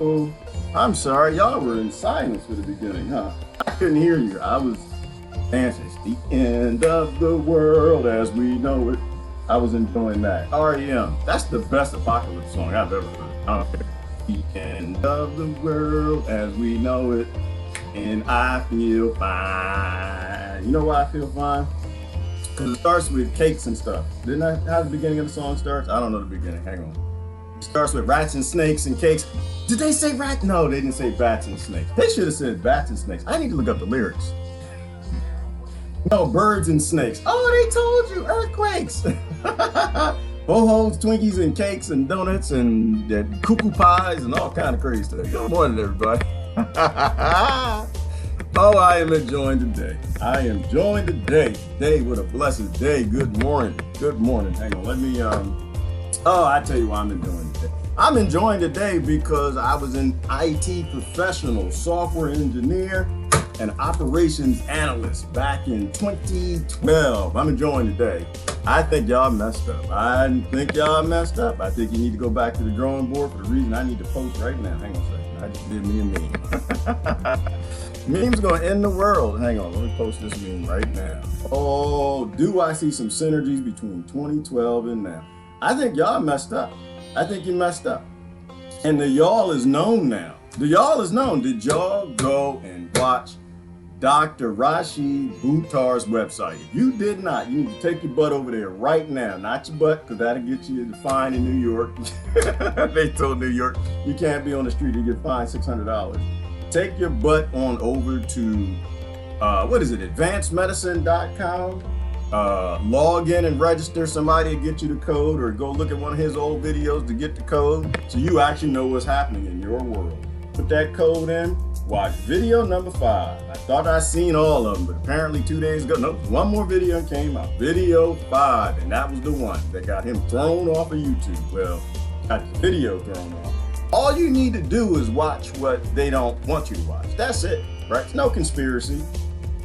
Uh-oh. I'm sorry, y'all were in silence for the beginning, huh? I couldn't hear you. I was dancing. It's the end of the world as we know it. I was enjoying that. REM. That's the best apocalypse song I've ever heard. I don't care. The end of the world as we know it. And I feel fine. You know why I feel fine? Because it starts with cakes and stuff. Didn't I? How the beginning of the song starts? I don't know the beginning. Hang on. It starts with rats and snakes and cakes. Did they say rat? No, they didn't say bats and snakes. They should have said bats and snakes. I need to look up the lyrics. No, birds and snakes. Oh, they told you, earthquakes. Ho-hos, Twinkies, and cakes, and donuts, and cuckoo pies, and all kind of crazy stuff. Good morning, everybody. Oh, I am enjoying today. I am enjoying today. Today, what a blessed day. Good morning. Good morning. Hang on, let me, I tell you why I'm enjoying today. I'm enjoying today because I was an IT professional, software engineer, and operations analyst back in 2012. I'm enjoying today. I think y'all messed up. I think y'all messed up. I think you need to go back to the drawing board for the reason I need to post right now. Hang on a second. I just did me a meme. Meme's gonna end the world. Hang on, let me post this meme right now. Oh, do I see some synergies between 2012 and now? I think y'all messed up. I think you messed up. And the y'all is known now. The y'all is known. Did y'all go and watch Dr. Rashid Buttar's website? If you did not, you need to take your butt over there right now. Not your butt, because that'll get you fined in New York. They told New York you can't be on the street, you get fined $600. Take your butt on over to, advancedmedicine.com. Log in and register. Somebody will get you the code, or go look at one of his old videos to get the code so you actually know what's happening in your world. Put that code in. Watch video number 5. I thought I seen all of them, but apparently 2 days ago, no, one more video came out. Video 5, and that was the one that got him thrown off of YouTube. Well, got the video thrown off. All you need to do is watch what they don't want you to watch. That's it, right? It's no conspiracy.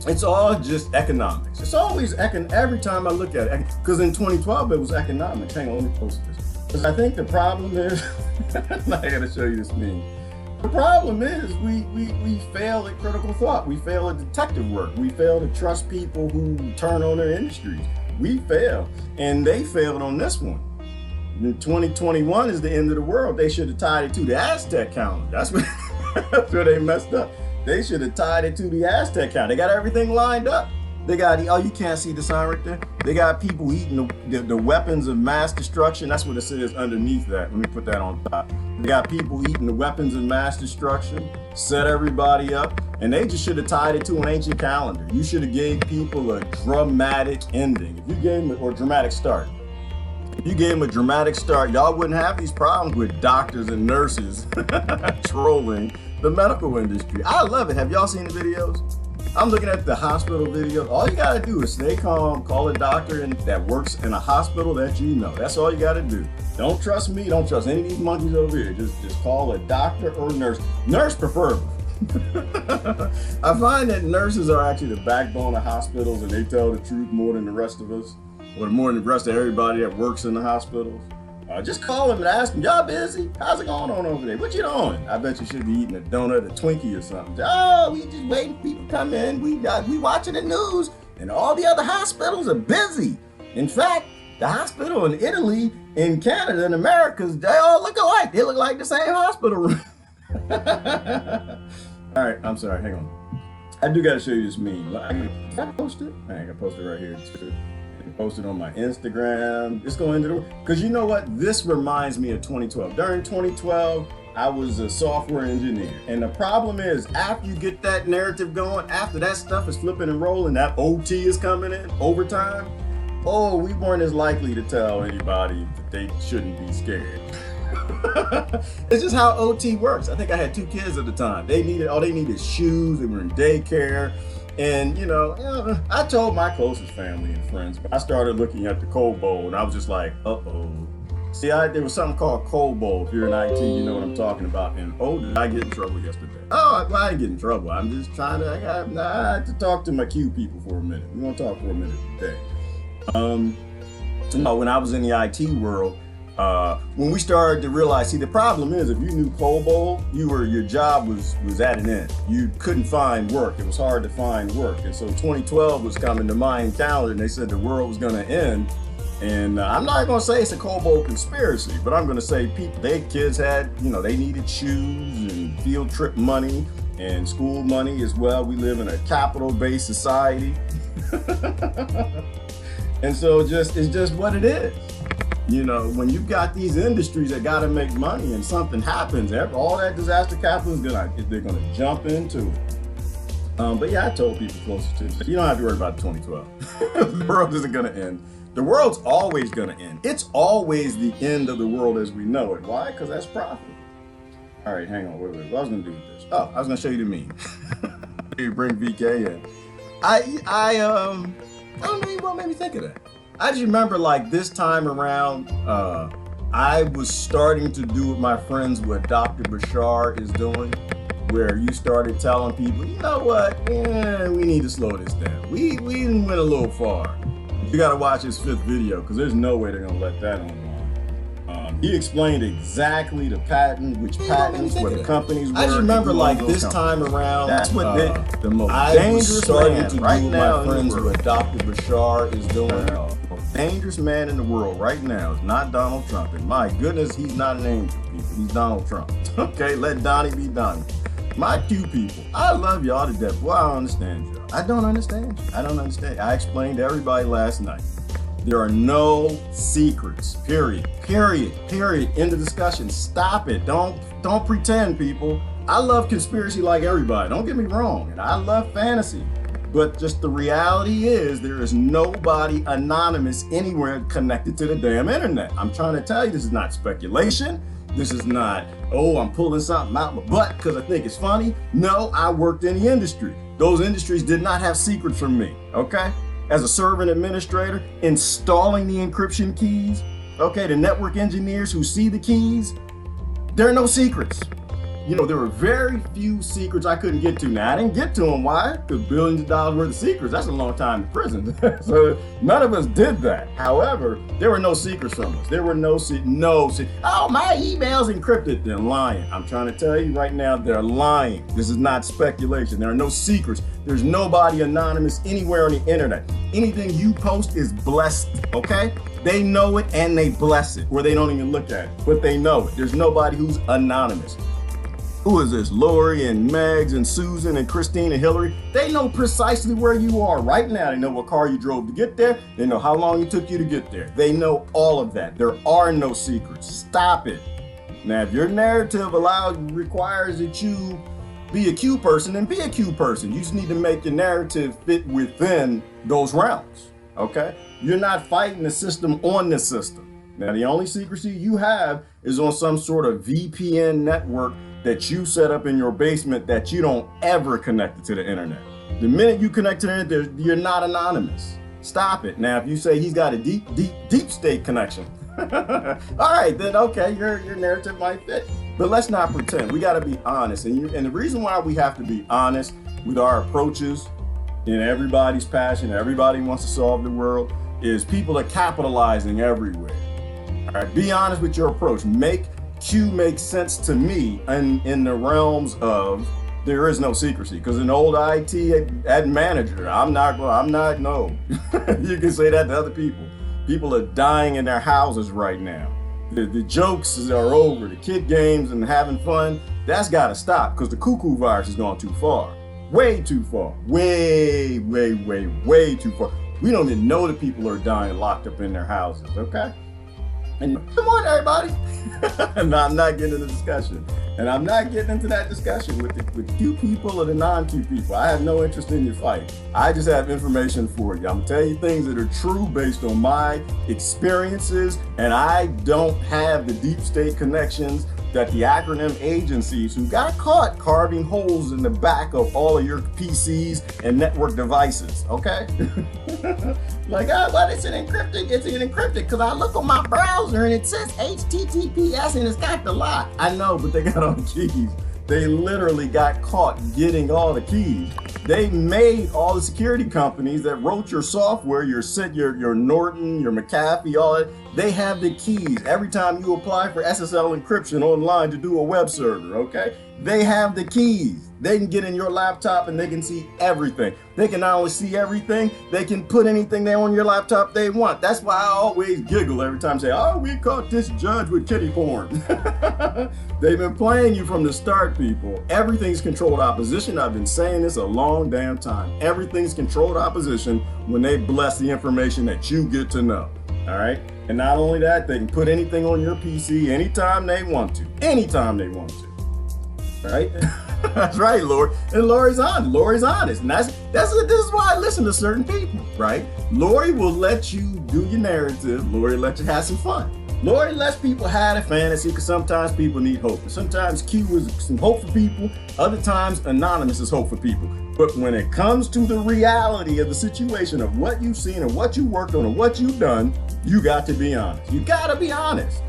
It's all just economics. It's always every time I look at it, because in 2012 it was economics. Hang on, let me post this. Because I think the problem is, I gotta show you this meme. The problem is we fail at critical thought. We fail at detective work. We fail to trust people who turn on their industries. We fail, and they failed on this one. 2021 is the end of the world. They should have tied it to the Aztec calendar. That's where they messed up. They should have tied it to the Aztec calendar. They got everything lined up. They got, oh, you can't see the sign right there? They got people eating the weapons of mass destruction. That's what it says underneath that. Let me put that on top. They got people eating the weapons of mass destruction, set everybody up, and they just should have tied it to an ancient calendar. You should have gave people a dramatic ending. If you gave them, or dramatic start. If you gave them a dramatic start, y'all wouldn't have these problems with doctors and nurses trolling the medical industry. I love it. Have y'all seen the videos? I'm looking at the hospital videos. All you gotta do is stay calm, call a doctor that works in a hospital that you know. That's all you gotta do. Don't trust me, don't trust any of these monkeys over here. Just call a doctor or nurse. Nurse preferably. I find that nurses are actually the backbone of hospitals, and they tell the truth more than the rest of us, or more than the rest of everybody that works in the hospitals. Just call them and ask them, y'all busy? How's it going on over there? What you doing? I bet you should be eating a donut, a Twinkie or something. Oh, we just waiting for people to come in. We watching the news, and all the other hospitals are busy. In fact, the hospital in Italy, in Canada, in America, they all look alike. They look like the same hospital room. All right, I'm sorry, hang on. I do gotta show you this meme. Did I post it? I gotta post it right here too. Posted on my Instagram. It's going into the, because you know what? This reminds me of 2012. During 2012, I was a software engineer. And the problem is, after you get that narrative going, after that stuff is flipping and rolling, that OT is coming in, overtime, oh, we weren't as likely to tell anybody that they shouldn't be scared. It's just how OT works. I think I had 2 kids at the time. All they needed shoes. They were in daycare. And, I told my closest family and friends, but I started looking at the Cold Bowl, and I was just like, uh-oh. See, there was something called Cold Bowl. If you're in IT, you know what I'm talking about. And, did I get in trouble yesterday? Oh, I didn't get in trouble. I'm just trying to, I had to talk to my Q people for a minute. We're going to talk for a minute today. When I was in the IT world, When we started to realize, see, the problem is if you knew COBOL, your job was at an end. You couldn't find work. It was hard to find work. And so 2012 was coming to Mayan calendar, and they said the world was going to end. And I'm not going to say it's a COBOL conspiracy, but I'm going to say kids had, they needed shoes and field trip money and school money as well. We live in a capital-based society. And so it's just what it is. When you've got these industries that got to make money and something happens, all that disaster capital they're going to jump into it. But yeah, I told people closer to it, you don't have to worry about 2012. The world isn't going to end. The world's always going to end. It's always the end of the world as we know it. Why? Because that's profit. All right, hang on. Wait. What I was going to do with this? Oh, I was going to show you the meme. You bring VK in. I don't know what made me think of that. I just remember like this time around, I was starting to do with my friends what Dr. Bushar is doing, where you started telling people, you know what, we need to slow this down. We went a little far. You gotta watch his 5th video because there's no way they're gonna let that online. He explained exactly the patent, which patents, what the companies were. I just remember like this time around, that's what the most dangerous man right now. My friends what Dr. Bushar is doing. The most dangerous man in the world right now is not Donald Trump. And my goodness, he's not an angel, people. He's Donald Trump. Okay, let Donnie be Donnie. My Q people, I love y'all to death. Well, I don't understand y'all. I don't understand you. I don't understand. I explained to everybody last night. There are no secrets, period. End of discussion. Stop it. Don't pretend, people. I love conspiracy like everybody. Don't get me wrong. And I love fantasy. But just the reality is there is nobody anonymous anywhere connected to the damn internet. I'm trying to tell you, this is not speculation. This is not, I'm pulling something out my butt because I think it's funny. No, I worked in the industry. Those industries did not have secrets from me, okay? As a server administrator, installing the encryption keys, okay, the network engineers who see the keys, there are no secrets. There were very few secrets I couldn't get to. Now, I didn't get to them. Why? Because billions of dollars worth of secrets, that's a long time in prison. So none of us did that. However, there were no secrets from us. There were no oh, my email's encrypted. They're lying. I'm trying to tell you right now, they're lying. This is not speculation. There are no secrets. There's nobody anonymous anywhere on the internet. Anything you post is blessed, okay? They know it and they bless it, or they don't even look at it, but they know it. There's nobody who's anonymous. Who is this? Lori and Megs and Susan and Christine and Hillary. They know precisely where you are right now. They know what car you drove to get there. They know how long it took you to get there. They know all of that. There are no secrets. Stop it. Now, if your narrative requires that you be a Q person, then be a Q person. You just need to make your narrative fit within those realms, okay? You're not fighting the system on the system. Now, the only secrecy you have is on some sort of VPN network that you set up in your basement that you don't ever connect it to the internet. The minute you connect to the internet, you're not anonymous. Stop it. Now, if you say he's got a deep state connection, all right, then okay, your narrative might fit. But let's not pretend. We got to be honest. And the reason why we have to be honest with our approaches in everybody's passion, everybody wants to solve the world, is people are capitalizing everywhere. All right, be honest with your approach. Make Q makes sense to me in the realms of there is no secrecy. Because an old IT manager, no. You can say that to other people. People are dying in their houses right now. The jokes are over. The kid games and having fun, that's got to stop because the cuckoo virus has gone too far. Way too far. Way too far. We don't even know that people are dying locked up in their houses, okay? And come on, everybody. No, I'm not getting into the discussion. And I'm not getting into that discussion with Q people or the non-Q people. I have no interest in your fight. I just have information for you. I'm gonna tell you things that are true based on my experiences, and I don't have the deep state connections that the acronym agencies who got caught carving holes in the back of all of your PCs and network devices, okay? Like, but it's an encrypted, because I look on my browser and it says HTTPS and it's got the lock. I know, but they got all the keys. They literally got caught getting all the keys. They made all the security companies that wrote your software, your Norton, your McAfee, all that. They have the keys. Every time you apply for SSL encryption online to do a web server, okay? They have the keys. They can get in your laptop and they can see everything. They can not only see everything, they can put anything they on your laptop they want. That's why I always giggle every time I say, oh, we caught this judge with kitty porn. They've been playing you from the start, people. Everything's controlled opposition. I've been saying this a long damn time. Everything's controlled opposition when they bless the information that you get to know. All right? And not only that, they can put anything on your PC anytime they want to. Anytime they want to. Right? That's right, Lori. And Lori's honest. And this is why I listen to certain people, right? Lori will let you do your narrative. Lori let you have some fun. Lori lets people have a fantasy because sometimes people need hope. Sometimes Q is some hope for people. Other times Anonymous is hope for people. But when it comes to the reality of the situation of what you've seen and what you worked on and what you've done, you got to be honest. You got to be honest.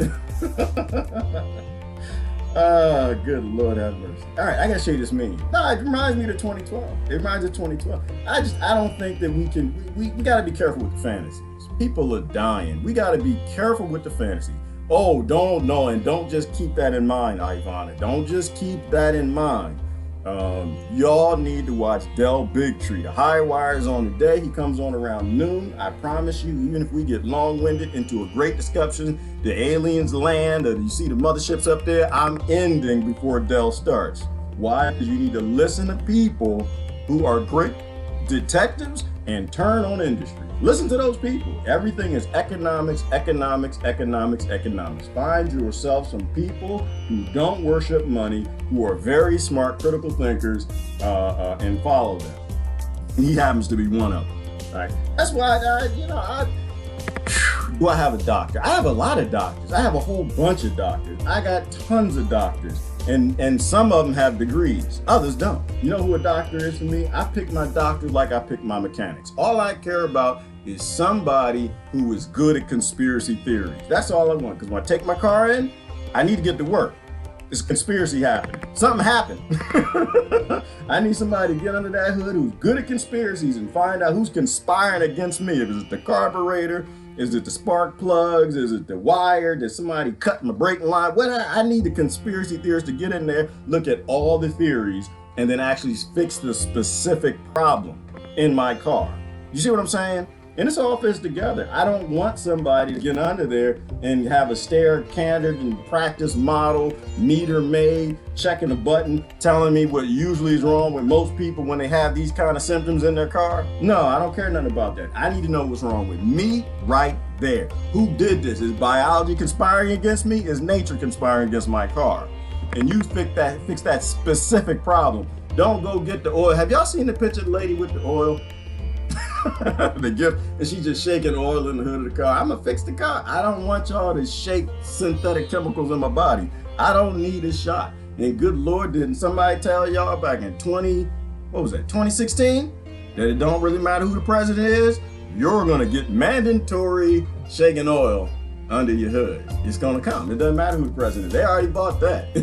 Oh, good Lord have mercy. All right, I gotta show you this meme. No, it reminds me of 2012. It reminds me of 2012. I don't think that we gotta be careful with the fantasies. People are dying. We gotta be careful with the fantasies. Oh, don't just keep that in mind, Ivana. Don't just keep that in mind. Y'all need to watch Del Bigtree. The High Wire's on today. He comes on around noon. I promise you, even if we get long-winded into a great discussion, the aliens land, or you see the motherships up there, I'm ending before Del starts. Why? Because you need to listen to people who are great detectives and turn on industry. Listen to those people. Everything is economics, economics, economics, economics. Find yourself some people who don't worship money, who are very smart, critical thinkers, and follow them. And he happens to be one of them. Right? That's why, do I have a doctor? I have a lot of doctors. I have a whole bunch of doctors. I got tons of doctors. And some of them have degrees, others don't. You know who a doctor is to me? I pick my doctors like I pick my mechanics. All I care about is somebody who is good at conspiracy theories. That's all I want, because when I take my car in, I need to get to work. It's conspiracy happening. Something happened. I need somebody to get under that hood who's good at conspiracies and find out who's conspiring against me. If it's the carburetor, is it the spark plugs? Is it the wire? Did somebody cut my brake line? I need the conspiracy theorists to get in there, look at all the theories, and then actually fix the specific problem in my car. You see what I'm saying? And this all fits together. I don't want somebody to get under there and have a stare candid and practice model, meter made, checking a button, telling me what usually is wrong with most people when they have these kind of symptoms in their car. No, I don't care nothing about that. I need to know what's wrong with me right there. Who did this? Is biology conspiring against me? Is nature conspiring against my car? And you fix that specific problem. Don't go get the oil. Have y'all seen the picture of the lady with the oil? The gift, and she just shaking oil in the hood of the car. I'm gonna fix the car. I don't want y'all to shake synthetic chemicals in my body. I don't need a shot. And good Lord, didn't somebody tell y'all back in 2016, that it don't really matter who the president is? You're gonna get mandatory shaking oil under your hood. It's gonna come. It doesn't matter who the president is. They already bought that.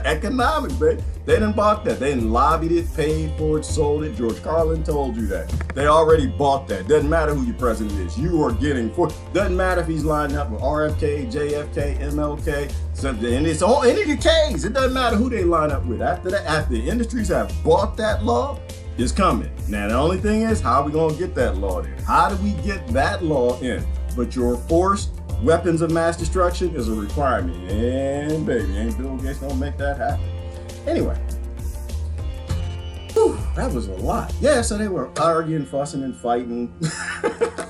Economics, baby. They done bought that. They done lobbied it, paid for it, sold it. George Carlin told you that. They already bought that. Doesn't matter who your president is. You are getting for. Doesn't matter if he's lining up with RFK, JFK, MLK, something. And it's all any of the K's. It doesn't matter who they line up with. After that, after the industries have bought that law, it's coming. Now the only thing is, how are we gonna get that law in? How do we get that law in? But your forced weapons of mass destruction is a requirement. And baby, ain't Bill Gates gonna make that happen. Anyway, whew, that was a lot. Yeah, so they were arguing, fussing, and fighting.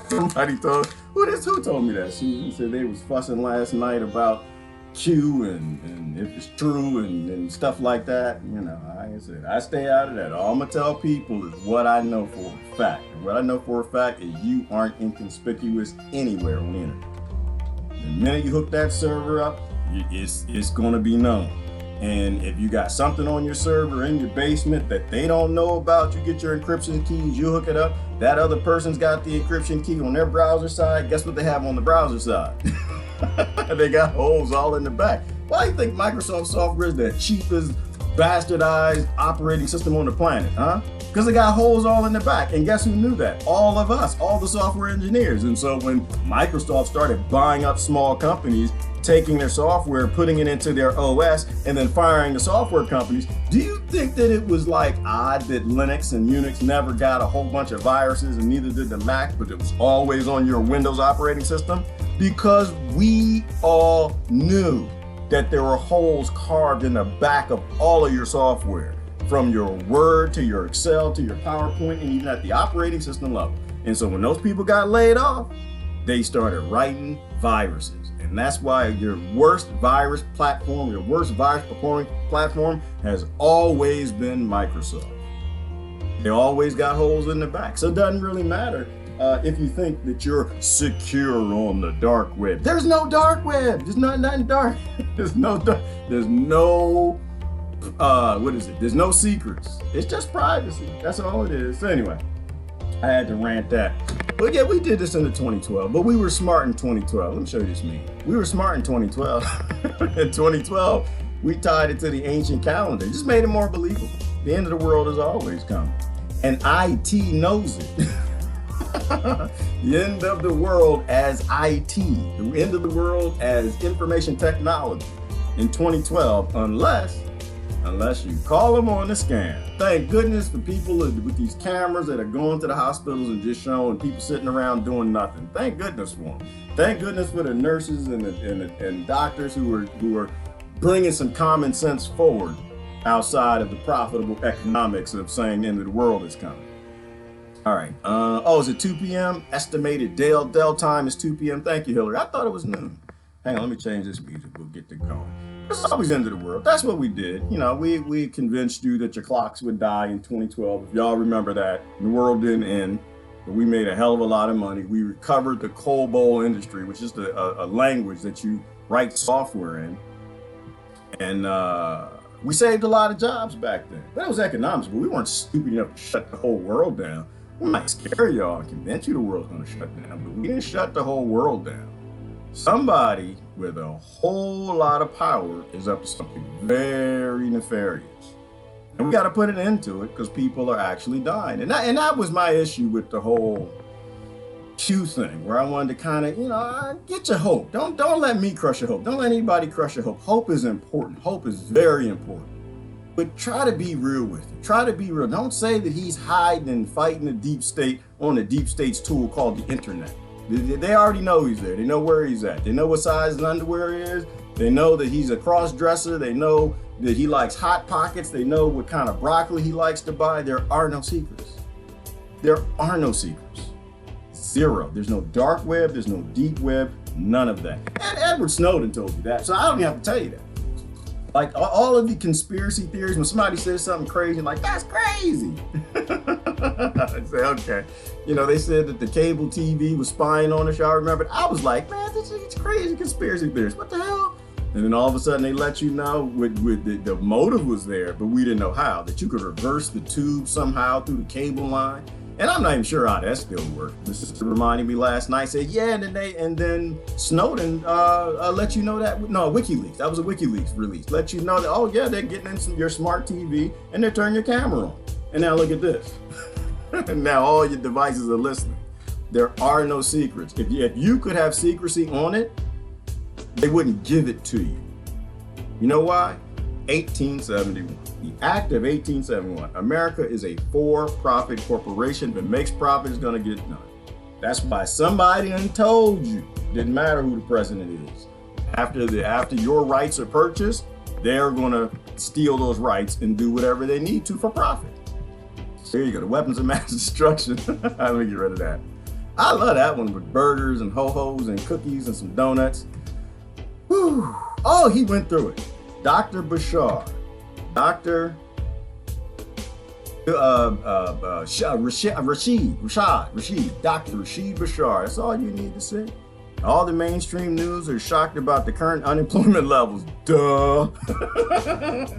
Somebody told, who told me that? She said they was fussing last night about Q and if it's true and stuff like that. You know, like I said, I stay out of that. All I'm gonna tell people is what I know for a fact. And what I know for a fact is you aren't inconspicuous anywhere on the internet. The minute you hook that server up, it's gonna be known. And if you got something on your server in your basement that they don't know about, you get your encryption keys, you hook it up, that other person's got the encryption key on their browser side, guess what they have on the browser side? They got holes all in the back. Why do you think Microsoft software is the cheapest, bastardized operating system on the planet, huh? Because it got holes all in the back. And guess who knew that? All of us, all the software engineers. And so when Microsoft started buying up small companies, taking their software, putting it into their OS, and then firing the software companies, do you think that it was like odd that Linux and Unix never got a whole bunch of viruses, and neither did the Mac, but it was always on your Windows operating system? Because we all knew that there were holes carved in the back of all of your software, from your Word to your Excel to your PowerPoint, and even at the operating system level. And so when those people got laid off, they started writing viruses. And that's why your worst virus platform, your worst virus performing platform has always been Microsoft. They always got holes in the back. So it doesn't really matter if you think that you're secure on the dark web. There's no dark web. There's nothing dark. There's no There's no secrets. It's just privacy. That's all it is. So anyway, I had to rant that. But yeah, we did this in 2012, but we were smart in 2012. Let me show you this meme. We were smart in 2012. In 2012, we tied it to the ancient calendar. Just made it more believable. The end of the world is always coming. And IT knows it. The end of the world as IT. The end of the world as information technology in 2012, unless you call them on the scam. Thank goodness for people with these cameras that are going to the hospitals and just showing people sitting around doing nothing. Thank goodness for them. Thank goodness for the nurses and doctors who are bringing some common sense forward outside of the profitable economics of saying the end of the world is coming. All right. Is it 2 p.m.? Estimated Dell time is 2 p.m. Thank you, Hillary. I thought it was noon. Hang on, let me change this music. We'll get to going. It's always the end of the world. That's what we did. You know, we convinced you that your clocks would die in 2012. If y'all remember that, the world didn't end, but we made a hell of a lot of money. We recovered the COBOL industry, which is a language that you write software in. And we saved a lot of jobs back then. But it was economics, but we weren't stupid enough to shut the whole world down. We might scare y'all and convince you the world's going to shut down, but we didn't shut the whole world down. Somebody with a whole lot of power is up to something very nefarious. And we got to put an end to it because people are actually dying. And that was my issue with the whole Q thing, where I wanted to kind of, get your hope. Don't let me crush your hope. Don't let anybody crush your hope. Hope is important. Hope is very important. But try to be real with it. Try to be real. Don't say that he's hiding and fighting the deep state on the deep state's tool called the internet. They already know he's there. They know where he's at. They know what size his underwear is. They know that he's a cross-dresser. They know that he likes Hot Pockets. They know what kind of broccoli he likes to buy. There are no secrets. There are no secrets. Zero. There's no dark web. There's no deep web. None of that. And Edward Snowden told you that, so I don't even have to tell you that. Like all of the conspiracy theories, when somebody says something crazy, like, that's crazy. I say, okay. They said that the cable TV was spying on us. Y'all remember? I was like, man, it's crazy conspiracy theories. What the hell? And then all of a sudden they let you know with the motive was there, but we didn't know how, that you could reverse the tube somehow through the cable line. And I'm not even sure how that still worked. This is reminding me last night, said, yeah, and then Snowden let you know that, no, WikiLeaks, that was a WikiLeaks release, let you know that, oh yeah, they're getting in your smart TV and they're turning your camera on. And now look at this. And now all your devices are listening. There are no secrets. If you could have secrecy on it, they wouldn't give it to you. You know why? 1871. The Act of 1871. America is a for-profit corporation. If it makes profit, it's going to get done. That's why somebody done told you. Didn't matter who the president is. After your rights are purchased, they're going to steal those rights and do whatever they need to for profit. There you go. The weapons of mass destruction. Let me get rid of that. I love that one with burgers and ho-hos and cookies and some donuts. Whew. Oh, he went through it. Dr. Bushar. Dr. Rashid. Dr. Rashid Bushar. That's all you need to say. All the mainstream news are shocked about the current unemployment levels. Duh.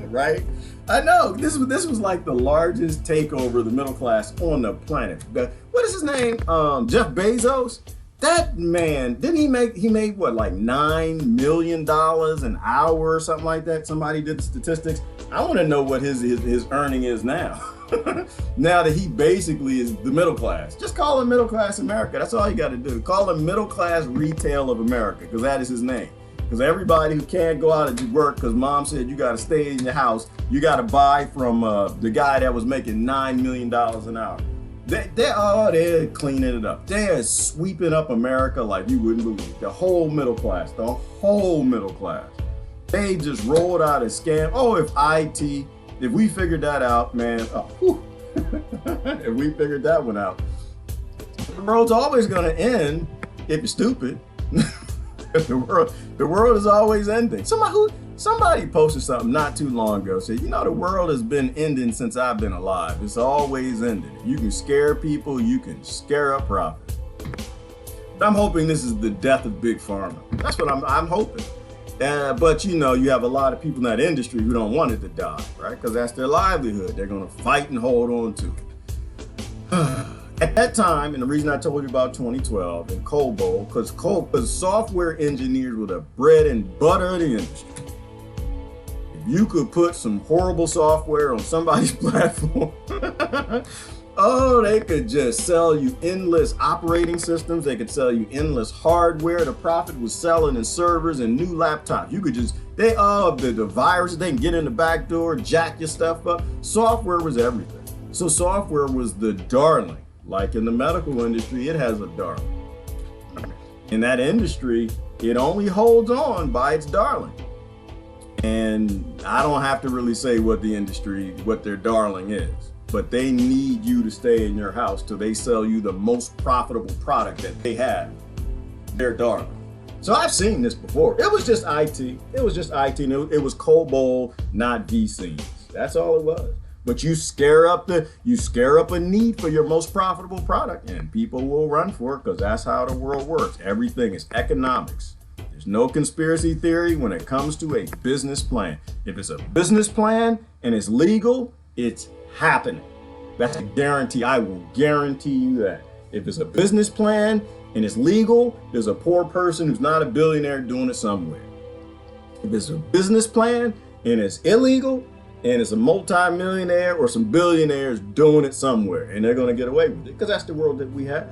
Right? I know. This was like the largest takeover of the middle class on the planet. What is his name? Jeff Bezos? That man, he made what, like $9 million an hour or something like that? Somebody did the statistics. I want to know what his earning is now. Now that he basically is the middle class. Just call him middle class America. That's all you got to do. Call him middle class retail of America, because that is his name. Because everybody who can't go out and work because mom said you got to stay in your house, you got to buy from the guy that was making $9 million an hour. They're cleaning it up. They're sweeping up America like you wouldn't believe. The whole middle class, the whole middle class. They just rolled out a scam. Oh, if we figured that out, man, if we figured that one out, the world's always going to end if you're stupid. The world is always ending. Somebody posted something not too long ago, said, you know, the world has been ending since I've been alive. It's always ending. If you can scare people, you can scare up profit. I'm hoping this is the death of Big Pharma. That's what I'm hoping. But you know, you have a lot of people in that industry who don't want it to die, right? Because that's their livelihood. They're going to fight and hold on to it. At that time, and the reason I told you about 2012 and COBOL, because software engineers were the bread and butter of the industry. If you could put some horrible software on somebody's platform, oh, they could just sell you endless operating systems. They could sell you endless hardware. The profit was selling in servers and new laptops. You could just, the viruses, they can get in the back door, jack your stuff up. Software was everything. So software was the darling. Like in the medical industry, it has a darling. In that industry, it only holds on by its darling. And I don't have to really say what their darling is, but they need you to stay in your house till they sell you the most profitable product that they have, their darling. So I've seen this before. It was just IT. It was COBOL, not VCs. That's all it was. But you scare up a need for your most profitable product, and people will run for it because that's how the world works. Everything is economics. There's no conspiracy theory when it comes to a business plan. If it's a business plan and it's legal, it's happening. That's a guarantee. I will guarantee you that. If it's a business plan and it's legal, there's a poor person who's not a billionaire doing it somewhere. If it's a business plan and it's illegal, and it's a multi-millionaire or some billionaires doing it somewhere, and they're going to get away with it because that's the world that we have.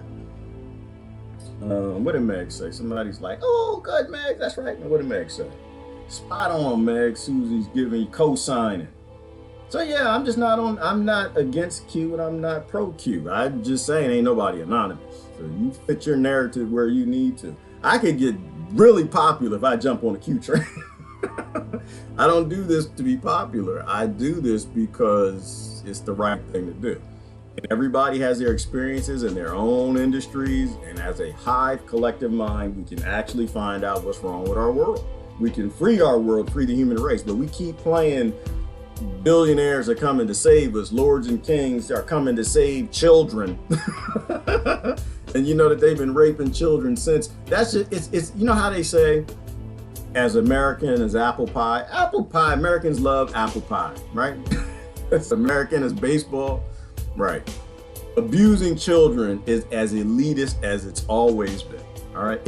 What did Meg say? Somebody's like, oh, good, Meg. That's right. What did Meg say? Spot on, Meg. Susie's giving co-signing. So yeah, I'm not against Q and I'm not pro Q. I'm just saying ain't nobody anonymous. So you fit your narrative where you need to. I could get really popular if I jump on a Q train. I don't do this to be popular. I do this because it's the right thing to do. And everybody has their experiences in their own industries, and as a hive collective mind, we can actually find out what's wrong with our world. We can free our world, free the human race, but we keep playing billionaires are coming to save us, lords and kings are coming to save children. And you know that they've been raping children since. That's just, it's you know how they say, as American as apple pie. Apple pie, Americans love apple pie, right? As American as baseball, right? Abusing children is as elitist as it's always been, all right?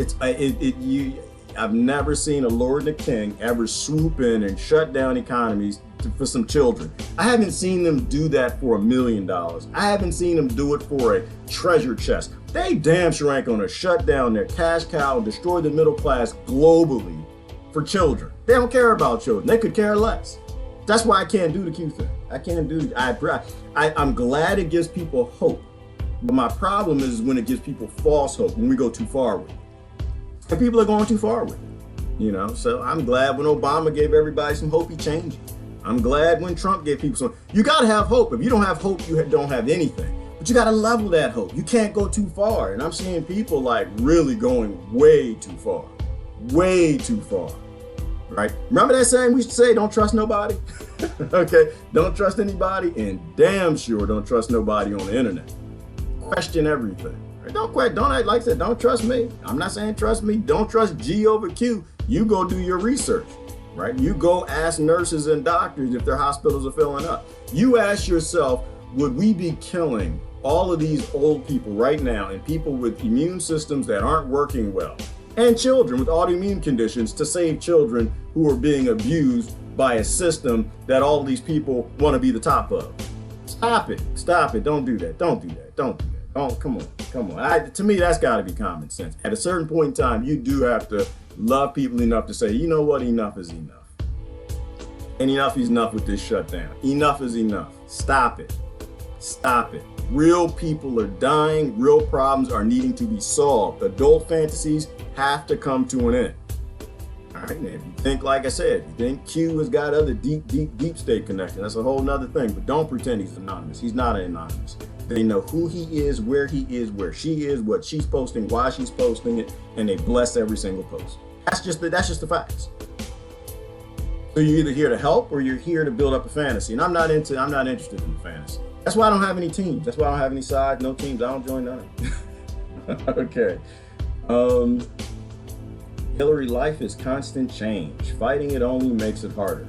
I've never seen a lord and a king ever swoop in and shut down economies for some children. I haven't seen them do that for $1 million. I haven't seen them do it for a treasure chest. They damn sure ain't gonna shut down their cash cow and destroy the middle class globally for children. They don't care about children. They could care less. That's why I can't do the Q thing. I can't do I'm glad it gives people hope. But my problem is when it gives people false hope, when we go too far with it. And people are going too far with it. You know, so I'm glad when Obama gave everybody some hope, he changed it. I'm glad when Trump gave people some. You gotta have hope. If you don't have hope, you don't have anything. But you gotta level that hope. You can't go too far. And I'm seeing people like really going way too far. Way too far. Right? Remember that saying we used to say, don't trust nobody? Okay, don't trust anybody, and damn sure don't trust nobody on the internet. Question everything. Right? Don't act like I said, don't trust me. I'm not saying trust me. Don't trust G over Q. You go do your research, right? You go ask nurses and doctors if their hospitals are filling up. You ask yourself, would we be killing all of these old people right now and people with immune systems that aren't working well, and children with autoimmune conditions to save children who are being abused by a system that all of these people want to be the top of? Stop it. Don't do that. Don't do that. Don't do that. Oh, come on. To me, that's got to be common sense. At a certain point in time, you do have to love people enough to say, you know what, enough is enough. And enough is enough with this shutdown. Enough is enough. Stop it. Stop it. Real people are dying. Real problems are needing to be solved. Adult fantasies have to come to an end. All right, and if you think, like I said, you think Q has got other deep state connections, that's a whole nother thing. But don't pretend he's anonymous. He's not anonymous. They know who he is, where she is, what she's posting, why she's posting it, and they bless every single post. That's just the facts. So you're either here to help or you're here to build up a fantasy. And I'm not interested in the fantasy. That's why I don't have any teams. That's why I don't have any sides, no teams. I don't join none. Okay. Hillary, life is constant change. Fighting it only makes it harder.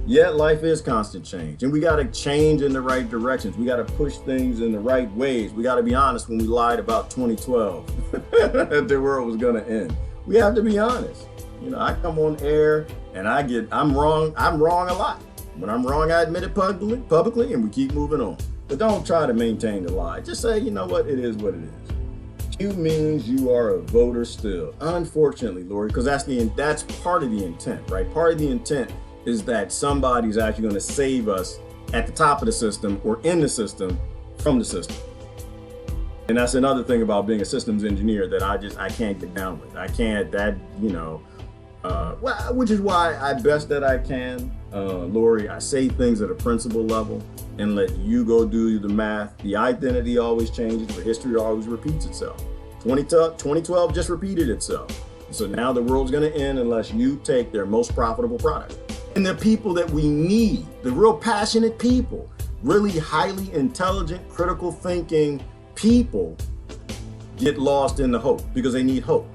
Yet life is constant change, and we got to change in the right directions. We got to push things in the right ways. We got to be honest when we lied about 2012 that the world was going to end. We have to be honest. You know, I come on air and I'm wrong a lot. When I'm wrong, I admit it publicly, and we keep moving on. But don't try to maintain the lie. Just say, you know what, it is what it is. Q means you are a voter still. Unfortunately, Lori, because that's part of the intent, right? Part of the intent is that somebody's actually going to save us at the top of the system or in the system from the system. And that's another thing about being a systems engineer that I can't get down with. I can't, which is why I best that I can, Lori, I say things at a principle level and let you go do the math. The identity always changes, but history always repeats itself. 2012 just repeated itself. So now the world's going to end unless you take their most profitable product. And the people that we need, the real passionate people, really highly intelligent, critical thinking people get lost in the hope because they need hope.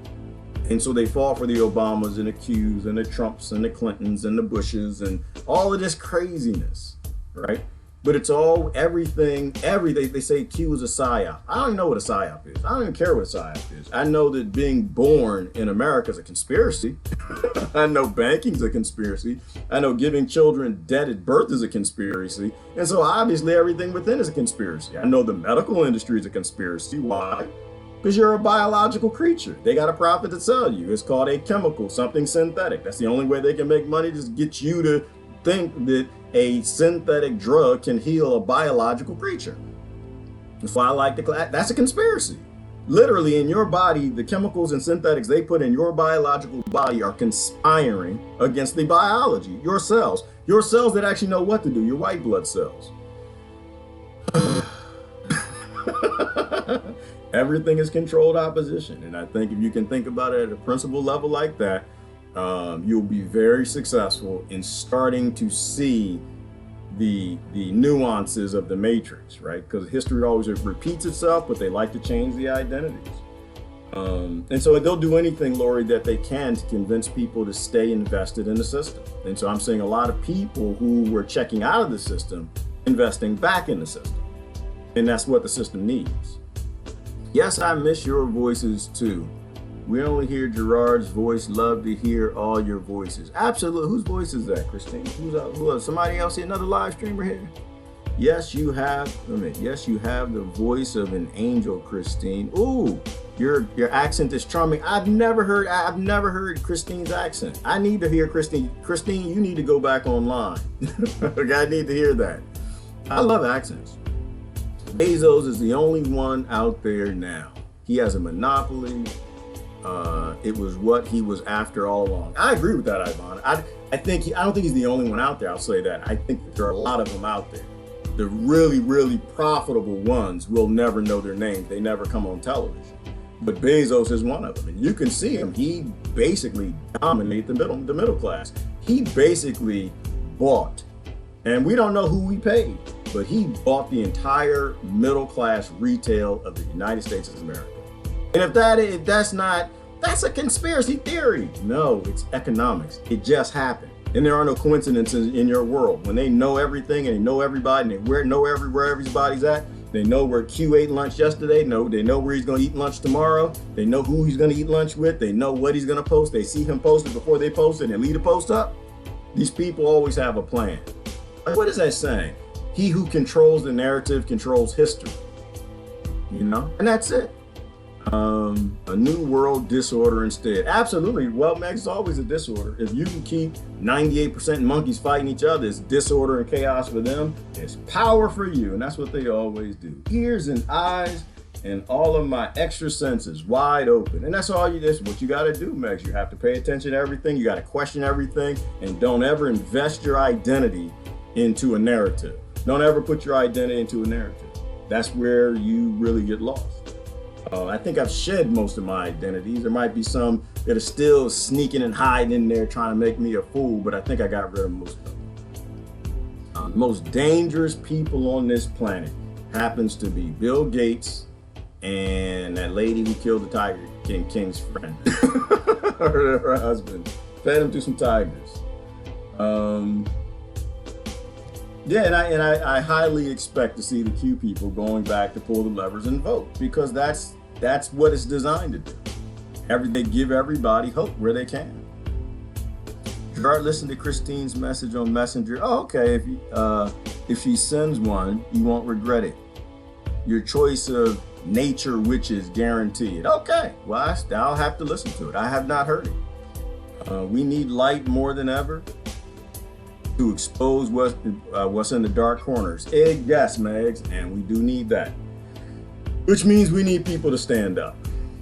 And so they fall for the Obamas and the Qs and the Trumps and the Clintons and the Bushes and all of this craziness, right? But it's all everything. They say Q is a psyop. I don't even know what a psyop is. I don't even care what a psyop is. I know that being born in America is a conspiracy. I know banking's a conspiracy. I know giving children debt at birth is a conspiracy. And so obviously everything within is a conspiracy. I know the medical industry is a conspiracy. Why? Because you're a biological creature. They got a profit to sell you. It's called a chemical, something synthetic. That's the only way they can make money, just get you to think that a synthetic drug can heal a biological creature. That's why I like that's a conspiracy. Literally in your body, the chemicals and synthetics they put in your biological body are conspiring against the biology, your cells that actually know what to do, your white blood cells. Everything is controlled opposition. And I think if you can think about it at a principle level like that, you'll be very successful in starting to see the nuances of the matrix, right? Because history always repeats itself, but they like to change the identities. And so they'll do anything, Lori, that they can to convince people to stay invested in the system. And so I'm seeing a lot of people who were checking out of the system, investing back in the system. And that's what the system needs. Yes, I miss your voices too. We only hear Gerard's voice. Love to hear all your voices. Absolutely. Whose voice is that, Christine? Who else? Somebody else here? Another live streamer here? Yes, you have. Yes, you have the voice of an angel, Christine. Ooh, your accent is charming. I've never heard Christine's accent. I need to hear Christine. Christine, you need to go back online. I need to hear that. I love accents. Bezos is the only one out there now. He has a monopoly. It was what he was after all along. I agree with that, Ivan. I don't think he's the only one out there. I'll say that. I think that there are a lot of them out there. The really, really profitable ones will never know their names. They never come on television. But Bezos is one of them. And you can see him. He basically dominates the middle class. He basically bought, and we don't know who he paid, but he bought the entire middle class retail of the United States of America. And if that's a conspiracy theory. No, it's economics. It just happened. And there are no coincidences in your world. When they know everything and they know everybody and they know where everybody's at, they know where Q ate lunch yesterday. They know where he's going to eat lunch tomorrow. They know who he's going to eat lunch with. They know what he's going to post. They see him post it before they post it and leave the post up. These people always have a plan. What is that saying? He who controls the narrative controls history, you know, and that's it. A new world disorder instead. Absolutely. Well, Max, is always a disorder. If you can keep 98% monkeys fighting each other, it's disorder and chaos for them. It's power for you. And that's what they always do. Ears and eyes and all of my extra senses wide open. And that's what you got to do, Max. You have to pay attention to everything. You got to question everything, and don't ever invest your identity into a narrative. Don't ever put your identity into a narrative. That's where you really get lost. I think I've shed most of my identities. There might be some that are still sneaking and hiding in there trying to make me a fool, but I think I got rid of most of them. The most dangerous people on this planet happens to be Bill Gates and that lady who killed the Tiger King's friend, her husband, fed him to some tigers. Yeah, and I highly expect to see the Q people going back to pull the levers and vote, because that's what it's designed to do. They give everybody hope where they can. Gerard, listen to Christine's message on Messenger. Oh, okay. If she sends one, you won't regret it. Your choice of nature witches guaranteed. Okay, well, I'll have to listen to it. I have not heard it. We need light more than ever to expose what's in the dark corners. Yes, Megs, and we do need that. Which means we need people to stand up.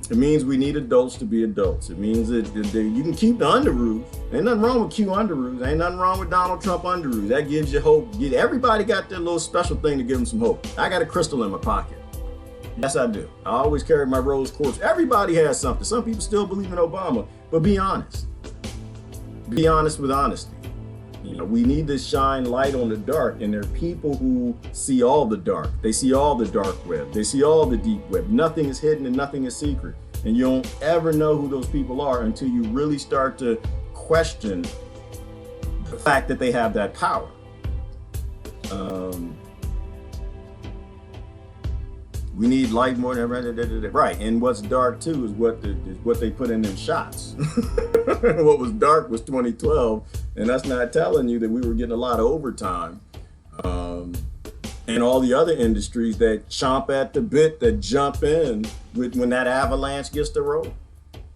It means we need adults to be adults. It means that you can keep the underoos. Ain't nothing wrong with Q underoos. Ain't nothing wrong with Donald Trump underoos. That gives you hope. Everybody got their little special thing to give them some hope. I got a crystal in my pocket. Yes, I do. I always carry my rose quartz. Everybody has something. Some people still believe in Obama, but be honest. Be honest with honesty. You know, we need to shine light on the dark, and there are people who see all the dark. They see all the dark web. They see all the deep web. Nothing is hidden and nothing is secret. And you don't ever know who those people are until you really start to question the fact that they have that power. We need light more than right. And what's dark too is what they put in them shots. What was dark was 2012, and that's not telling you that we were getting a lot of overtime. And all the other industries that chomp at the bit, that jump in when that avalanche gets to roll.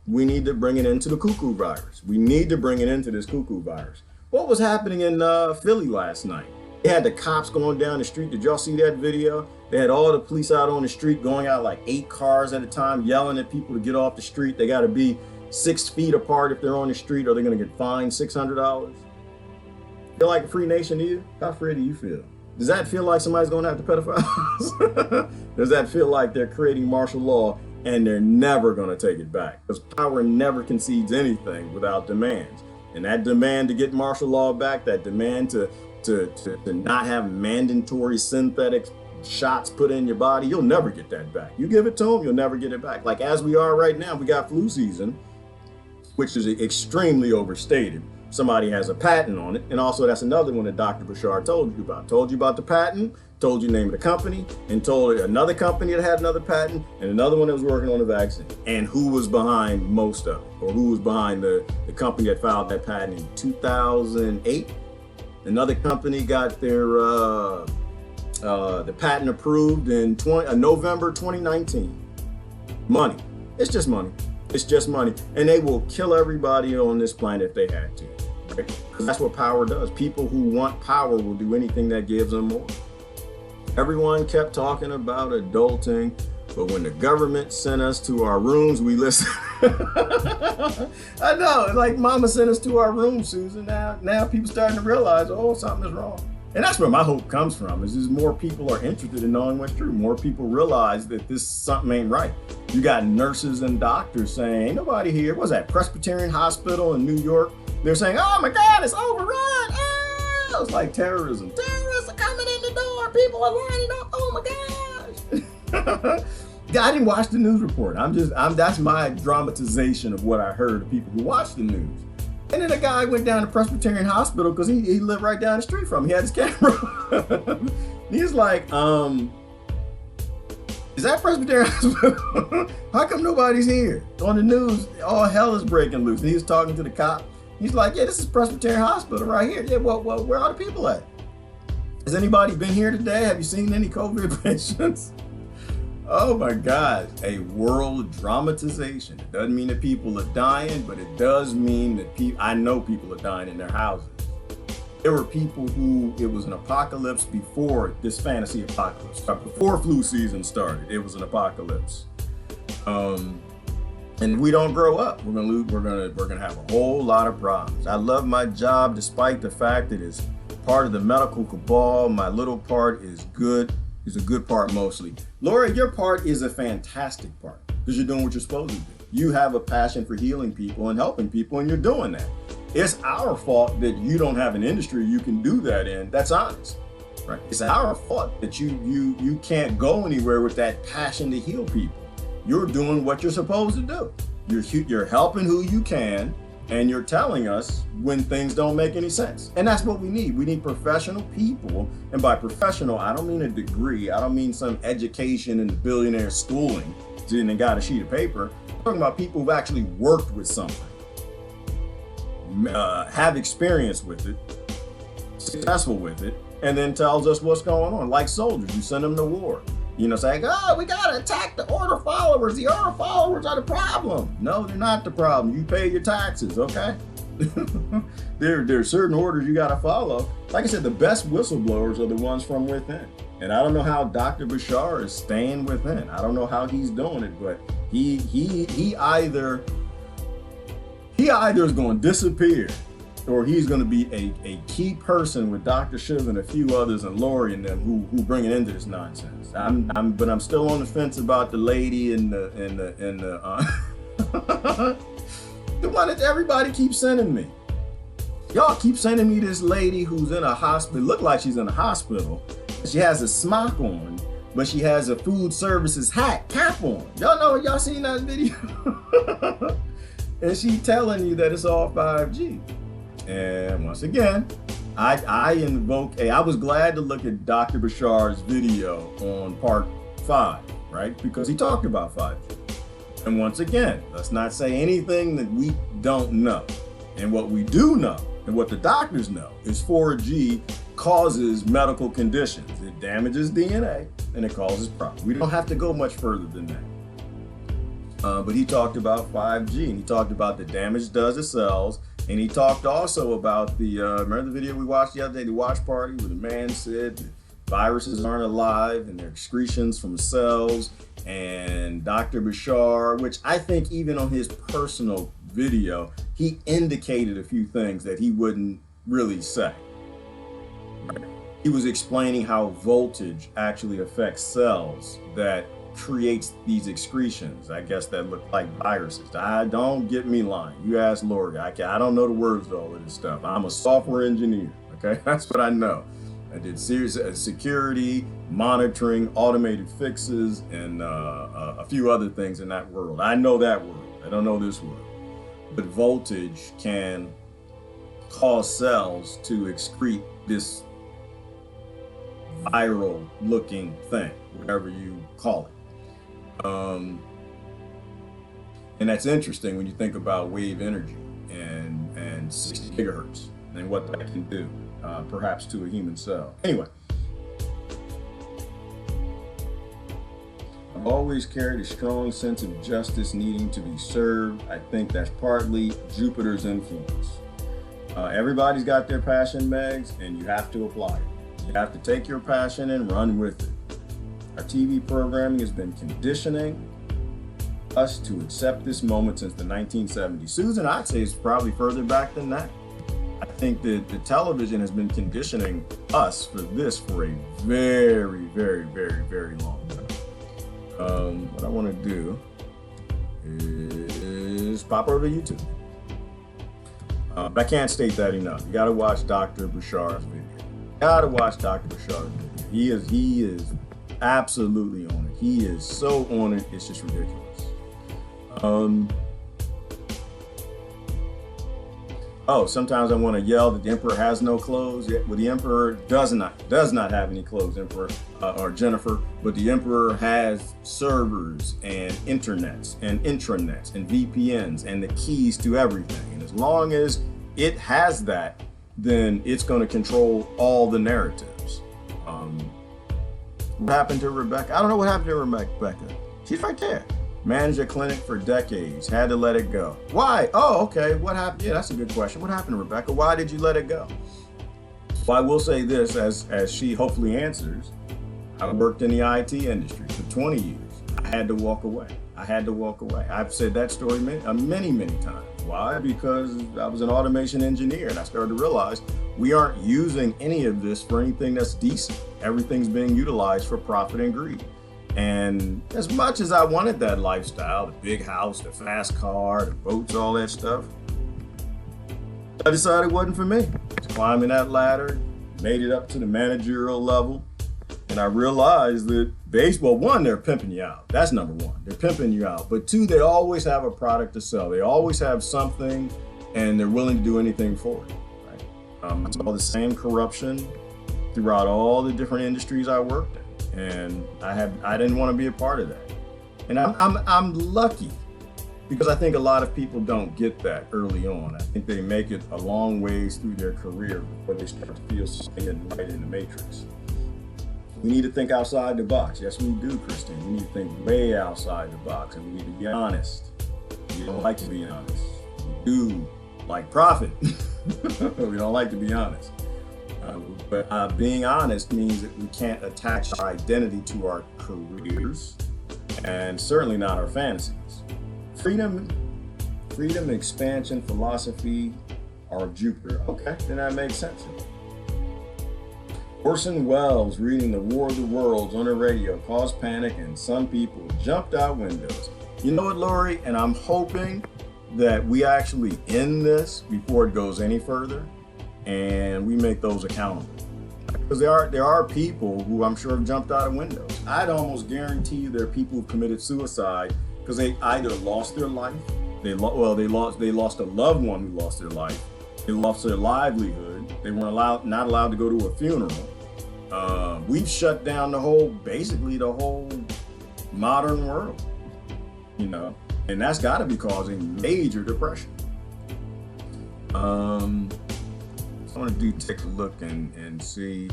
We need to bring it into the cuckoo virus. We need to bring it into this cuckoo virus. What was happening in Philly last night? They had the cops going down the street. Did y'all see that video? They had all the police out on the street going out like 8 cars at a time, yelling at people to get off the street. They got to be 6 feet apart if they're on the street, or they're going to get fined $600. Feel like a free nation to you? How free do you feel? Does that feel like somebody's going after pedophiles? Does that feel like they're creating martial law and they're never going to take it back? Because power never concedes anything without demands. And that demand to get martial law back, that demand to not have mandatory synthetic shots put in your body, you'll never get that back. You give it to them, you'll never get it back. Like as we are right now, we got flu season, which is extremely overstated. Somebody has a patent on it. And also that's another one that Dr. Bushar told you about. Told you about the patent, told you the name of the company, and told another company that had another patent, and another one that was working on the vaccine. And who was behind most of it, or who was behind the company that filed that patent in 2008. Another company got their the patent approved in November 2019. Money. It's just money. It's just money. And they will kill everybody on this planet if they had to. Right? Because that's what power does. People who want power will do anything that gives them more. Everyone kept talking about adulting, but when the government sent us to our rooms, we listened. I know, like Mama sent us to our rooms, Susan. Now people starting to realize, oh, something is wrong. And that's where my hope comes from, is just more people are interested in knowing what's true. More people realize that something ain't right. You got nurses and doctors saying, ain't nobody here. What's that, Presbyterian Hospital in New York? They're saying, oh my God, it's overrun. Oh, it's like terrorism. Terrorists are coming in the door. People are lining up. Oh my gosh. I didn't watch the news report. That's my dramatization of what I heard of people who watch the news. And then a guy went down to Presbyterian Hospital because he lived right down the street from him. He had his camera. He's like, is that Presbyterian Hospital? How come nobody's here? On the news, all hell is breaking loose. And he was talking to the cop. He's like, yeah, this is Presbyterian Hospital right here. Yeah, well, where are the people at? Has anybody been here today? Have you seen any COVID patients? Oh my God, a world dramatization. It doesn't mean that people are dying, but it does mean that I know people are dying in their houses. There were people who, it was an apocalypse before this fantasy apocalypse. Before flu season started, it was an apocalypse. And we don't grow up, we're gonna have a whole lot of problems. I love my job despite the fact that it's part of the medical cabal. My little part is good. It's a good part mostly. Laura, your part is a fantastic part because you're doing what you're supposed to do. You have a passion for healing people and helping people, and you're doing that. It's our fault that you don't have an industry you can do that in. That's honest, right? It's our fault that you can't go anywhere with that passion to heal people. You're doing what you're supposed to do. You're helping who you can, and you're telling us when things don't make any sense. And that's what we need. We need professional people. And by professional, I don't mean a degree. I don't mean some education in billionaire schooling and they got a sheet of paper. I'm talking about people who've actually worked with something, have experience with it, successful with it, and then tells us what's going on. Like soldiers, you send them to war. You know, saying, oh, we gotta attack the order followers. The order followers are the problem. No, they're not the problem. You pay your taxes, okay? There are certain orders you gotta follow. Like I said, the best whistleblowers are the ones from within. And I don't know how Dr. Bushar is staying within. I don't know how he's doing it, but he either is going to disappear, or he's going to be a key person with Dr. Shiv and a few others and Lori and them who bring it into this nonsense. But I'm still on the fence about the lady and the the one that everybody keeps sending me. Y'all keep sending me this lady who's in a hospital. Look like she's in a hospital. She has a smock on, but she has a food services cap on. Y'all seen that video? And she telling you that it's all 5G. And once again, I invoke I was glad to look at Dr. Bushar's video on part 5, right? Because he talked about 5G. And once again, let's not say anything that we don't know. And what we do know, and what the doctors know, is 4G causes medical conditions. It damages DNA and it causes problems. We don't have to go much further than that. But he talked about 5G, and he talked about the damage it does to cells. And he talked also about the, remember the video we watched the other day, the watch party, where the man said viruses aren't alive and they're excretions from cells. And Dr. Bushar, which I think even on his personal video, he indicated a few things that he wouldn't really say. He was explaining how voltage actually affects cells that creates these excretions, I guess, that look like viruses. Don't get me lying. You ask Lori. I don't know the words to all of this stuff. I'm a software engineer, okay? That's what I know. I did serious security, monitoring, automated fixes, and a few other things in that world. I know that world. I don't know this world. But voltage can cause cells to excrete this viral looking thing, whatever you call it. And that's interesting when you think about wave energy and 60 gigahertz and what that can do, perhaps to a human cell. Anyway, I've always carried a strong sense of justice needing to be served. I think that's partly Jupiter's influence. Everybody's got their passion, Megs, and you have to apply it. You have to take your passion and run with it. Our TV programming has been conditioning us to accept this moment since the 1970s. Susan, I'd say it's probably further back than that. I think that the television has been conditioning us for this for a very, very, very, very long time. What I want to do is pop over to YouTube. But I can't state that enough. You got to watch Dr. Bushar's video. Gotta watch Dr. Bushar's video. He is absolutely on it. He is so on it, it's just ridiculous. Sometimes I want to yell that the emperor has no clothes. Well, the emperor does not have any clothes, Emperor or Jennifer, but the emperor has servers and internets and intranets and VPNs and the keys to everything. And as long as it has that, then it's going to control all the narratives. What happened to Rebecca? I don't know what happened to Rebecca. She's right there. Managed a clinic for decades, had to let it go. Why? Oh, okay. What happened? Yeah, that's a good question. What happened to Rebecca? Why did you let it go? Well, I will say this as she hopefully answers. I worked in the IT industry for 20 years. I had to walk away. I've said that story many times. Why? Because I was an automation engineer and I started to realize we aren't using any of this for anything that's decent. Everything's being utilized for profit and greed. And as much as I wanted that lifestyle, the big house, the fast car, the boats, all that stuff, I decided it wasn't for me. Climbing that ladder, made it up to the managerial level. And I realized that baseball, one, they're pimping you out. That's number one. They're pimping you out. But two, they always have a product to sell. They always have something and they're willing to do anything for it. Right? I saw the same corruption throughout all the different industries I worked in. And I didn't want to be a part of that. And I'm lucky because I think a lot of people don't get that early on. I think they make it a long ways through their career before they start to feel something right in the matrix. We need to think outside the box. Yes, we do, Christine. We need to think way outside the box, and we need to be honest. We don't like to be honest. We do like profit. We don't like to be honest. But being honest means that we can't attach our identity to our careers, and certainly not our fantasies. Freedom, expansion, philosophy are Jupiter. Okay, then that makes sense. Orson Welles reading The War of the Worlds on the radio caused panic and some people jumped out windows. You know what, Lori? And I'm hoping that we actually end this before it goes any further and we make those accountable. Because there are people who I'm sure have jumped out of windows. I'd almost guarantee you there are people who committed suicide because they either lost their life, they lost a loved one who lost their life, they lost their livelihood, they weren't not allowed to go to a funeral. We've shut down basically the whole modern world, you know, and that's got to be causing major depression. I want to take a look and see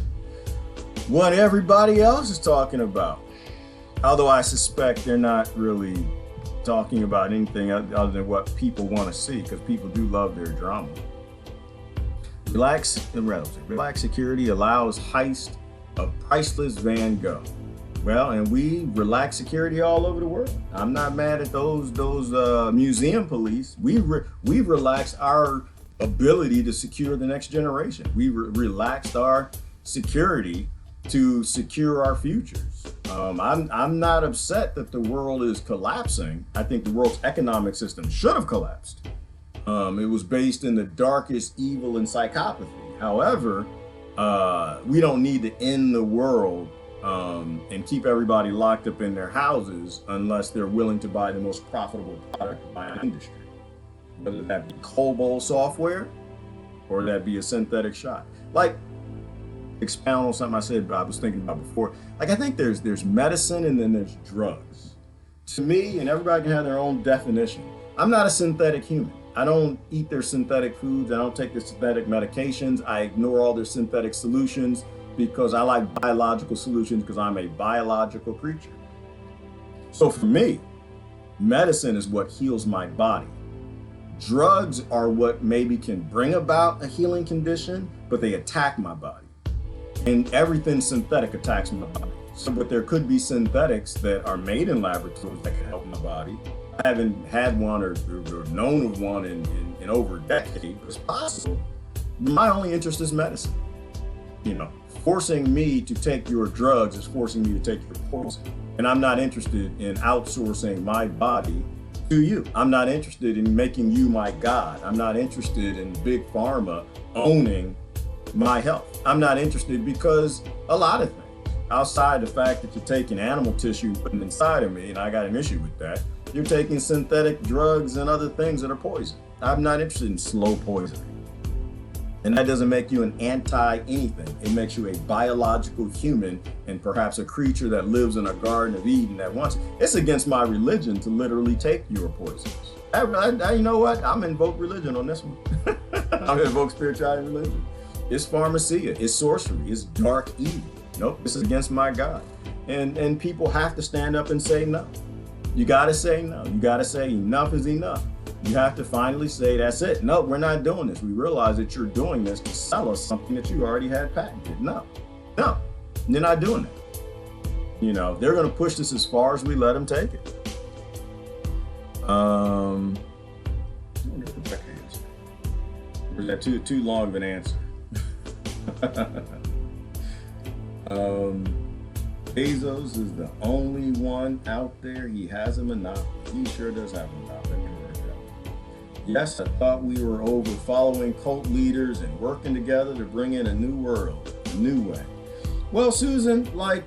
what everybody else is talking about. Although I suspect they're not really talking about anything other than what people want to see, because people do love their drama. Relax security allows heist of priceless Van Gogh. Well, and we relax security all over the world. I'm not mad at those museum police. We've relaxed our ability to secure the next generation. We relaxed our security to secure our futures. I'm not upset that the world is collapsing. I think the world's economic system should have collapsed. It was based in the darkest evil and psychopathy. However, we don't need to end the world and keep everybody locked up in their houses unless they're willing to buy the most profitable product by an industry. Whether that be COBOL software or that be a synthetic shot. Like, expound on something I was thinking about before. Like, I think there's medicine and then there's drugs. To me, and everybody can have their own definition, I'm not a synthetic human. I don't eat their synthetic foods. I don't take their synthetic medications. I ignore all their synthetic solutions because I like biological solutions because I'm a biological creature. So for me, medicine is what heals my body. Drugs are what maybe can bring about a healing condition, but they attack my body. And everything synthetic attacks my body. So, but there could be synthetics that are made in laboratories that can help my body. I haven't had one or known of one in over a decade. It's possible. My only interest is medicine. You know, forcing me to take your drugs is forcing me to take your poison. And I'm not interested in outsourcing my body to you. I'm not interested in making you my God. I'm not interested in big pharma owning my health. I'm not interested because a lot of things, outside the fact that you're taking animal tissue and putting it inside of me, and I got an issue with that, you're taking synthetic drugs and other things that are poison. I'm not interested in slow poisoning. And that doesn't make you an anti-anything. It makes you a biological human and perhaps a creature that lives in a Garden of Eden that wants it. It's against my religion to literally take your poisons. You know what? I'm invoke religion on this one. I'm invoke spirituality and religion. It's pharmacia, it's sorcery, it's dark evil. Nope, this is against my God. And people have to stand up and say no. You got to say no. You got to say enough is enough. You have to finally say, that's it. No, we're not doing this. We realize that you're doing this to sell us something that you already had patented. No, they're not doing that. You know, they're going to push this as far as we let them take it. I wonder if Rebecca answered. Or was that too long of an answer? Bezos is the only one out there. He has a monopoly. He sure does have a monopoly. Yes, I thought we were over following cult leaders and working together to bring in a new world, a new way. Well, Susan, like,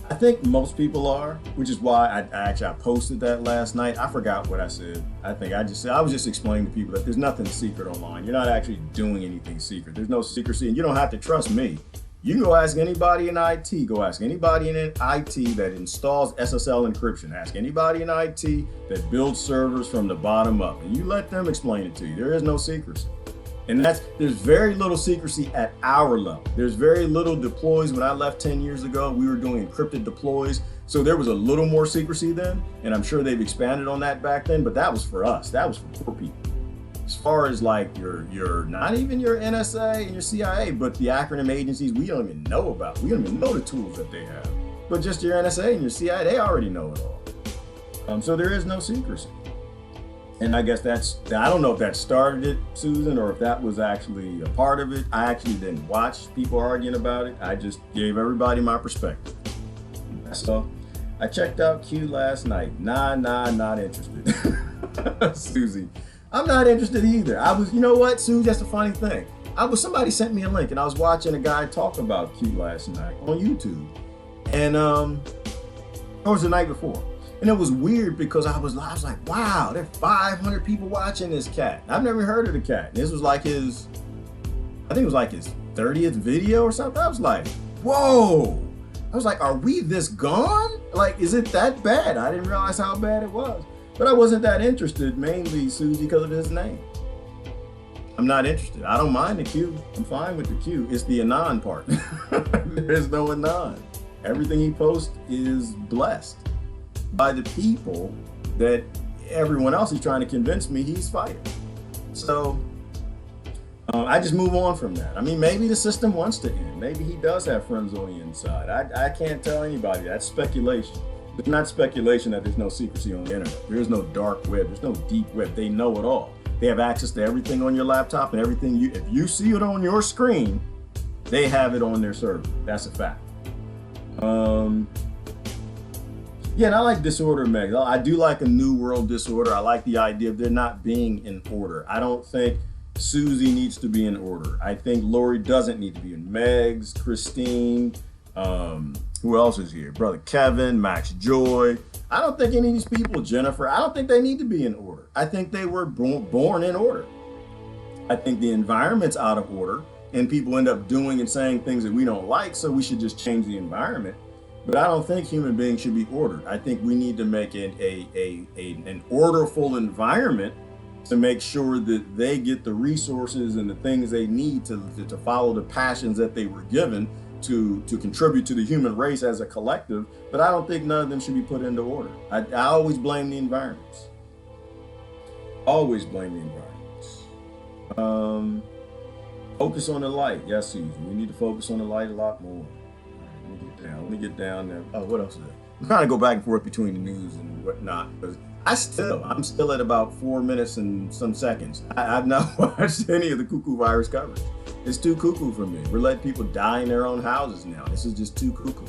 I think most people are, which is why I posted that last night. I forgot what I said. I was just explaining to people that there's nothing secret online. You're not actually doing anything secret. There's no secrecy, and you don't have to trust me. You can go ask anybody in IT. Go ask anybody in IT that installs SSL encryption. Ask anybody in IT that builds servers from the bottom up, and you let them explain it to you. There is no secrecy. And there's very little secrecy at our level. There's very little deploys. When I left 10 years ago, we were doing encrypted deploys. So there was a little more secrecy then, and I'm sure they've expanded on that back then, but that was for us. That was for poor people. As far as like your not even your NSA and your CIA, but the acronym agencies we don't even know about. We don't even know the tools that they have. But just your NSA and your CIA, they already know it all. So there is no secrecy. And I guess I don't know if that started it, Susan, or if that was actually a part of it. I actually didn't watch people arguing about it. I just gave everybody my perspective. So I checked out Q last night. Nah, not interested. Susie, I'm not interested either. You know what, Susie, that's the funny thing. Somebody sent me a link and I was watching a guy talk about Q last night on YouTube. And it was the night before. And it was weird because I was like, wow, there are 500 people watching this cat. I've never heard of the cat. This was like I think it was like his 30th video or something. I was like, whoa. I was like, are we this gone? Like, is it that bad? I didn't realize how bad it was. But I wasn't that interested, mainly, Susie, because of his name. I'm not interested. I don't mind the Q. I'm fine with the Q. It's the Anon part. There's no Anon. Everything he posts is blessed by the people that everyone else is trying to convince me he's fighting. So I just move on from that. I mean, maybe the system wants to end. Maybe he does have friends on the inside. I can't tell anybody. That's speculation. It's not speculation that there's no secrecy on the internet. There's no dark web. There's no deep web. They know it all. They have access to everything on your laptop and everything. If you see it on your screen, they have it on their server. That's a fact. Yeah, and I like disorder, Meg. I do like a new world disorder. I like the idea of there not being in order. I don't think Susie needs to be in order. I think Lori doesn't need to be in. Megs, Christine, who else is here? Brother Kevin, Max Joy. I don't think any of these people, Jennifer, I don't think they need to be in order. I think they were born in order. I think the environment's out of order and people end up doing and saying things that we don't like, so we should just change the environment. But I don't think human beings should be ordered. I think we need to make an orderful environment to make sure that they get the resources and the things they need to follow the passions that they were given to contribute to the human race as a collective. But I don't think none of them should be put into order. I always blame the environments. Always blame the environments. Focus on the light. Yes, Susan, we need to focus on the light a lot more. Let me get down there. Oh, what else is there? I'm trying to go back and forth between the news and whatnot, because I'm still at about 4 minutes and some seconds. I've not watched any of the cuckoo virus coverage. It's too cuckoo for me. We're letting people die in their own houses now. This is just too cuckoo.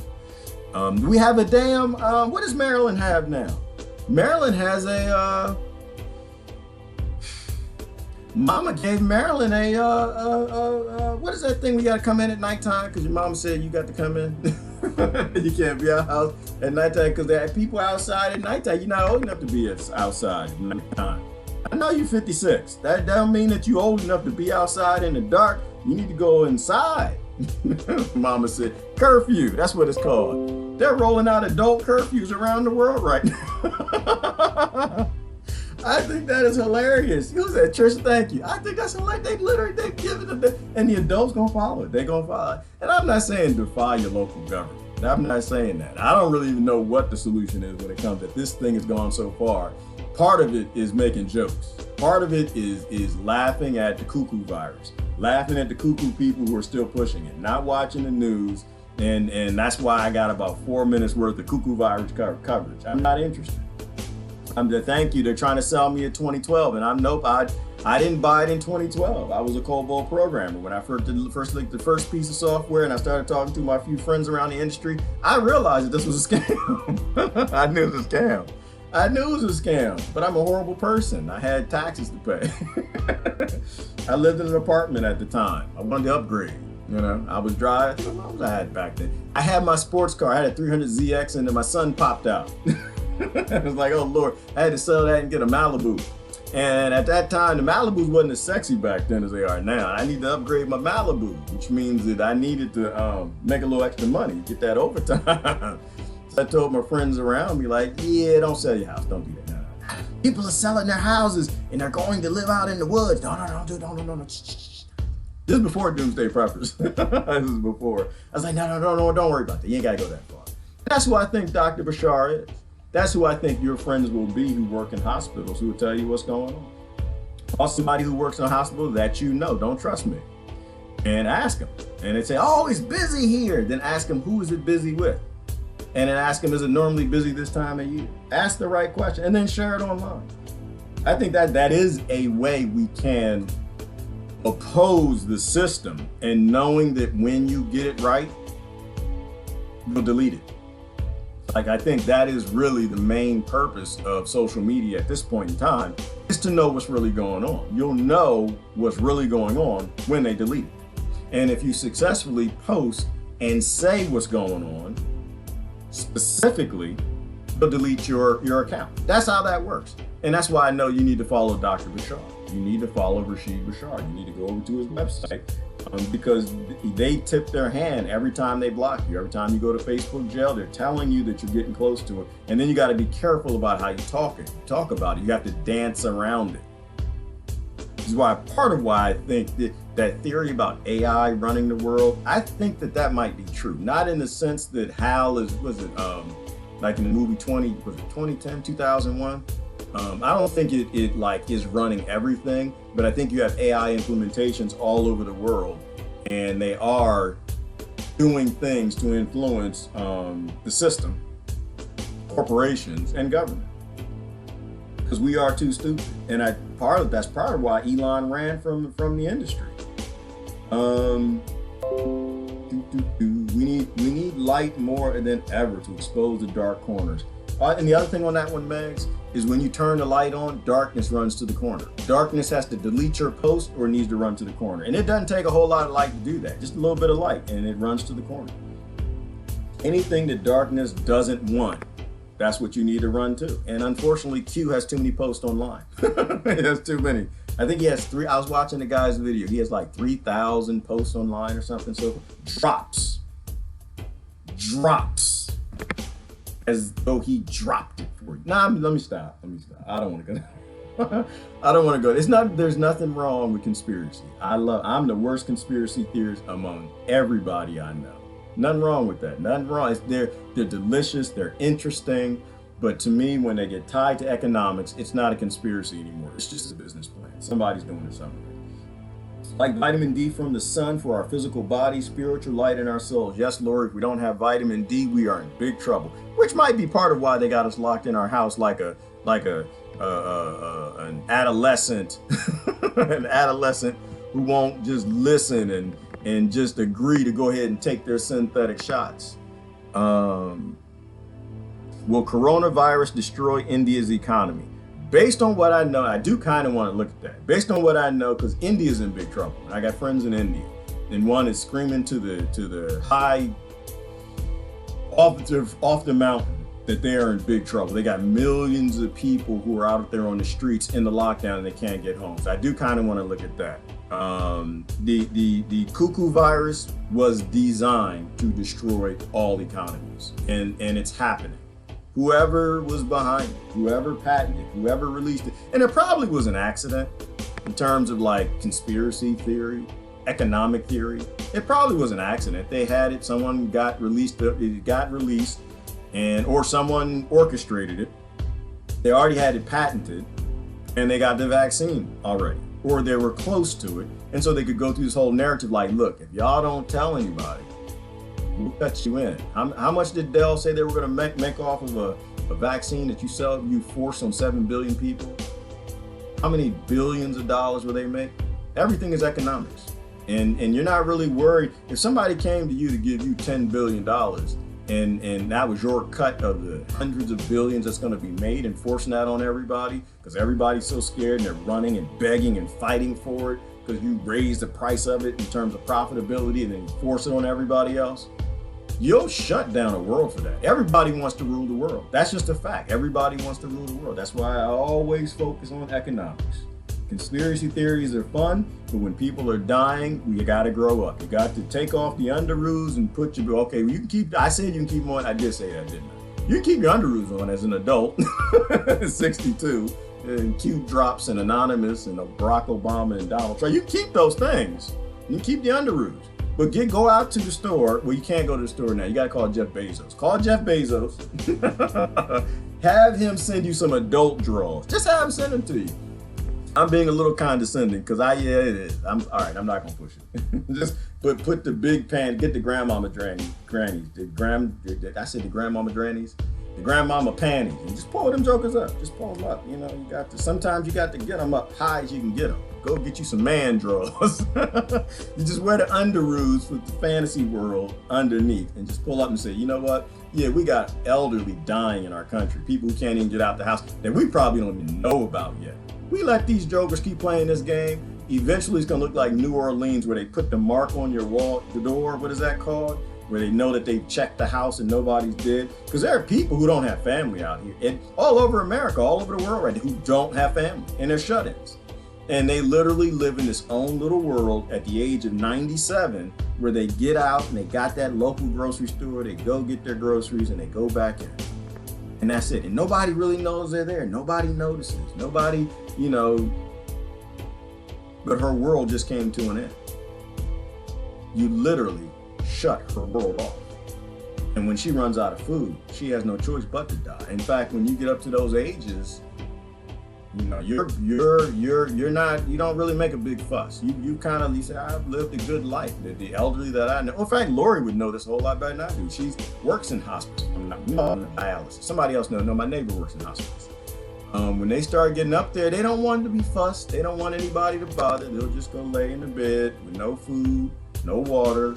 We have a damn, what does Maryland have now? Maryland has a, Mama gave Maryland a, what is that thing we got to come in at nighttime? Because your mama said you got to come in. You can't be out house at nighttime because there are people outside at nighttime. You're not old enough to be outside at nighttime. I know you're 56. That don't mean that you're old enough to be outside in the dark. You need to go inside. Mama said, curfew, that's what it's called. They're rolling out adult curfews around the world right now. I think that is hilarious. You said, Trish, thank you. I think that's hilarious. They give it to and the adults gonna follow it. They gonna follow it. And I'm not saying defy your local government. I'm not saying that. I don't really even know what the solution is when it comes that this thing has gone so far. Part of it is making jokes. Part of it is laughing at the cuckoo virus, laughing at the cuckoo people who are still pushing it, not watching the news. And that's why I got about 4 minutes worth of cuckoo virus coverage. I'm not interested. Thank you. They're trying to sell me a 2012, and I didn't buy it in 2012. I was a COBOL programmer. When I first did the first piece of software and I started talking to my few friends around the industry, I realized that this was a scam. I knew it was a scam. I knew it was a scam, but I'm a horrible person. I had taxes to pay. I lived in an apartment at the time. I wanted to upgrade. You know, I was driving. What was I had back then? I had my sports car. I had a 300ZX, and then my son popped out. I was like, oh Lord, I had to sell that and get a Malibu. And at that time, the Malibus wasn't as sexy back then as they are now. I need to upgrade my Malibu, which means that I needed to make a little extra money, get that overtime. So I told my friends around me, like, yeah, don't sell your house. Don't do that. No. People are selling their houses and they're going to live out in the woods. No. This is before Doomsday Preppers. This is before. I was like, no, don't worry about that. You ain't got to go that far. That's who I think Dr. Bushar is. That's who I think your friends will be who work in hospitals, who will tell you what's going on. Or somebody who works in a hospital that you know, don't trust me. And ask them. And they say, oh, it's busy here. Then ask them, who is it busy with? And then ask them, is it normally busy this time of year? Ask the right question and then share it online. I think that is a way we can oppose the system, and knowing that when you get it right, you'll delete it. Like, I think that is really the main purpose of social media at this point in time, is to know what's really going on. You'll know what's really going on when they delete it. And if you successfully post and say what's going on, specifically, they'll delete your account. That's how that works. And that's why I know you need to follow Dr. Bushar. You need to follow Rashid Bushar. You need to go over to his website because they tip their hand every time they block you. Every time you go to Facebook jail, they're telling you that you're getting close to it. And then you got to be careful about how you talk about it. You have to dance around it. This is why part of why I think that theory about AI running the world, I think that might be true. Not in the sense that Hal was it like in the movie 2010, 2001? I don't think it like is running everything, but I think you have AI implementations all over the world, and they are doing things to influence the system, corporations, and government. Because we are too stupid, and that's part of why Elon ran from the industry. We need light more than ever to expose the dark corners. And the other thing on that one, Megs, is when you turn the light on, darkness runs to the corner. Darkness has to delete your post or it needs to run to the corner. And it doesn't take a whole lot of light to do that. Just a little bit of light and it runs to the corner. Anything that darkness doesn't want, that's what you need to run to. And unfortunately, Q has too many posts online. He has too many. I think he has I was watching the guy's video. He has like 3,000 posts online or something. So drops. As though he dropped it for you. Nah, let me stop. I don't want to go. I don't want to go. There's nothing wrong with conspiracy. I'm the worst conspiracy theorist among everybody I know. Nothing wrong with that. Nothing wrong. They're delicious. They're interesting. But to me, when they get tied to economics, it's not a conspiracy anymore. It's just a business plan. Somebody's doing it somewhere. Like vitamin D from the sun for our physical body, spiritual light in our souls. Yes, Lord, if we don't have vitamin D, we are in big trouble. Which might be part of why they got us locked in our house like an adolescent, an adolescent who won't just listen and just agree to go ahead and take their synthetic shots. Will coronavirus destroy India's economy? Based on what I know, I do kind of want to look at that. Based on what I know, because India's in big trouble. I got friends in India, and one is screaming to the high off the mountain that they are in big trouble. They got millions of people who are out there on the streets in the lockdown and they can't get home. So I do kind of want to look at that. The cuckoo virus was designed to destroy all economies, and it's happening. Whoever was behind it, whoever patented, whoever released it. And it probably was an accident in terms of like conspiracy theory, economic theory. It probably was an accident. They had it, someone got released, it got released, and or someone orchestrated it. They already had it patented, and they got the vaccine already, or they were close to it. And so they could go through this whole narrative like, look, if y'all don't tell anybody, we'll cut you in. How much did Dell say they were going to make off of a vaccine that you forced on 7 billion people? How many billions of dollars will they make? Everything is economics. And you're not really worried. If somebody came to you to give you $10 billion and that was your cut of the hundreds of billions that's going to be made, and forcing that on everybody because everybody's so scared and they're running and begging and fighting for it because you raise the price of it in terms of profitability and then force it on everybody else, you'll shut down a world for that. Everybody wants to rule the world. That's just a fact. Everybody wants to rule the world. That's why I always focus on economics. Conspiracy theories are fun, but when people are dying, we got to grow up. You got to take off the underoos and put your, okay, well, you can keep, I said you can keep them on. I did say that, didn't I? You can keep your underoos on as an adult, 62, and cute drops and Anonymous and Barack Obama and Donald Trump. You can keep those things. You can keep the underoos. But go out to the store. Well, you can't go to the store now. You got to call Jeff Bezos. Call Jeff Bezos. Have him send you some adult drawers. Just have him send them to you. I'm being a little condescending because it is. All right, I'm not going to push it. Just put the big pan, get the grandmama grannies, I said the grandmama grannies, the grandmama panties, and just pull them jokers up. Just pull them up. You know, sometimes you got to get them up high as you can get them. Go get you some man drawers. You just wear the underoos with the fantasy world underneath and just pull up and say, you know what? Yeah, we got elderly dying in our country. People who can't even get out the house that we probably don't even know about yet. We let these jokers keep playing this game. Eventually it's gonna look like New Orleans where they put the mark on your wall, the door, what is that called? Where they know that they've checked the house and nobody's dead. Because there are people who don't have family out here. And all over America, all over the world right now, who don't have family and they're shut-ins. And they literally live in this own little world at the age of 97 where they get out and they got that local grocery store, they go get their groceries and they go back in. And that's it. And nobody really knows they're there. Nobody notices. Nobody, but her world just came to an end. You literally shut her world off. And when she runs out of food, she has no choice but to die. In fact, when you get up to those ages, you don't really make a big fuss. You kind of, you say, I've lived a good life. The elderly that I know, in fact, Lori would know this a whole lot better than I do. She works in hospice. I'm not dialysis. Somebody else knows. No, my neighbor works in hospice. When they start getting up there, they don't want to be fussed. They don't want anybody to bother. They'll just go lay in the bed with no food, no water,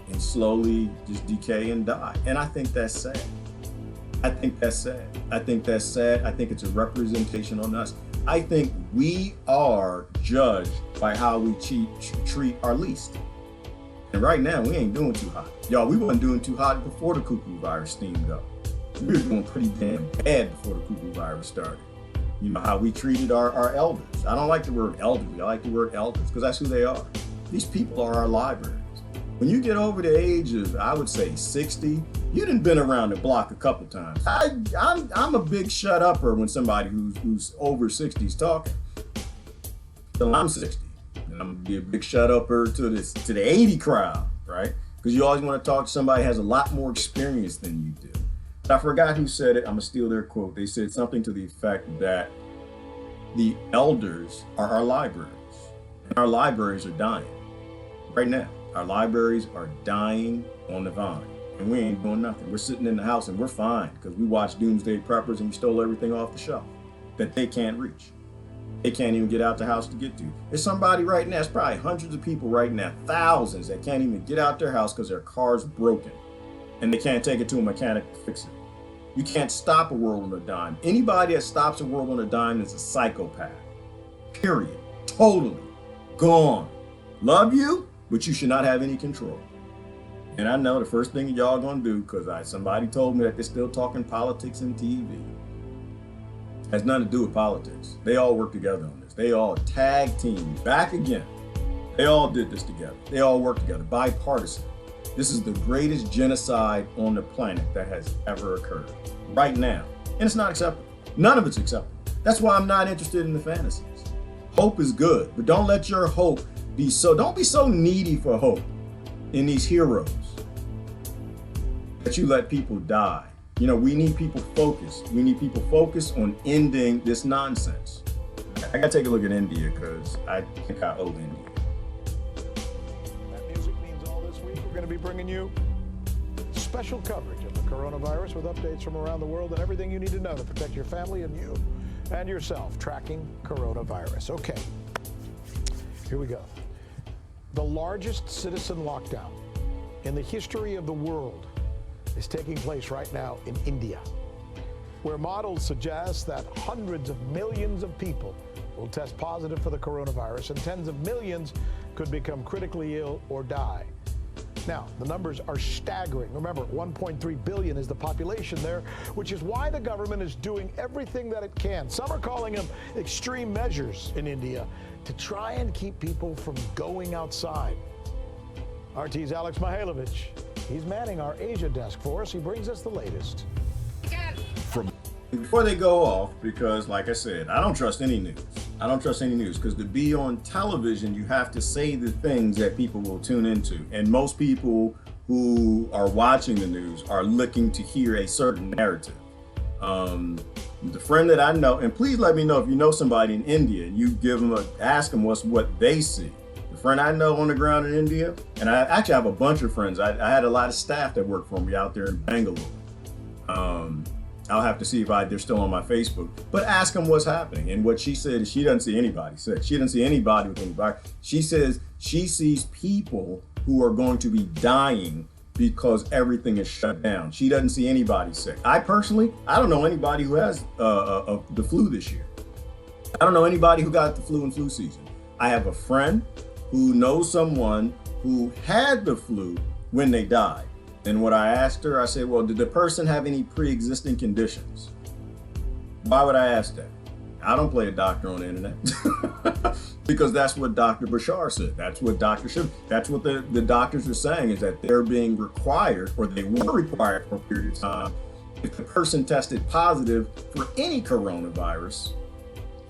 and slowly just decay and die. And I think that's sad. I think that's sad. I think it's a representation on us. I think we are judged by how we treat our least. And right now, we ain't doing too hot. Y'all, we weren't doing too hot before the cuckoo virus steamed up. We were doing pretty damn bad before the cuckoo virus started. You know, how we treated our elders. I don't like the word elderly. I like the word elders because that's who they are. These people are our libraries. When you get over the age of, I would say 60, you done been around the block a couple times. I'm a big shut-upper when somebody who's over 60 is talking. So I'm 60, and I'm gonna be a big shut-upper to the 80 crowd, right? Because you always want to talk to somebody who has a lot more experience than you do. But I forgot who said it. I'm gonna steal their quote. They said something to the effect that the elders are our libraries, and our libraries are dying right now. Our libraries are dying on the vine, and we ain't doing nothing. We're sitting in the house and we're fine because we watched Doomsday Preppers and we stole everything off the shelf that they can't reach. They can't even get out the house to get to. There's somebody right now, it's probably hundreds of people right now, thousands that can't even get out their house because their car's broken and they can't take it to a mechanic to fix it. You can't stop a world on a dime. Anybody that stops a world on a dime is a psychopath. Period. Totally. Gone. Love you, but you should not have any control. And I know the first thing y'all gonna do, because somebody told me that they're still talking politics and TV. Has nothing to do with politics. They all work together on this. They all tag team back again. They all did this together. They all work together, bipartisan. This is the greatest genocide on the planet that has ever occurred right now. And it's not acceptable. None of it's acceptable. That's why I'm not interested in the fantasies. Hope is good, but don't let your hope don't be so needy for hope in these heroes that you let people die. You know, we need people focused. We need people focused on ending this nonsense. I gotta take a look at India because I think I owe India. That music means all this week. We're going to be bringing you special coverage of the coronavirus with updates from around the world and everything you need to know to protect your family and you and yourself. Tracking coronavirus. Okay, here we go. The largest citizen lockdown in the history of the world is taking place right now in India, where models suggest that hundreds of millions of people will test positive for the coronavirus and tens of millions could become critically ill or die. Now, the numbers are staggering. Remember, 1.3 billion is the population there, which is why the government is doing everything that it can. Some are calling them extreme measures in India to try and keep people from going outside. RT's Alex Mihailovich, he's manning our Asia desk for us. He brings us the latest. Before they go off, because like I said, I don't trust any news. I don't trust any news because to be on television, you have to say the things that people will tune into. And most people who are watching the news are looking to hear a certain narrative. The friend that I know, and please let me know if you know somebody in India, and you ask them what they see. The friend I know on the ground in India, and I actually have a bunch of friends. I had a lot of staff that work for me out there in Bangalore. I'll have to see if they're still on my Facebook, but ask them what's happening. And what she said is she doesn't see anybody sick. She doesn't see anybody with anybody. She says she sees people who are going to be dying because everything is shut down. She doesn't see anybody sick. I don't know anybody who has the flu this year. I don't know anybody who got the flu in flu season. I have a friend who knows someone who had the flu when they died. And what I asked her, I said, well, did the person have any pre-existing conditions? Why would I ask that? I don't play a doctor on the internet because that's what Dr. Bushar said. That's what the doctors are saying is that they're being required, or they were required for a period of time, if the person tested positive for any coronavirus,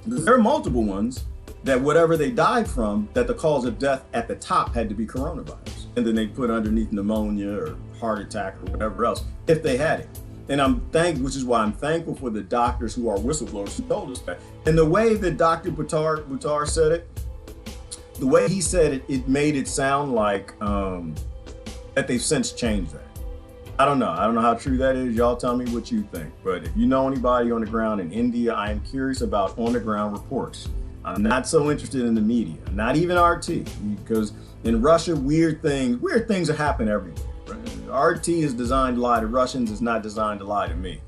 there are multiple ones, that whatever they died from, that the cause of death at the top had to be coronavirus. And then they put underneath pneumonia or heart attack or whatever else, if they had it. And which is why I'm thankful for the doctors who are whistleblowers who told us that. And the way that Dr. Buttar said it, the way he said it, it made it sound like that they've since changed that. I don't know how true that is. Y'all tell me what you think. But if you know anybody on the ground in India, I am curious about on the ground reports. I'm not so interested in the media, not even RT, because in Russia, weird things are happening everywhere. RT is designed to lie to Russians, it's not designed to lie to me.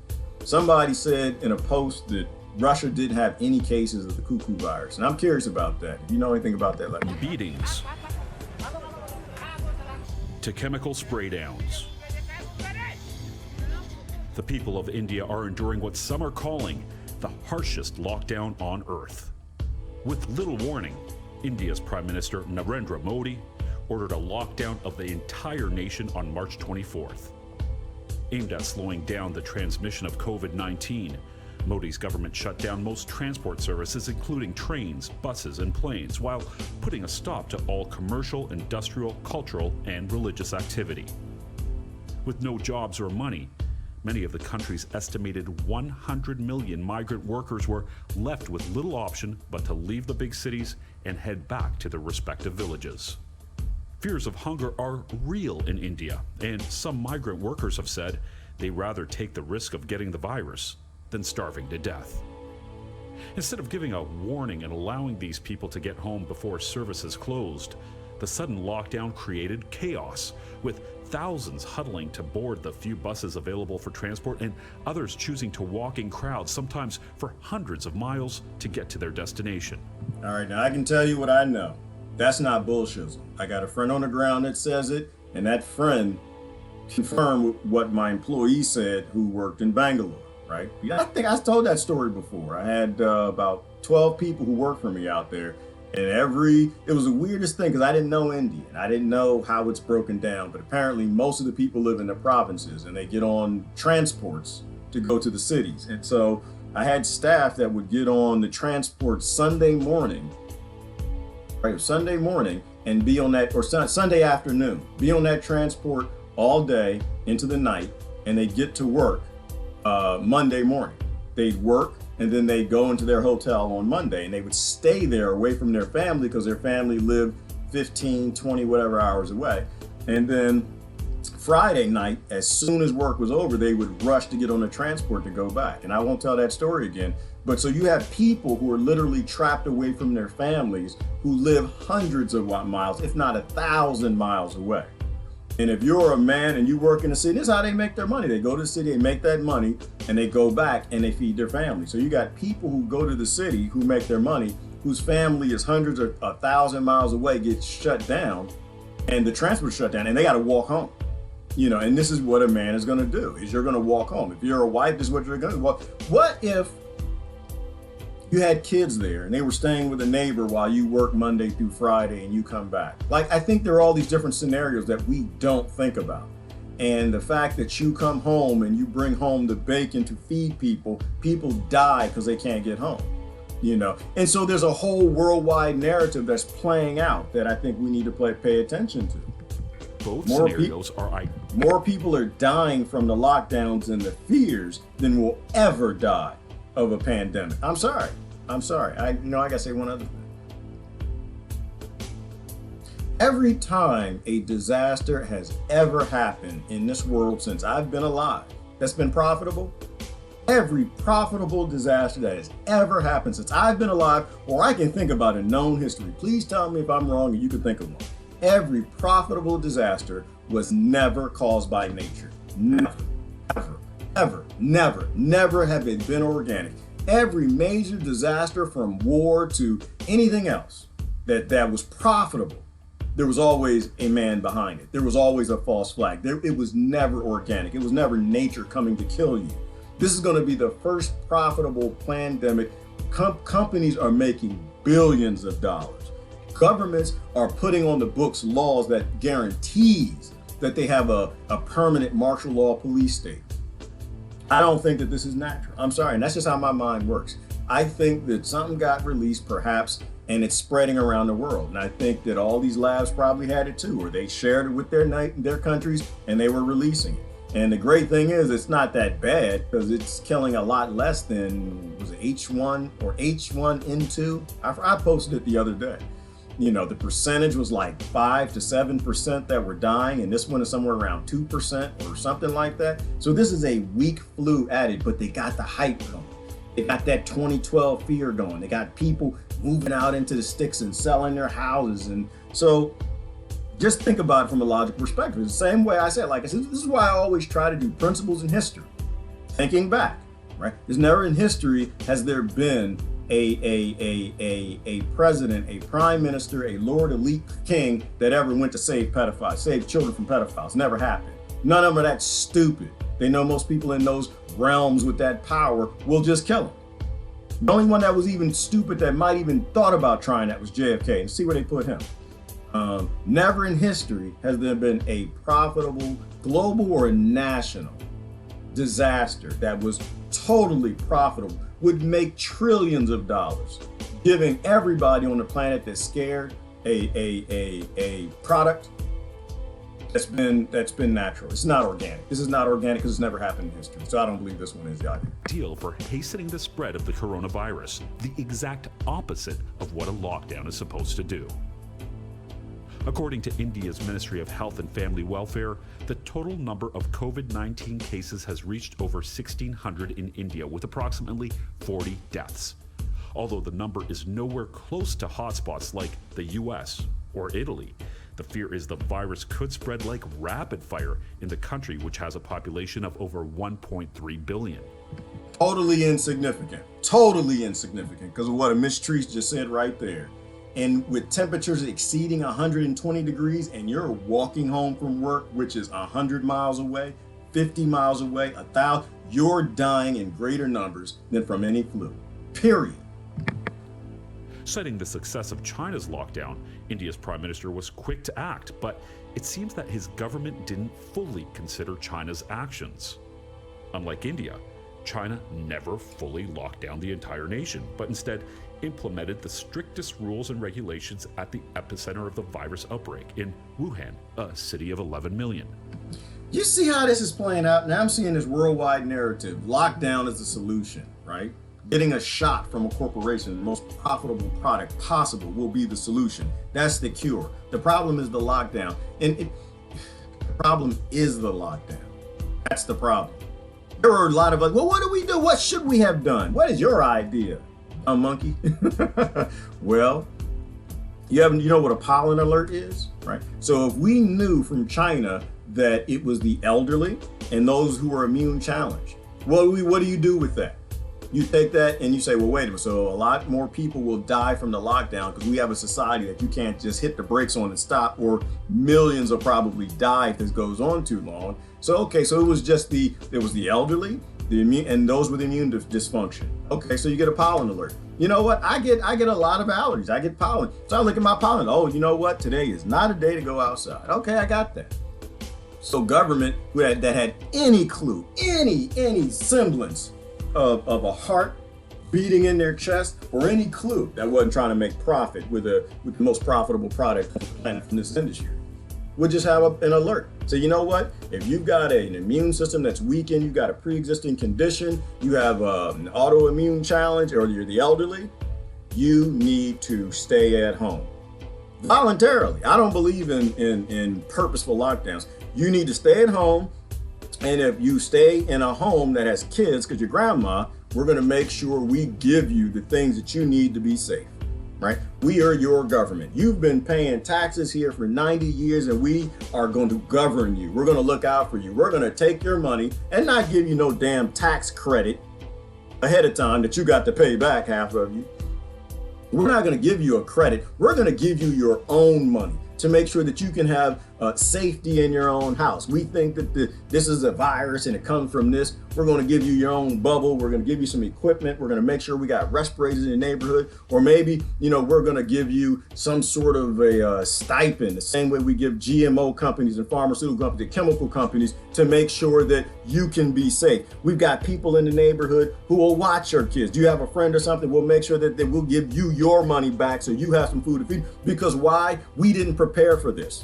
Somebody said in a post that Russia didn't have any cases of the cuckoo virus, and I'm curious about that. If you know anything about that, let me know. Beatings to chemical spray downs. The people of India are enduring what some are calling the harshest lockdown on earth. With little warning, India's Prime Minister Narendra Modi ordered a lockdown of the entire nation on March 24th. Aimed at slowing down the transmission of COVID-19, Modi's government shut down most transport services, including trains, buses, and planes, while putting a stop to all commercial, industrial, cultural, and religious activity. With no jobs or money, many of the country's estimated 100 million migrant workers were left with little option but to leave the big cities and head back to their respective villages. Fears of hunger are real in India, and some migrant workers have said they'd rather take the risk of getting the virus than starving to death. Instead of giving a warning and allowing these people to get home before services closed, the sudden lockdown created chaos, with thousands huddling to board the few buses available for transport and others choosing to walk in crowds, sometimes for hundreds of miles, to get to their destination. All right, now I can tell you what I know. That's not bullshit. I got a friend on the ground that says it, and that friend confirmed what my employee said who worked in Bangalore, right? I think I told that story before. I had about 12 people who worked for me out there, And it was the weirdest thing because I didn't know Indian. I didn't know how it's broken down, but apparently most of the people live in the provinces and they get on transports to go to the cities. And so I had staff that would get on the transport Sunday morning, right? Sunday morning and be on that, or Sunday afternoon, be on that transport all day into the night, and they'd get to work Monday morning. They'd work and then they'd go into their hotel on Monday and they would stay there away from their family because their family lived 15, 20, whatever hours away. And then Friday night, as soon as work was over, they would rush to get on the transport to go back. And I won't tell that story again. But so you have people who are literally trapped away from their families who live hundreds of miles, if not 1,000 miles away. And if you're a man and you work in the city, this is how they make their money. They go to the city, they make that money, and they go back and they feed their family. So you got people who go to the city who make their money, whose family is hundreds or 1,000 miles away, gets shut down, and the transport's shut down, and they got to walk home. You know, and this is what a man is going to do, is you're going to walk home. If you're a wife, this is what you're going to do. What if you had kids there and they were staying with a neighbor while you work Monday through Friday and you come back? Like, I think there are all these different scenarios that we don't think about. And the fact that you come home and you bring home the bacon to feed people, people die because they can't get home, you know? And so there's a whole worldwide narrative that's playing out that I think we need to pay attention to. Both scenarios are more people are dying from the lockdowns and the fears than will ever die of a pandemic. I'm sorry. I gotta say one other thing. Every time a disaster has ever happened in this world since I've been alive that's been profitable, every profitable disaster that has ever happened since I've been alive, or I can think about in known history, please tell me if I'm wrong and you can think of one. Every profitable disaster was never caused by nature. Never have it been organic. Every major disaster from war to anything else that was profitable, there was always a man behind it. There was always a false flag. It was never organic. It was never nature coming to kill you. This is going to be the first profitable pandemic. Companies are making billions of dollars. Governments are putting on the books laws that guarantees that they have a permanent martial law police state. I don't think that this is natural. I'm sorry, and that's just how my mind works. I think that something got released perhaps, and it's spreading around the world. And I think that all these labs probably had it too, or they shared it with their countries and they were releasing it. And the great thing is it's not that bad because it's killing a lot less than, was it H1 or H1N2? I posted it the other day. You know, the percentage was like 5 to 7% that were dying, and this one is somewhere around 2% or something like that. So this is a weak flu added, but they got the hype going. They got that 2012 fear going. They got people moving out into the sticks and selling their houses. And so just think about it from a logical perspective. The same way I said, like I said, this is why I always try to do principles in history. Thinking back, right? There's never in history has there been a president, a prime minister, a lord, elite king that ever went to save pedophiles, save children from pedophiles. Never happened. None of them are that stupid. They know most people in those realms with that power will just kill them. The only one that was even stupid that might even thought about trying that was JFK, and see where they put him. Never in history has there been a profitable global or national disaster that was totally profitable, would make trillions of dollars, giving everybody on the planet that's scared a product that's been natural. It's not organic. This is not organic because it's never happened in history. So I don't believe this one is either. Deal for hastening the spread of the coronavirus, the exact opposite of what a lockdown is supposed to do. According to India's Ministry of Health and Family Welfare, the total number of COVID-19 cases has reached over 1,600 in India, with approximately 40 deaths. Although the number is nowhere close to hotspots like the US or Italy, the fear is the virus could spread like rapid fire in the country, which has a population of over 1.3 billion. Totally insignificant because of what Ms. Treese just said right there. And with temperatures exceeding 120 degrees and you're walking home from work, which is 100 miles away, 50 miles away, 1,000, you're dying in greater numbers than from any flu, period. Citing the success of China's lockdown, India's Prime Minister was quick to act, but it seems that his government didn't fully consider China's actions. Unlike India, China never fully locked down the entire nation, but instead implemented the strictest rules and regulations at the epicenter of the virus outbreak in Wuhan, a city of 11 million. You see how this is playing out? Now I'm seeing this worldwide narrative. Lockdown is the solution, right? Getting a shot from a corporation, the most profitable product possible, will be the solution. That's the cure. The problem is the lockdown. The problem is the lockdown. That's the problem. There are a lot of us, well, what do we do? What should we have done? What is your idea, dumb monkey? Well, you know what a pollen alert is, right? So if we knew from China that it was the elderly and those who are immune challenged, what do you do with that? You take that and you say, well, wait a minute, so a lot more people will die from the lockdown because we have a society that you can't just hit the brakes on and stop, or millions will probably die if this goes on too long. So, okay, so it was the elderly, the immune, and those with immune dysfunction. Okay, so you get a pollen alert. You know what? I get a lot of allergies. I get pollen. So I look at my pollen. Oh, you know what? Today is not a day to go outside. Okay, I got that. So government that had any clue, any semblance of a heart beating in their chest, or any clue that wasn't trying to make profit with the most profitable product in this industry, would just have an alert. So you know what? If you've got an immune system that's weakened, you've got a pre-existing condition, you have an autoimmune challenge, or you're the elderly, you need to stay at home. Voluntarily. I don't believe in purposeful lockdowns. You need to stay at home. And if you stay in a home that has kids, because your grandma, we're going to make sure we give you the things that you need to be safe, right? We are your government. You've been paying taxes here for 90 years, and we are going to govern you. We're going to look out for you. We're going to take your money and not give you no damn tax credit ahead of time that you got to pay back half of you. We're not going to give you a credit. We're going to give you your own money to make sure that you can have safety in your own house. We think that this is a virus and it comes from this. We're going to give you your own bubble. We're going to give you some equipment. We're going to make sure we got respirators in your neighborhood. Or maybe, we're going to give you some sort of a stipend, the same way we give GMO companies and pharmaceutical companies and chemical companies, to make sure that you can be safe. We've got people in the neighborhood who will watch your kids. Do you have a friend or something? We'll make sure that they will give you your money back so you have some food to feed. Because why? We didn't prepare for this.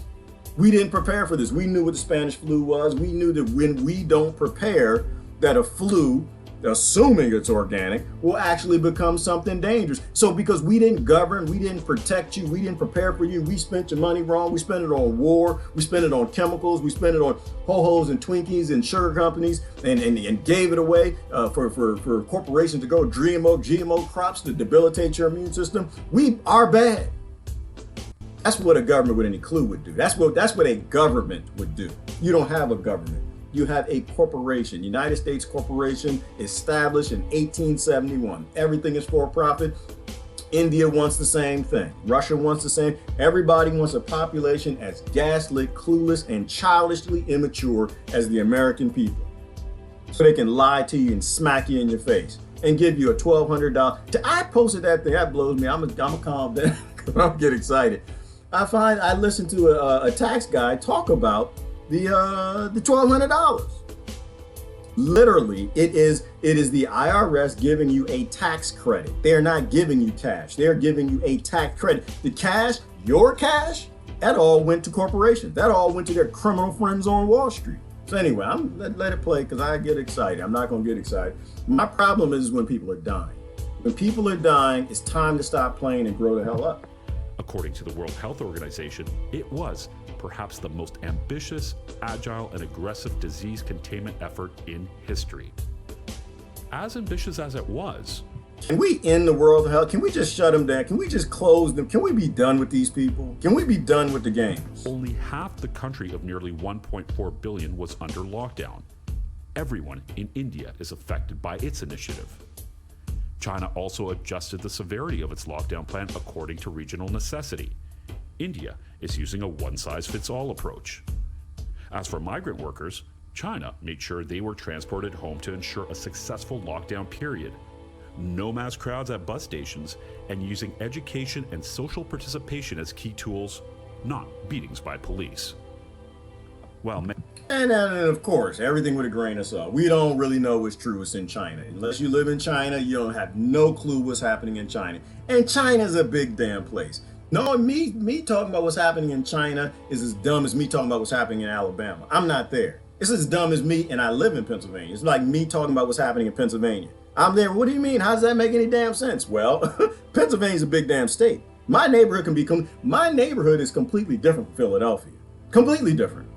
We didn't prepare for this. We knew what the Spanish flu was. We knew that when we don't prepare, that a flu, assuming it's organic, will actually become something dangerous. So because we didn't govern, we didn't protect you, we didn't prepare for you, we spent your money wrong. We spent it on war, we spent it on chemicals, we spent it on ho-hos and Twinkies and sugar companies, and gave it away for corporations to grow GMO crops to debilitate your immune system. We are bad. That's what a government with any clue would do. That's what a government would do. You don't have a government. You have a corporation. United States Corporation, established in 1871. Everything is for profit. India wants the same thing. Russia wants the same. Everybody wants a population as gaslit, clueless, and childishly immature as the American people, so they can lie to you and smack you in your face and give you a $1,200. I posted that thing. That blows me. I'm gonna calm down because I'm get excited. I listened to a tax guy talk about the $1,200. Literally, it is the IRS giving you a tax credit. They are not giving you cash. They are giving you a tax credit. The cash, your cash, that all went to corporations. That all went to their criminal friends on Wall Street. So anyway, let it play because I get excited. I'm not going to get excited. My problem is when people are dying. When people are dying, it's time to stop playing and grow the hell up. According to the World Health Organization, it was perhaps the most ambitious, agile, and aggressive disease containment effort in history. As ambitious as it was, can we end the world of health? Can we just shut them down? Can we just close them? Can we be done with these people? Can we be done with the games? Only half the country of nearly 1.4 billion was under lockdown. Everyone in India is affected by its initiative. China also adjusted the severity of its lockdown plan according to regional necessity. India is using a one-size-fits-all approach. As for migrant workers, China made sure they were transported home to ensure a successful lockdown period. no mass crowds at bus stations, and using education and social participation as key tools, not beatings by police. Well, and of course, everything with a grain of salt. We don't really know what's true what's in China. Unless you live in China, you don't have no clue what's happening in China. And China's a big damn place. No, me talking about what's happening in China is as dumb as me talking about what's happening in Alabama. I'm not there. It's as dumb as me, and I live in Pennsylvania. It's like me talking about what's happening in Pennsylvania. I'm there. What do you mean? How does that make any damn sense? Well, Pennsylvania's a big damn state. My neighborhood is completely different from Philadelphia. Completely different.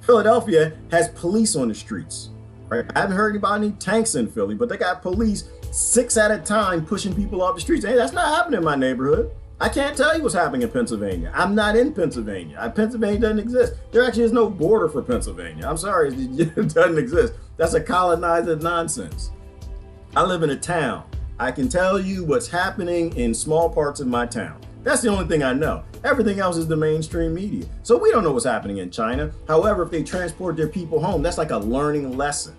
Philadelphia has police on the streets. Right? I haven't heard about any tanks in Philly, but they got police 6 at a time pushing people off the streets. Hey, that's not happening in my neighborhood. I can't tell you what's happening in Pennsylvania. I'm not in Pennsylvania. Pennsylvania doesn't exist. There actually is no border for Pennsylvania. I'm sorry, it doesn't exist. That's a colonizer nonsense. I live in a town. I can tell you what's happening in small parts of my town. That's the only thing I know. Everything else is the mainstream media. So we don't know what's happening in China. However, if they transport their people home, that's like a learning lesson.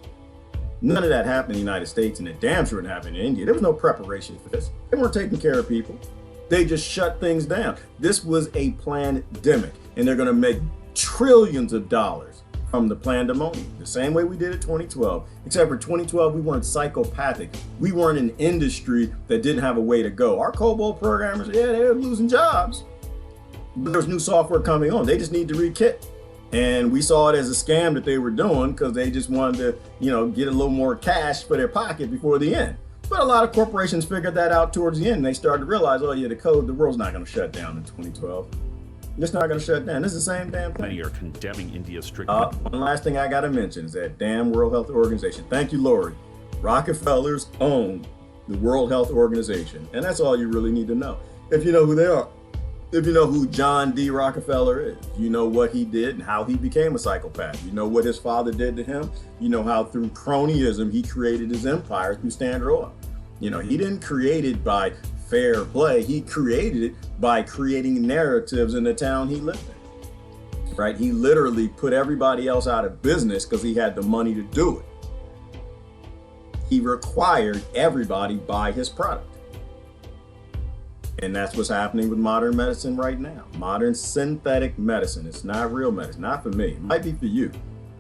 None of that happened in the United States, and it damn sure didn't happen in India. There was no preparation for this. They weren't taking care of people. They just shut things down. This was a pandemic, and they're going to make trillions of dollars from the pandemonium, the same way we did in 2012, except for 2012, we weren't psychopathic. We weren't an industry that didn't have a way to go. Our COBOL programmers, yeah, they were losing jobs. But there's new software coming on. They just need to rekit. And we saw it as a scam that they were doing because they just wanted to, get a little more cash for their pocket before the end. But a lot of corporations figured that out towards the end. And they started to realize, oh yeah, the world's not going to shut down in 2012. It's not going to shut down. This is the same damn thing. Many are condemning India's strict. One last thing I got to mention is that damn World Health Organization. Thank you, Lori. Rockefellers own the World Health Organization. And that's all you really need to know. If you know who they are. If you know who John D. Rockefeller is, you know what he did and how he became a psychopath. You know what his father did to him. You know how through cronyism he created his empire through Standard Oil. He didn't create it by fair play. He created it by creating narratives in the town he lived in. Right? He literally put everybody else out of business because he had the money to do it. He required everybody buy his product. And that's what's happening with modern medicine right now. Modern synthetic medicine. It's not real medicine. Not for me. It might be for you.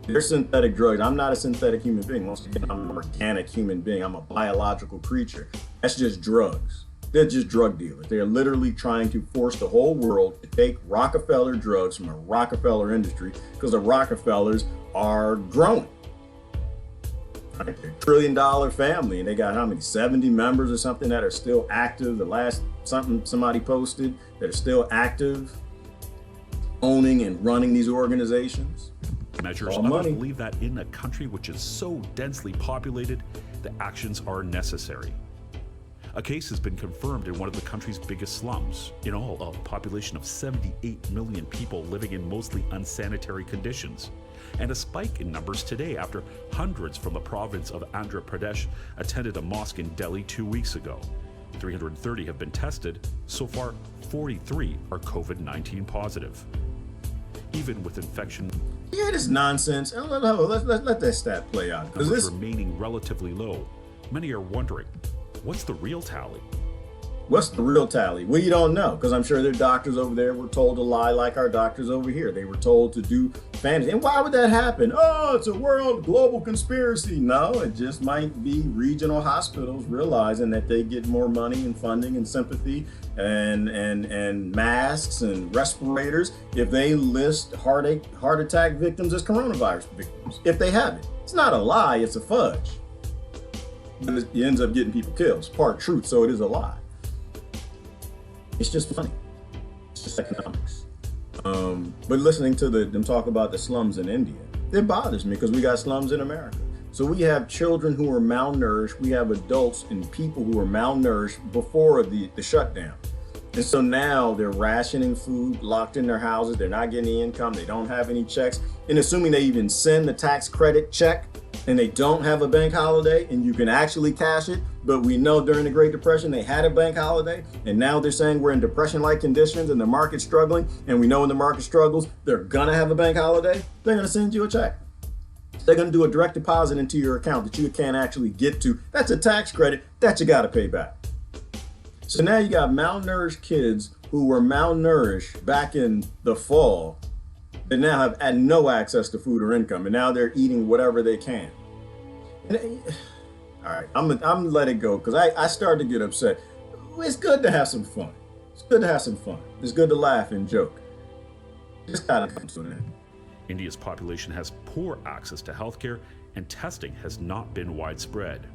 They're synthetic drugs. I'm not a synthetic human being. Once again, I'm an organic human being. I'm a biological creature. That's just drugs. They're just drug dealers. They're literally trying to force the whole world to take Rockefeller drugs from a Rockefeller industry because the Rockefellers are growing. Right? They're $1 trillion family, and they got how many, 70 members or something that are still active. The last somebody posted that are still active, owning and running these organizations. Measures. Others believe that in a country which is so densely populated, the actions are necessary. A case has been confirmed in one of the country's biggest slums. In all, a population of 78 million people living in mostly unsanitary conditions. And a spike in numbers today after hundreds from the province of Andhra Pradesh attended a mosque in Delhi 2 weeks ago. 330 have been tested. So far, 43 are COVID-19 positive. Even with infection... Yeah, this nonsense. Let that stat play out. Numbers remaining relatively low. Many are wondering, what's the real tally? What's the real tally? Well, you don't know, because I'm sure their doctors over there were told to lie like our doctors over here. They were told to do fantasy. And why would that happen? Oh, it's a global conspiracy. No, it just might be regional hospitals realizing that they get more money and funding and sympathy and masks and respirators if they list heart attack victims as coronavirus victims. If they haven't. It's not a lie, it's a fudge. But it ends up getting people killed. It's part truth, so it is a lie. It's just funny. It's just economics. But listening to them talk about the slums in India, it bothers me because we got slums in America. So we have children who are malnourished. We have adults and people who are malnourished before the shutdown. And so now they're rationing food, locked in their houses. They're not getting any income. They don't have any checks. And assuming they even send the tax credit check and they don't have a bank holiday and you can actually cash it. But we know during the Great Depression, they had a bank holiday. And now they're saying we're in depression-like conditions and the market's struggling. And we know when the market struggles, they're going to have a bank holiday. They're going to send you a check. They're going to do a direct deposit into your account that you can't actually get to. That's a tax credit that you got to pay back. So now you got malnourished kids who were malnourished back in the fall that now have had no access to food or income, and now they're eating whatever they can. And, all right, I'm gonna let it go because I started to get upset. It's good to have some fun. It's good to have some fun. It's good to laugh and joke. It's gotta come to an end. India's population has poor access to healthcare, and testing has not been widespread.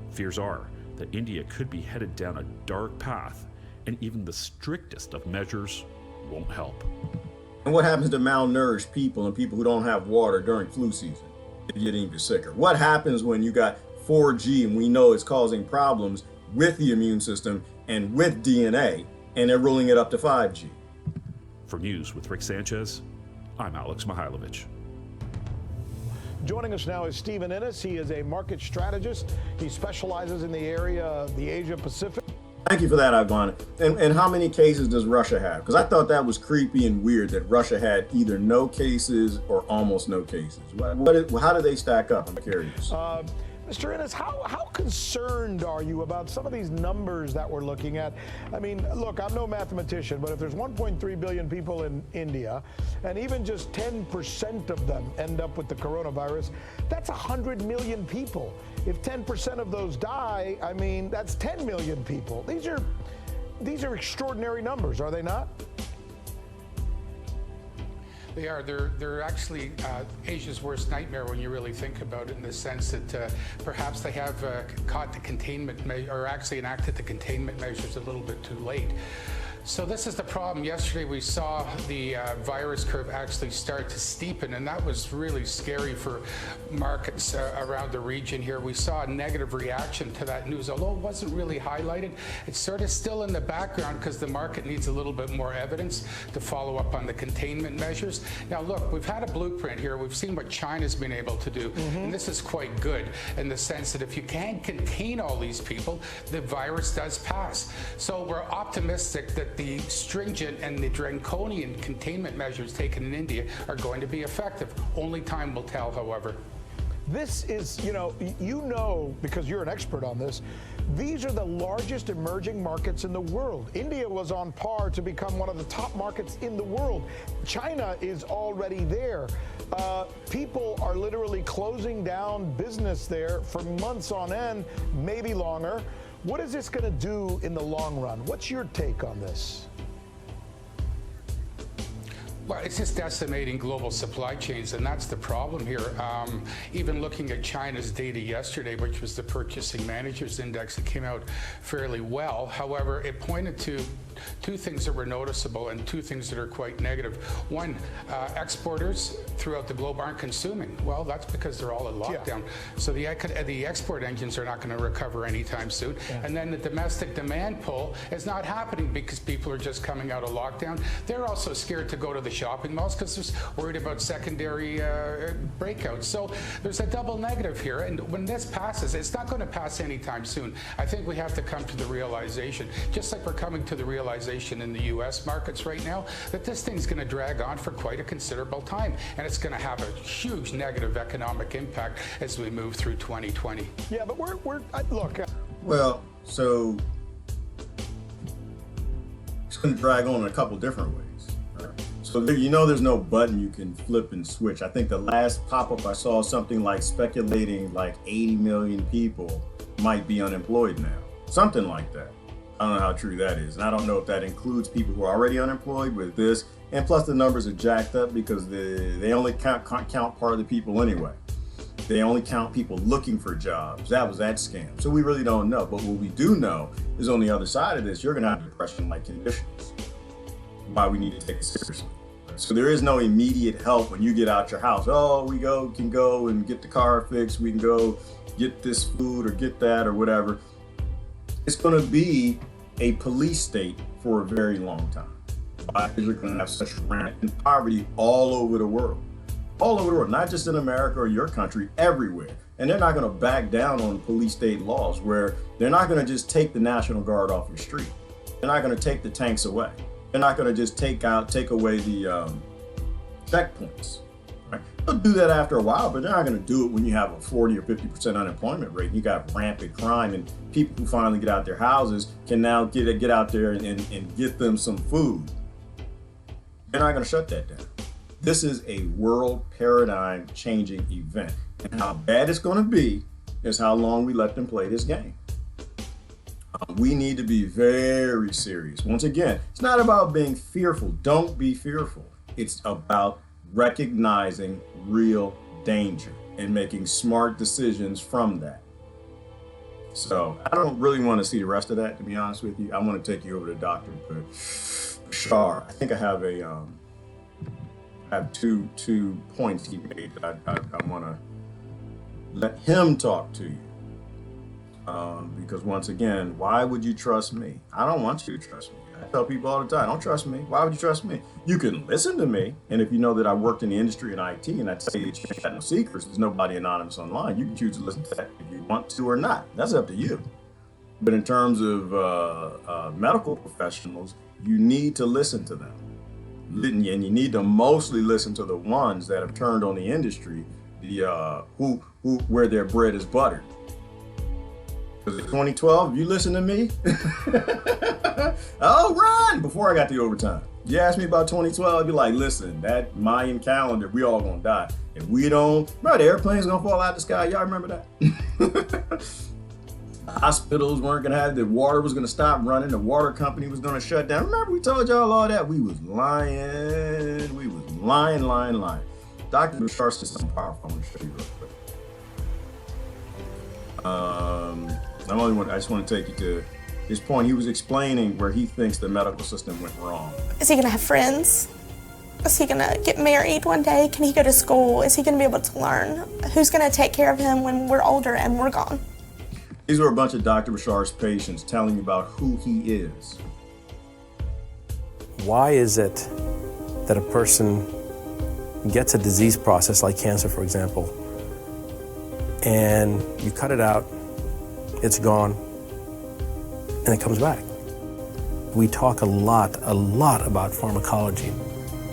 Fears are that India could be headed down a dark path, and even the strictest of measures won't help. And what happens to malnourished people and people who don't have water during flu season? They get even sicker. What happens when you got 4G and we know it's causing problems with the immune system and with DNA, and they're rolling it up to 5G? For News with Rick Sanchez, I'm Alex Mihailovich. Joining us now is Stephen Innes. He is a market strategist. He specializes in the area of the Asia Pacific. Thank you for that, Ivan. And how many cases does Russia have? Because I thought that was creepy and weird that Russia had either no cases or almost no cases. How do they stack up? I'm curious. Mr. Innes, how concerned are you about some of these numbers that we're looking at? I mean, look, I'm no mathematician, but if there's 1.3 billion people in India, and even just 10% of them end up with the coronavirus, that's 100 million people. If 10% of those die, I mean, that's 10 million people. These are extraordinary numbers, are they not? They are. They're actually Asia's worst nightmare when you really think about it, in the sense that perhaps they have caught the containment or actually enacted the containment measures a little bit too late. So this is the problem. Yesterday we saw the virus curve actually start to steepen, and that was really scary for markets around the region here. We saw a negative reaction to that news, although it wasn't really highlighted. It's sort of still in the background because the market needs a little bit more evidence to follow up on the containment measures. Now look, we've had a blueprint here. We've seen what China's been able to do, and this is quite good in the sense that if you can contain all these people, the virus does pass. So we're optimistic that the stringent and the draconian containment measures taken in India are going to be effective. Only time will tell, however. This is, you know, because you're an expert on this, these are the largest emerging markets in the world. India was on par to become one of the top markets in the world. China is already there. People are literally closing down business there for months on end, maybe longer. What is this going to do in the long run? What's your take on this? Well, it's just decimating global supply chains, and that's the problem here. Even looking at China's data yesterday, which was the Purchasing Managers Index, it came out fairly well. However, it pointed to two things that were noticeable and two things that are quite negative. One, exporters throughout the globe aren't consuming. Well, that's because they're all in lockdown. Yeah. So the export engines are not going to recover anytime soon. Yeah. And then the domestic demand pull is not happening because people are just coming out of lockdown. They're also scared to go to the shopping malls because they're worried about secondary breakouts. So there's a double negative here. And when this passes, it's not going to pass anytime soon. I think we have to come to the realization, just like we're coming to the realization in the U.S. markets right now, that this thing's going to drag on for quite a considerable time, and it's going to have a huge negative economic impact as we move through 2020. Yeah, but look. Well, so it's going to drag on in a couple different ways. Right? So there's no button you can flip and switch. I think the last pop-up I saw something like speculating like 80 million people might be unemployed now, something like that. I don't know how true that is. And I don't know if that includes people who are already unemployed with this. And plus the numbers are jacked up because they only count part of the people anyway. They only count people looking for jobs. That was that scam. So we really don't know. But what we do know is on the other side of this, you're going to have depression-like conditions. Why we need to take it seriously. So there is no immediate help when you get out your house. Oh, we can go and get the car fixed. We can go get this food or get that or whatever. It's going to be a police state for a very long time. Because you're going to have such rampant poverty all over the world. All over the world, not just in America or your country, everywhere. And they're not going to back down on police state laws where they're not going to just take the National Guard off your street. They're not going to take the tanks away. They're not going to just take away the checkpoints. Right? They'll do that after a while, but they're not going to do it when you have a 40 or 50% unemployment rate. You got rampant crime, and people who finally get out their houses can now get out there and get them some food. They're not going to shut that down. This is a world paradigm changing event. And how bad it's going to be is how long we let them play this game. We need to be very serious. Once again, it's not about being fearful. Don't be fearful. It's about recognizing real danger and making smart decisions from that. So I don't really want to see the rest of that, to be honest with you. I want to take you over to Dr. Bushar. I think I have two points he made that I want to let him talk to you. Because once again, why would you trust me? I don't want you to trust me. I tell people all the time, don't trust me. Why would you trust me? You can listen to me, and if you know that I worked in the industry in IT, and I tell you that you got no secrets, there's nobody anonymous online, you can choose to listen to that if you want to or not. That's up to you. But in terms of medical professionals, you need to listen to them. And you need to mostly listen to the ones that have turned on the industry, where their bread is buttered. Because in 2012, if you listen to me, oh, run! Before I got the overtime. You ask me about 2012, I'd be like, listen, that Mayan calendar, we all gonna die. If we don't, bro, the airplane's gonna fall out the sky. Y'all remember that? Hospitals weren't gonna have, the water was gonna stop running, the water company was gonna shut down. Remember, we told y'all all that? We was lying. We was lying. Dr. Bushar said something powerful. I'm gonna show you real quick. I just want to take you to his point. He was explaining where he thinks the medical system went wrong. Is he going to have friends? Is he going to get married one day? Can he go to school? Is he going to be able to learn? Who's going to take care of him when we're older and we're gone? These were a bunch of Dr. Bushar's patients telling you about who he is. Why is it that a person gets a disease process like cancer, for example, and you cut it out, it's gone, and it comes back? We talk a lot about pharmacology.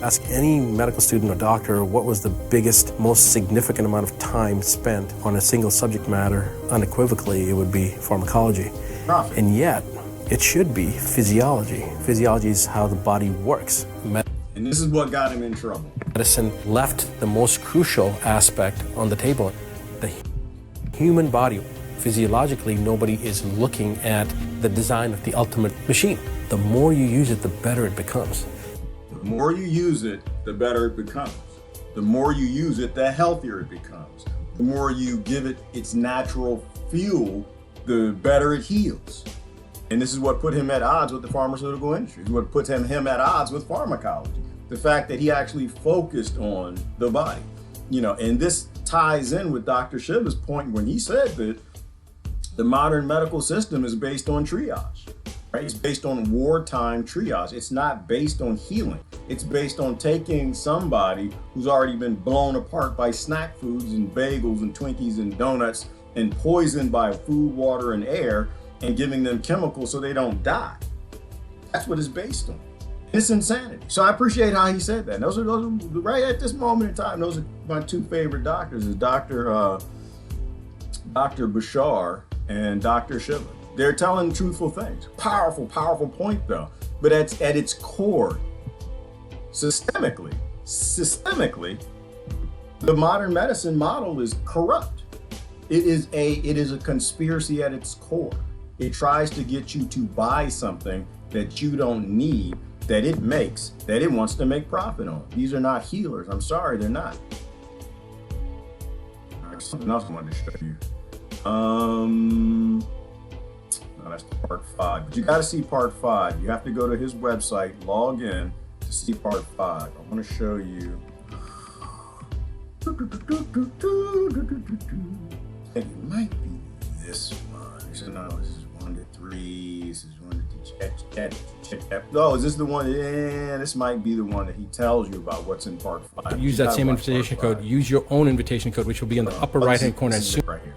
Ask any medical student or doctor what was the biggest, most significant amount of time spent on a single subject matter. Unequivocally, it would be pharmacology. Profit. And yet, it should be physiology. Physiology is how the body works. And this is what got him in trouble. Medicine left the most crucial aspect on the table. The human body, physiologically, nobody is looking at the design of the ultimate machine. The more you use it, the better it becomes. The more you use it, the better it becomes. The more you use it, the healthier it becomes. The more you give it its natural fuel, the better it heals. And this is what put him at odds with the pharmaceutical industry. It's what puts him at odds with pharmacology. The fact that he actually focused on the body. And this ties in with Dr. Shiva's point when he said that the modern medical system is based on triage, right? It's based on wartime triage. It's not based on healing. It's based on taking somebody who's already been blown apart by snack foods and bagels and Twinkies and donuts and poisoned by food, water, and air and giving them chemicals so they don't die. That's what it's based on. It's insanity. So I appreciate how he said that. Those are right at this moment in time. Those are my two favorite doctors: is Dr. Bushar and Dr. Shiva. They're telling truthful things. Powerful point though. But at its core, systemically, the modern medicine model is corrupt. It is a conspiracy at its core. It tries to get you to buy something that you don't need, that it makes, that it wants to make profit on. These are not healers. I'm sorry, they're not. All right, something else I wanted to show you. No, that's part 5. But you got to see part 5. You have to go to his website, log in to see part 5. I want to show you. I think it might be this one. So no, this is 1 to 3. This is 1 to 2. Check that. Oh, is this the one? Yeah, this might be the one that he tells you about what's in part 5. Use that same invitation code. Use your own invitation code, which will be in the upper right-hand corner. Right here.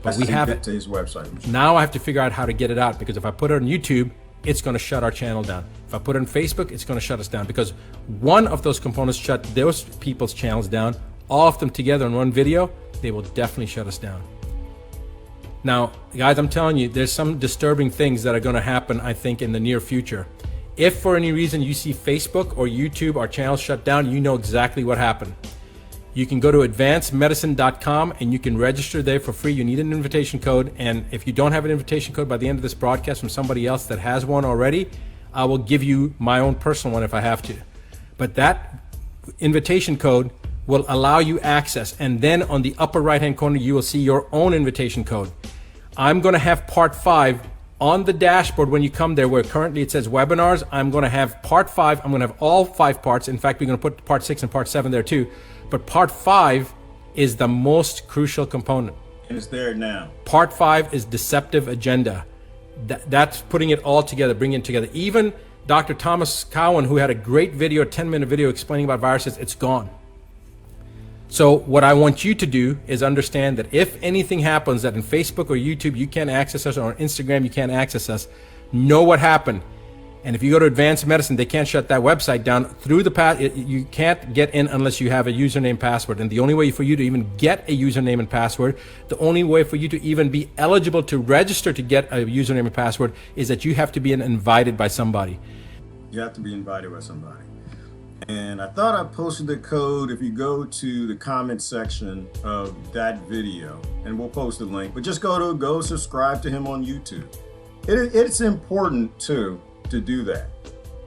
But we have it to his website. Now I have to figure out how to get it out, because if I put it on YouTube, it's going to shut our channel down. If I put it on Facebook, it's going to shut us down, because one of those components shut those people's channels down. All of them together in one video, they will definitely shut us down. Now, guys, I'm telling you, there's some disturbing things that are going to happen, I think, in the near future. If for any reason you see Facebook or YouTube, our channels shut down, you know exactly what happened. You can go to advancedmedicine.com and you can register there for free. You need an invitation code. And if you don't have an invitation code by the end of this broadcast from somebody else that has one already, I will give you my own personal one if I have to. But that invitation code will allow you access. And then on the upper right-hand corner, you will see your own invitation code. I'm going to have part 5 on the dashboard when you come there, where currently it says webinars. I'm going to have part 5. I'm going to have all 5 parts. In fact, we're going to put part 6 and part 7 there too. But part 5 is the most crucial component. And it's there now. Part 5 is Deceptive Agenda. That's putting it all together, bringing it together. Even Dr. Thomas Cowan, who had a great video, a 10-minute video explaining about viruses, it's gone. So what I want you to do is understand that if anything happens that in Facebook or YouTube you can't access us, or on Instagram you can't access us, know what happened. And if you go to Advanced Medicine, they can't shut that website down through the path. You can't get in unless you have a username and password. And the only way for you to even get a username and password, the only way for you to even be eligible to register to get a username and password, is that you have to be invited by somebody. You have to be invited by somebody. And I thought I posted the code. If you go to the comment section of that video, and we'll post the link, but just go subscribe to him on YouTube. It's important too to do that,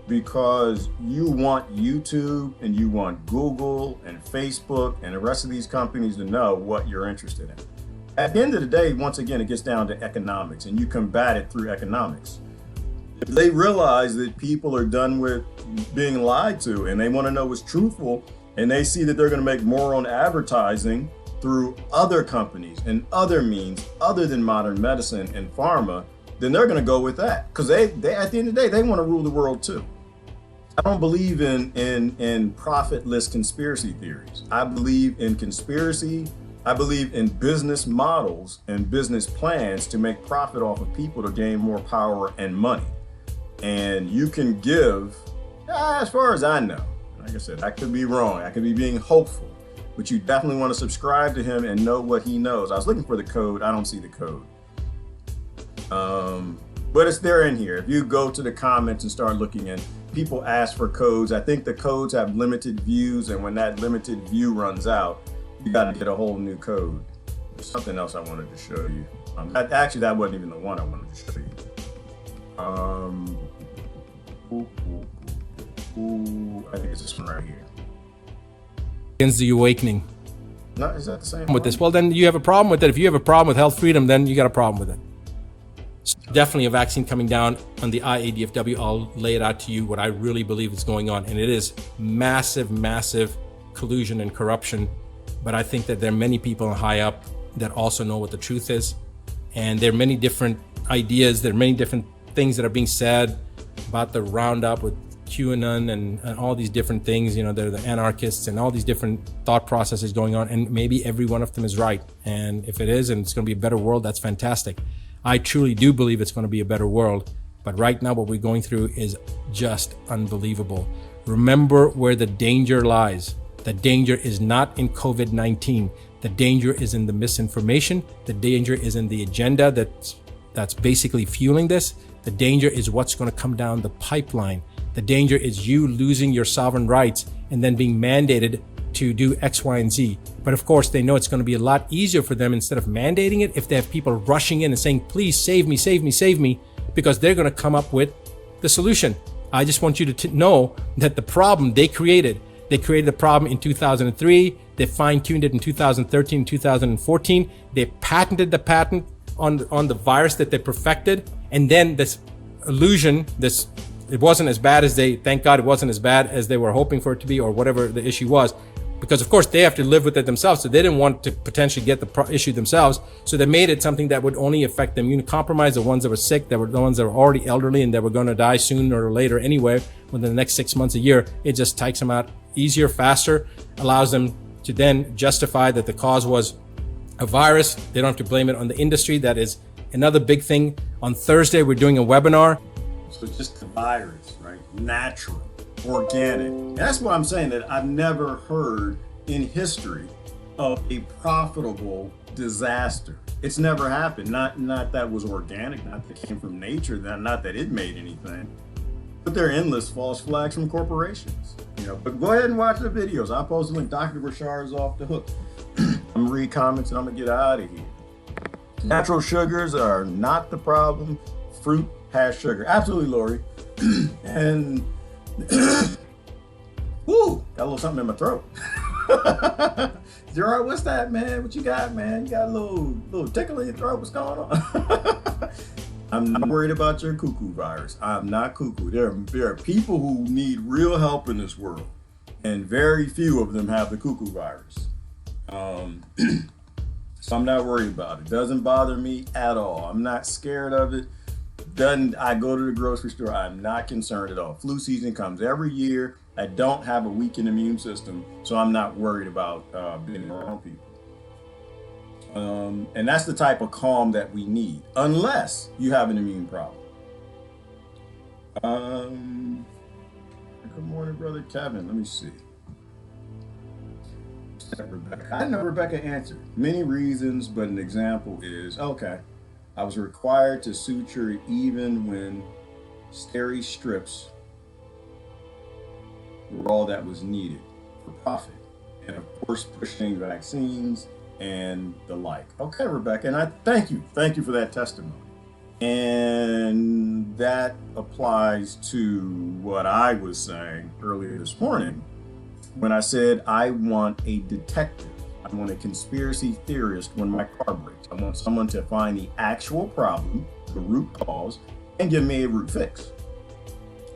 because you want YouTube and you want Google and Facebook and the rest of these companies to know what you're interested in. At the end of the day, once again, it gets down to economics, and you combat it through economics. If they realize that people are done with being lied to and they want to know what's truthful, and they see that they're going to make more on advertising through other companies and other means other than modern medicine and pharma, then they're going to go with that, because they at the end of the day, they want to rule the world too. I don't believe in profitless conspiracy theories. I believe in conspiracy. I believe in business models and business plans to make profit off of people to gain more power and money. And you can give, as far as I know, like I said, I could be wrong. I could be being hopeful, but you definitely want to subscribe to him and know what he knows. I was looking for the code. I don't see the code. But it's there in here. If you go to the comments and start looking in, people ask for codes. I think the codes have limited views, and when that limited view runs out, you got to get a whole new code. There's something else I wanted to show you. Actually, that wasn't even the one I wanted to show you. I think it's this one right here. Against the awakening. No, is that the same with this? Well, then you have a problem with it. If you have a problem with health freedom, then you got a problem with it. So definitely a vaccine coming down on the IADFW. I'll lay it out to you what I really believe is going on, and it is massive, massive collusion and corruption. But I think that there are many people high up that also know what the truth is, and there are many different ideas. There are many different things that are being said about the roundup with QAnon and all these different things. You know, they're the anarchists and all these different thought processes going on, and maybe every one of them is right. And if it is, and it's going to be a better world, that's fantastic. I truly do believe it's going to be a better world. But right now, what we're going through is just unbelievable. Remember where the danger lies. The danger is not in COVID-19. The danger is in the misinformation. The danger is in the agenda that's basically fueling this. The danger is what's going to come down the pipeline. The danger is you losing your sovereign rights and then being mandated to do X, Y, and Z. But of course, they know it's going to be a lot easier for them, instead of mandating it, if they have people rushing in and saying, please save me, save me, save me, because they're going to come up with the solution. I just want you to know that the problem they created the problem in 2003. They fine-tuned it in 2013, 2014. They patented the patent on the virus that they perfected. And then this illusion, it wasn't as bad as thank God it wasn't as bad as they were hoping for it to be, or whatever the issue was. Because of course they have to live with it themselves, so they didn't want to potentially get the issue themselves. So they made it something that would only affect the immunocompromised, the ones that were sick, that were the ones that were already elderly and that were going to die sooner or later anyway, within the next 6 months, a year. It just takes them out easier, faster, allows them to then justify that the cause was a virus. They don't have to blame it on the industry. That is another big thing. On Thursday, we're doing a webinar. So it's just the virus, right? Natural, organic. And that's why I'm saying that I've never heard in history of a profitable disaster. It's never happened. Not that was organic, not that came from nature, not that it made anything. But there are endless false flags from corporations. But go ahead and watch the videos. I'll post a link. Dr. Bushar is off the hook. I'm gonna read comments and I'm gonna get out of here. Natural sugars are not the problem. Fruit has sugar. Absolutely, Lori. And woo, got a little something in my throat. Gerard, what's that, man? What you got, man? You got a little tickle in your throat. What's going on? I'm not worried about your cuckoo virus. I'm not cuckoo. There are people who need real help in this world, and very few of them have the cuckoo virus. So I'm not worried about it. Doesn't bother me at all. I'm not scared of it. I go to the grocery store. I'm not concerned at all. Flu season comes every year. I don't have a weakened immune system, so I'm not worried about being around people. And that's the type of calm that we need, unless you have an immune problem. Good morning, Brother Kevin. Let me see. I know Rebecca answered. Many reasons, but an example is, okay, I was required to suture even when steri strips were all that was needed for profit. And of course, pushing vaccines and the like. Okay, Rebecca, and I thank you for that testimony. And that applies to what I was saying earlier this morning when I said I want a detective. I want a conspiracy theorist when my car breaks. I want someone to find the actual problem, the root cause, and give me a root fix.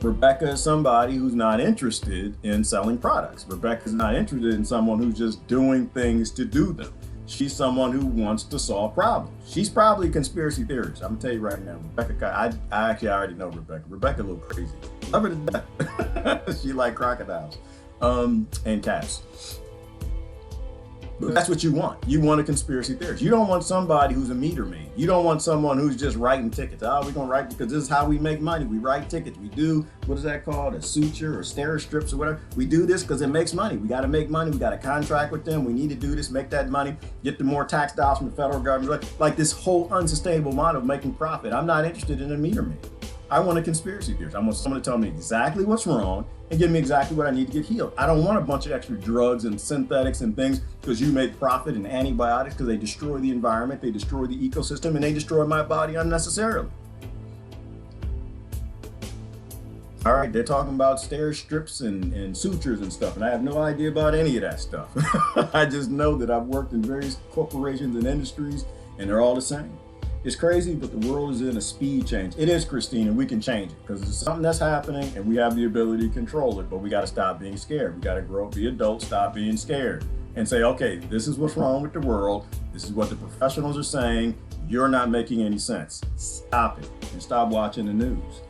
Rebecca is somebody who's not interested in selling products. Rebecca's not interested in someone who's just doing things to do them. She's someone who wants to solve problems. She's probably a conspiracy theorist. I'm gonna tell you right now, Rebecca, I actually already know Rebecca. Rebecca a little crazy. Love her to death. She like crocodiles and cats. But that's what you want. You want a conspiracy theorist. You don't want somebody who's a meter maid. You don't want someone who's just writing tickets. Oh, we're gonna write because this is how we make money. We write tickets. We do, what is that called? A suture or steri strips or whatever. We do this because it makes money. We gotta make money. We got a contract with them. We need to do this, make that money, get the more tax dollars from the federal government. Like this whole unsustainable model of making profit. I'm not interested in a meter maid. I want a conspiracy theorist. I want someone to tell me exactly what's wrong and give me exactly what I need to get healed. I don't want a bunch of extra drugs and synthetics and things because you make profit and antibiotics because they destroy the environment, they destroy the ecosystem, and they destroy my body unnecessarily. All right, they're talking about steri strips and sutures and stuff, and I have no idea about any of that stuff. I just know that I've worked in various corporations and industries, and they're all the same. It's crazy, but the world is in a speed change. It is, Christine, and we can change it because it's something that's happening and we have the ability to control it, but we got to stop being scared. We got to grow, be adults, stop being scared and say, okay, this is what's wrong with the world. This is what the professionals are saying. You're not making any sense. Stop it and stop watching the news.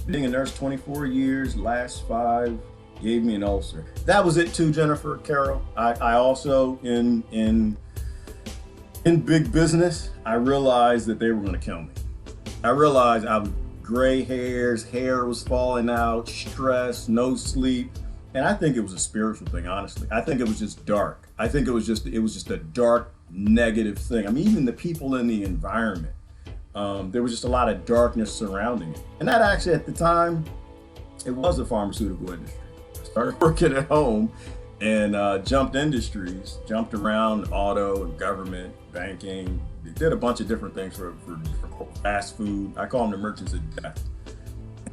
Being a nurse 24 years, last 5 gave me an ulcer. That was it too, Jennifer, Carol. I also, in big business, I realized that they were going to kill me. I realized I was gray hairs, hair was falling out, stress, no sleep. And I think it was a spiritual thing, honestly. I think it was just dark. I think it was just a dark, negative thing. I mean, even the people in the environment, there was just a lot of darkness surrounding it. And that actually, at the time, it was the pharmaceutical industry. I started working at home and jumped industries, jumped around auto and government, banking, did a bunch of different things for fast food. I call them the merchants of death.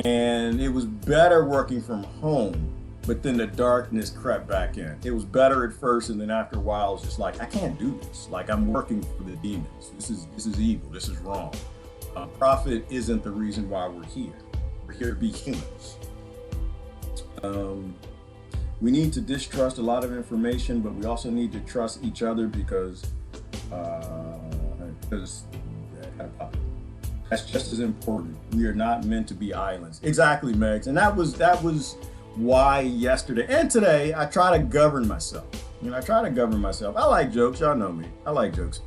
And it was better working from home, but then the darkness crept back in. It was better at first, and then after a while, it's just like, I can't do this. Like, I'm working for the demons. This is evil. This is wrong. Profit isn't the reason why we're here. We're here to be humans. We need to distrust a lot of information, but we also need to trust each other because that's just as important. We are not meant to be islands. Exactly, Megs. And that was why yesterday and today I try to govern myself. I try to govern myself. I like jokes. Y'all know me. I like jokes.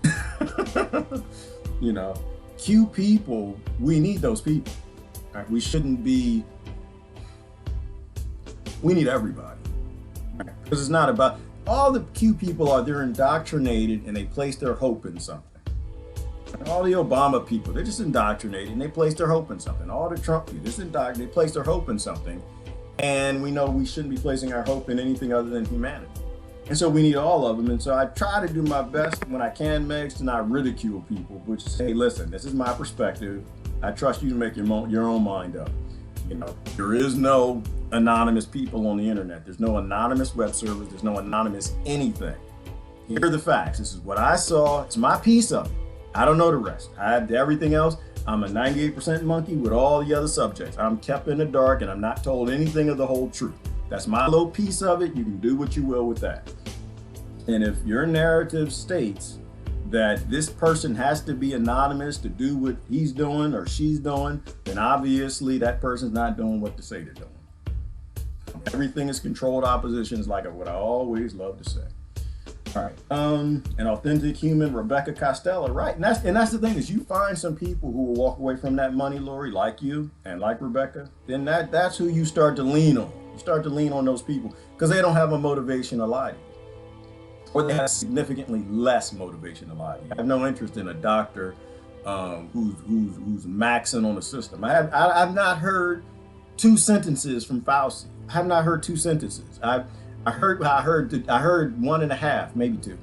Q people, we need those people. Right? We need everybody. Right? Because it's not about, all the Q people they're indoctrinated and they place their hope in something. All the Obama people, they're just indoctrinated and they place their hope in something. All the Trump people, they place their hope in something. And we know we shouldn't be placing our hope in anything other than humanity. And so we need all of them. And so I try to do my best when I can, Megs, to not ridicule people, but to say, hey, listen, this is my perspective. I trust you to make your own mind up. You know, there is no anonymous people on the internet. There's no anonymous web servers. There's no anonymous anything. Here are the facts. This is what I saw. It's my piece of it. I don't know the rest. I have everything else. I'm a 98% monkey with all the other subjects. I'm kept in the dark and I'm not told anything of the whole truth. That's my little piece of it. You can do what you will with that. And if your narrative states that this person has to be anonymous to do what he's doing or she's doing, then obviously that person's not doing what they say they're doing. Everything is controlled opposition is like what I always love to say. All right, an authentic human, Rebecca Costello, right? And that's the thing is you find some people who will walk away from that money, Lori, like you and like Rebecca, then that's who you start to lean on. You start to lean on those people because they don't have a motivation to lie to you. Or they have significantly less motivation to lie to you. I have no interest in a doctor who's maxing on the system. I've not heard 2 sentences from Fauci. I have not heard 2 sentences. I heard 1.5, maybe 2.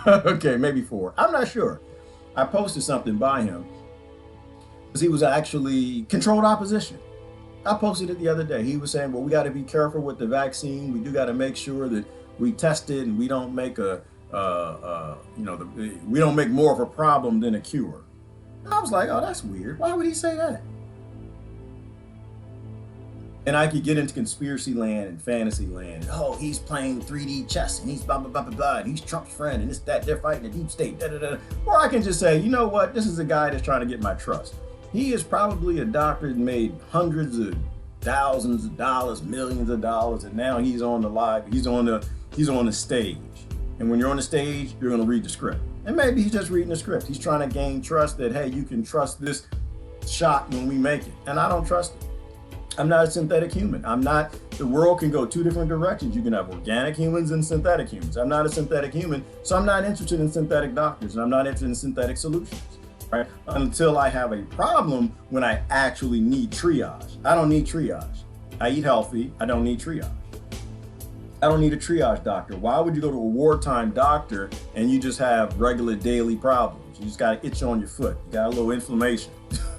Okay, maybe 4. I'm not sure. I posted something by him because he was actually controlled opposition. I posted it the other day. He was saying, well, we got to be careful with the vaccine. We do got to make sure that we test it and we don't make we don't make more of a problem than a cure. And I was like, oh, that's weird. Why would he say that? And I could get into conspiracy land and fantasy land. Oh, he's playing 3D chess and he's blah, blah, blah, blah, blah, and he's Trump's friend and this, that, they're fighting the deep state, da, da, da. Or I can just say, you know what? This is a guy that's trying to get my trust. He is probably a doctor that made hundreds of thousands of dollars, millions of dollars, and now he's on the stage. And when you're on the stage, you're going to read the script. And maybe he's just reading the script. He's trying to gain trust that, hey, you can trust this shot when we make it. And I don't trust it. I'm not a synthetic human. The world can go 2 different directions. You can have organic humans and synthetic humans. I'm not a synthetic human, so I'm not interested in synthetic doctors, and I'm not interested in synthetic solutions, right? Until I have a problem when I actually need triage. I don't need triage. I eat healthy. I don't need triage. I don't need a triage doctor. Why would you go to a wartime doctor and you just have regular daily problems? You just got an itch on your foot. You got a little inflammation.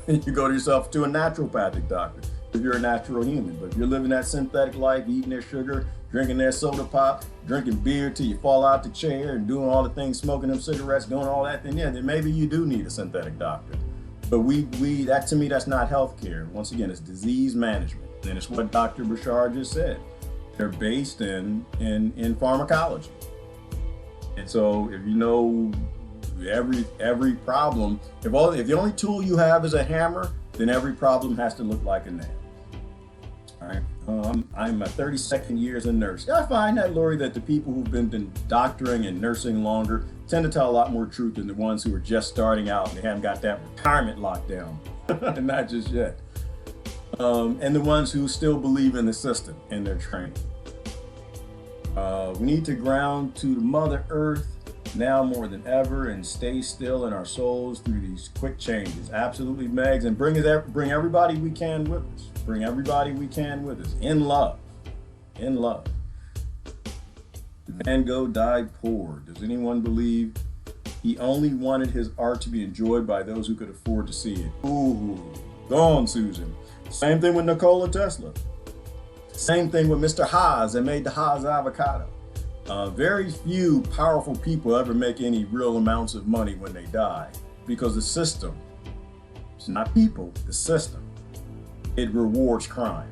You go to yourself to a naturopathic doctor if you're a natural human. But if you're living that synthetic life, eating their sugar, drinking their soda pop, drinking beer till you fall out the chair and doing all the things, smoking them cigarettes, doing all that, then maybe you do need a synthetic doctor. But that to me, that's not healthcare. Once again, it's disease management. And it's what Dr. Bushar just said. They're based in pharmacology. And so if you know every problem, if the only tool you have is a hammer, then every problem has to look like a nail. All right. I'm my 32nd year as a nurse. I find that, Lori, that the people who've been doctoring and nursing longer tend to tell a lot more truth than the ones who are just starting out and they haven't got that retirement locked down. Not just yet. And the ones who still believe in the system and their training. We need to ground to the Mother Earth now more than ever and stay still in our souls through these quick changes. Absolutely, Megs, and bring everybody we can with us. Bring everybody we can with us in love. In love. Van Gogh died poor. Does anyone believe he only wanted his art to be enjoyed by those who could afford to see it? Ooh, go on, Susan. Same thing with Nikola Tesla. Same thing with Mr. Haas that made the Haas avocado. Very few powerful people ever make any real amounts of money when they die because the system, it's not people, the system, it rewards crime.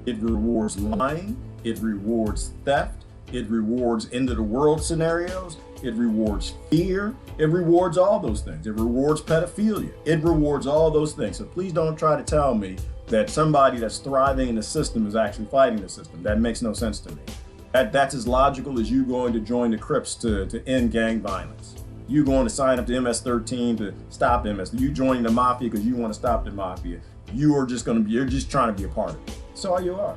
It rewards lying. It rewards theft. It rewards end of the world scenarios. It rewards fear. It rewards all those things. It rewards pedophilia. It rewards all those things. So please don't try to tell me that somebody that's thriving in the system is actually fighting the system. That makes no sense to me. That's as logical as you going to join the Crips to end gang violence. You going to sign up to MS-13 to stop MS. You joining the mafia because you want to stop the mafia. You're just trying to be a part of it. That's all you are.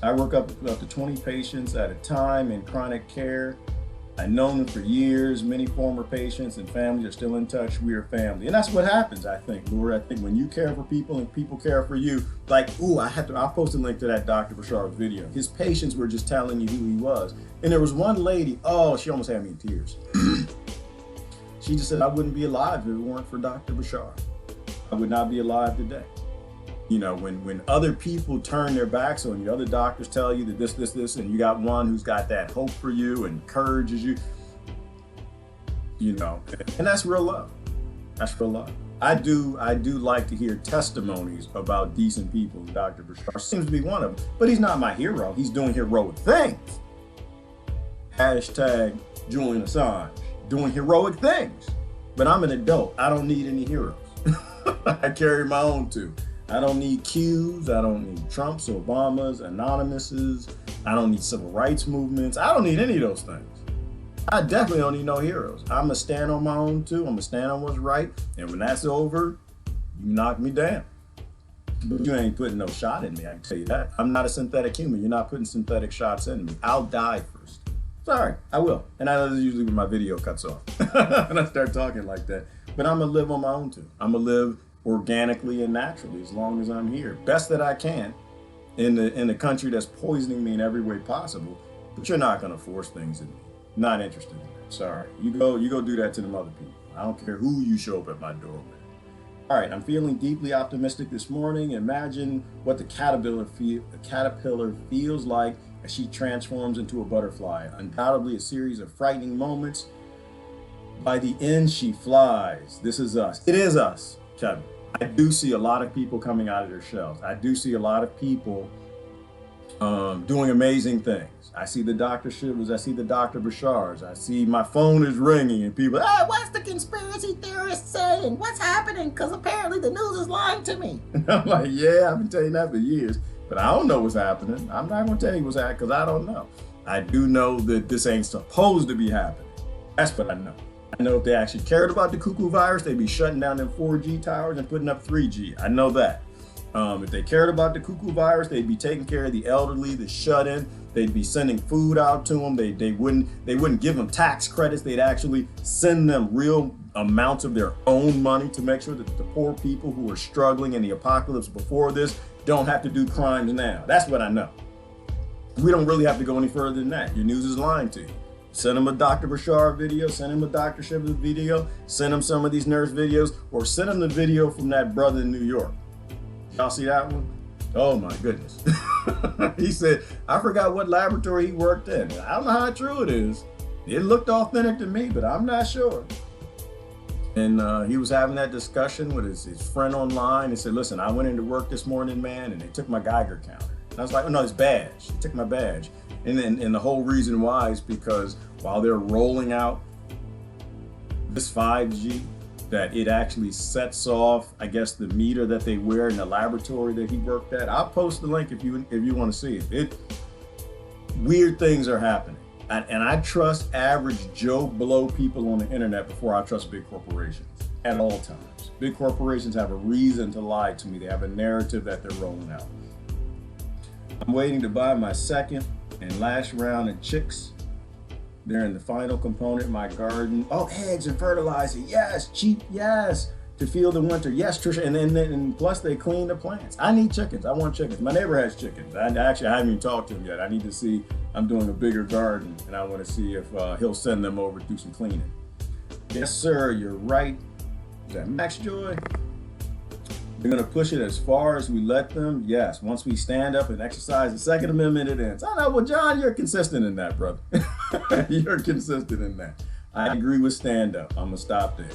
I work up to 20 patients at a time in chronic care. I've known them for years. Many former patients and families are still in touch. We are family. And that's what happens, I think, Lord. I think when you care for people and people care for you, like, I'll post a link to that Dr. Bushar video. His patients were just telling you who he was. And there was one lady, she almost had me in tears. She just said, I wouldn't be alive if it weren't for Dr. Bushar. I would not be alive today. You know, when other people turn their backs on you, other doctors tell you that this, and you got one who's got that hope for you and encourages you, you know, and that's real love. That's real love. I do like to hear testimonies about decent people. Dr. Bushar seems to be one of them, but he's not my hero. He's doing heroic things. Hashtag Julian Assange, doing heroic things. But I'm an adult. I don't need any heroes. I carry my own too. I don't need Qs, I don't need Trumps, Obamas, Anonymouses, I don't need civil rights movements, I don't need any of those things. I definitely don't need no heroes. I'm gonna stand on my own too, I'm gonna stand on what's right, and when that's over, you knock me down. But you ain't putting no shot in me, I can tell you that. I'm not a synthetic human, you're not putting synthetic shots in me. I'll die first. Sorry, I will. And that's usually when my video cuts off, and I start talking like that. But I'm gonna live on my own too. I'm gonna live organically and naturally as long as I'm here, best that I can in the country that's poisoning me in every way possible. But you're not going to force things in me. Not interested in that. Sorry. You go do that to them other people. I don't care who you show up at my door with. All right, I'm feeling deeply optimistic this morning. Imagine what the caterpillar feels like as she transforms into a butterfly. Undoubtedly a series of frightening moments. By the end, she flies. This is us. It is us, Kevin. I do see a lot of people coming out of their shells. I do see a lot of people doing amazing things. I see the Dr. Shivers. I see the Dr. Bushars. I see my phone is ringing and people, what's the conspiracy theorist saying? What's happening? Because apparently the news is lying to me. And I'm like, yeah, I've been telling you that for years, but I don't know what's happening. I'm not going to tell you what's happening because I don't know. I do know that this ain't supposed to be happening. That's what I know. I know if they actually cared about the cuckoo virus, they'd be shutting down them 4G towers and putting up 3G. I know that. If they cared about the cuckoo virus, they'd be taking care of the elderly, the shut-in. They'd be sending food out to them. They wouldn't give them tax credits. They'd actually send them real amounts of their own money to make sure that the poor people who were struggling in the apocalypse before this don't have to do crimes now. That's what I know. We don't really have to go any further than that. Your news is lying to you. Send them a Dr. Bushar video, send him a Dr. Shivers video, send them some of these nurse videos, or send them the video from that brother in New York. Y'all see that one? Oh my goodness. He said, I forgot what laboratory he worked in. I don't know how true it is. It looked authentic to me, but I'm not sure. And he was having that discussion with his friend online. He said, listen, I went into work this morning, man, and they took my Geiger counter. And I was like, oh no, his badge. They took my badge. And the whole reason why is because while they're rolling out this 5G, that it actually sets off, I guess, the meter that they wear in the laboratory that he worked at. I'll post the link if you want to see it. Weird things are happening. And I trust average Joe Blow people on the internet before I trust big corporations at all times. Big corporations have a reason to lie to me. They have a narrative that they're rolling out. I'm waiting to buy my second and last round of chicks. They're in the final component of my garden. Oh, eggs and fertilizer. Yes, cheap. Yes. To feel the winter. Yes, Trisha. And plus they clean the plants. I need chickens. I want chickens. My neighbor has chickens. I haven't even talked to him yet. I need to see. I'm doing a bigger garden and I want to see if he'll send them over to do some cleaning. Yes, sir. You're right. Is that Max Joy? We're going to push it as far as we let them. Yes, once we stand up and exercise the Second Amendment, it ends. I know, well, John, you're consistent in that, brother. You're consistent in that. I agree with stand up. I'm going to stop there.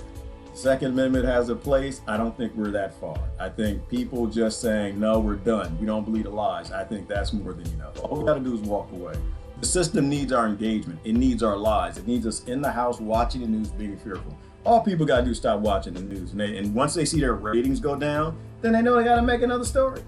The Second Amendment has a place. I don't think we're that far. I think people just saying, no, we're done. We don't believe the lies. I think that's more than enough. All we got to do is walk away. The system needs our engagement. It needs our lies. It needs us in the house watching the news, being fearful. All people got to do is stop watching the news. And once they see their ratings go down, then they know they got to make another story.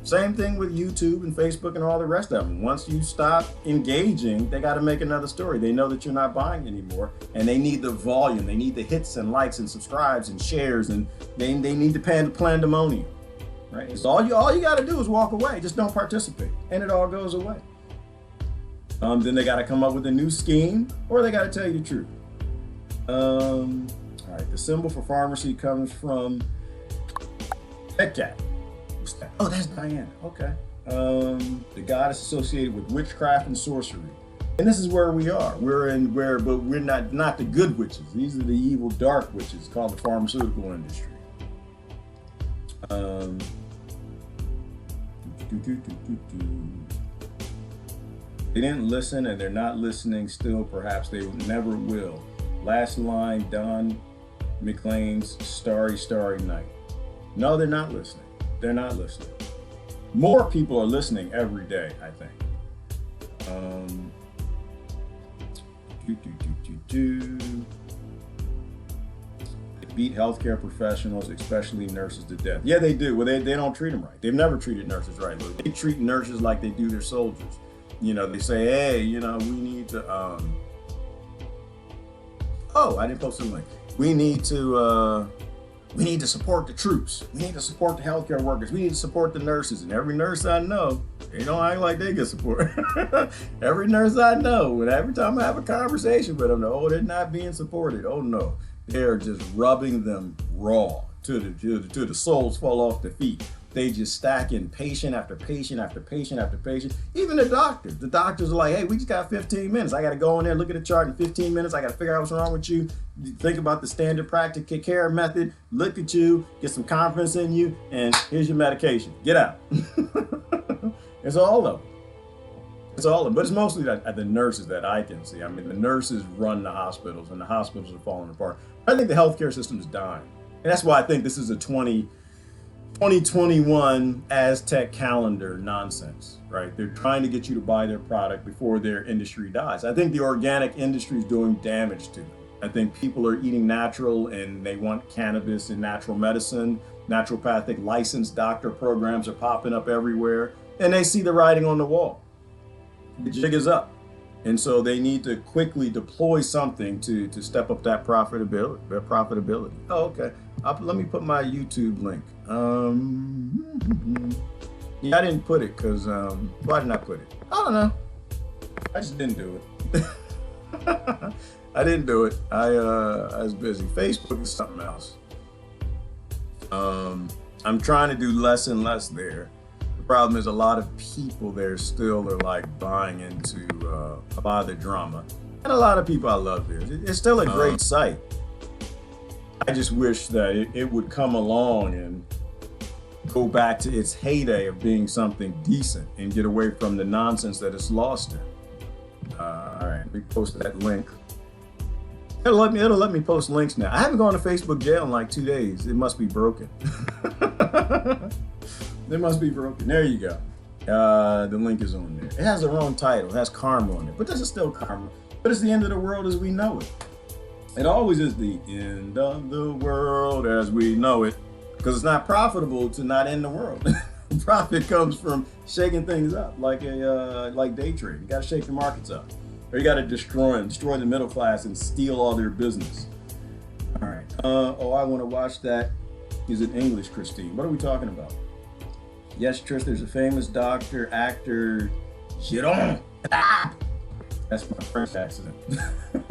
Same thing with YouTube and Facebook and all the rest of them. Once you stop engaging, they got to make another story. They know that you're not buying anymore, and they need the volume. They need the hits and likes and subscribes and shares, and they need the pandemonium, right? So all you got to do is walk away. Just don't participate, and it all goes away. Then they got to come up with a new scheme, or they got to tell you the truth. All right, the symbol for pharmacy comes from Cat. Oh, that's Diana. Okay. The goddess associated with witchcraft and sorcery. And this is where we are. But we're not the good witches. These are the evil, dark witches called the pharmaceutical industry. They didn't listen, and they're not listening still. Perhaps they never will. Last line, Don McLean's Starry, Starry Night. No, they're not listening. They're not listening. More people are listening every day, I think. They beat healthcare professionals, especially nurses, to death. Yeah, they do. Well, they don't treat them right. They've never treated nurses right. They treat nurses like they do their soldiers. You know, they say, hey, you know, we need to, oh, I didn't post the link. We need to support the troops. We need to support the healthcare workers. We need to support the nurses. And every nurse I know, they don't act like they get support. Every nurse I know, and every time I have a conversation with them, oh, they're not being supported. Oh no, they're just rubbing them raw to the soles fall off the feet. They just stacking patient after patient after patient after patient. Even the doctors are like, hey, we just got 15 minutes. I got to go in there, look at the chart in 15 minutes. I got to figure out what's wrong with you. Think about the standard practice care method. Look at you, get some confidence in you, and here's your medication. Get out. It's all of them. It's all of them. But it's mostly the nurses that I can see. I mean, the nurses run the hospitals, and the hospitals are falling apart. I think the healthcare system is dying. And that's why I think this is a 2021 Aztec calendar nonsense, right? They're trying to get you to buy their product before their industry dies. I think the organic industry is doing damage to them. I think people are eating natural and they want cannabis and natural medicine. Naturopathic licensed doctor programs are popping up everywhere, and they see the writing on the wall. The jig is up. And so they need to quickly deploy something to step up that profitability. Oh, okay. Let me put my YouTube link. Yeah, I didn't put it because, why didn't I put it? I don't know. I just didn't do it. I didn't do it. I was busy. Facebook is something else. I'm trying to do less and less there. The problem is a lot of people there still are like buying into a lot of the drama. And a lot of people I love there. It's still a great site. I just wish that it would come along and go back to its heyday of being something decent and get away from the nonsense that it's lost in. All right, let me post that link. It'll let me post links now. I haven't gone to Facebook jail in like 2 days. It must be broken. It must be broken. There you go. The link is on there. It has the wrong title. It has karma on it, but this is still karma. But it's the end of the world as we know it. It always is the end of the world as we know it, because it's not profitable to not end the world. Profit comes from shaking things up, like day trading. You got to shake the markets up, or you got to destroy the middle class and steal all their business. All right. I want to watch that. Is it English, Christine? What are we talking about? Yes, Trish. There's a famous doctor, actor, Giron. That's my French accent.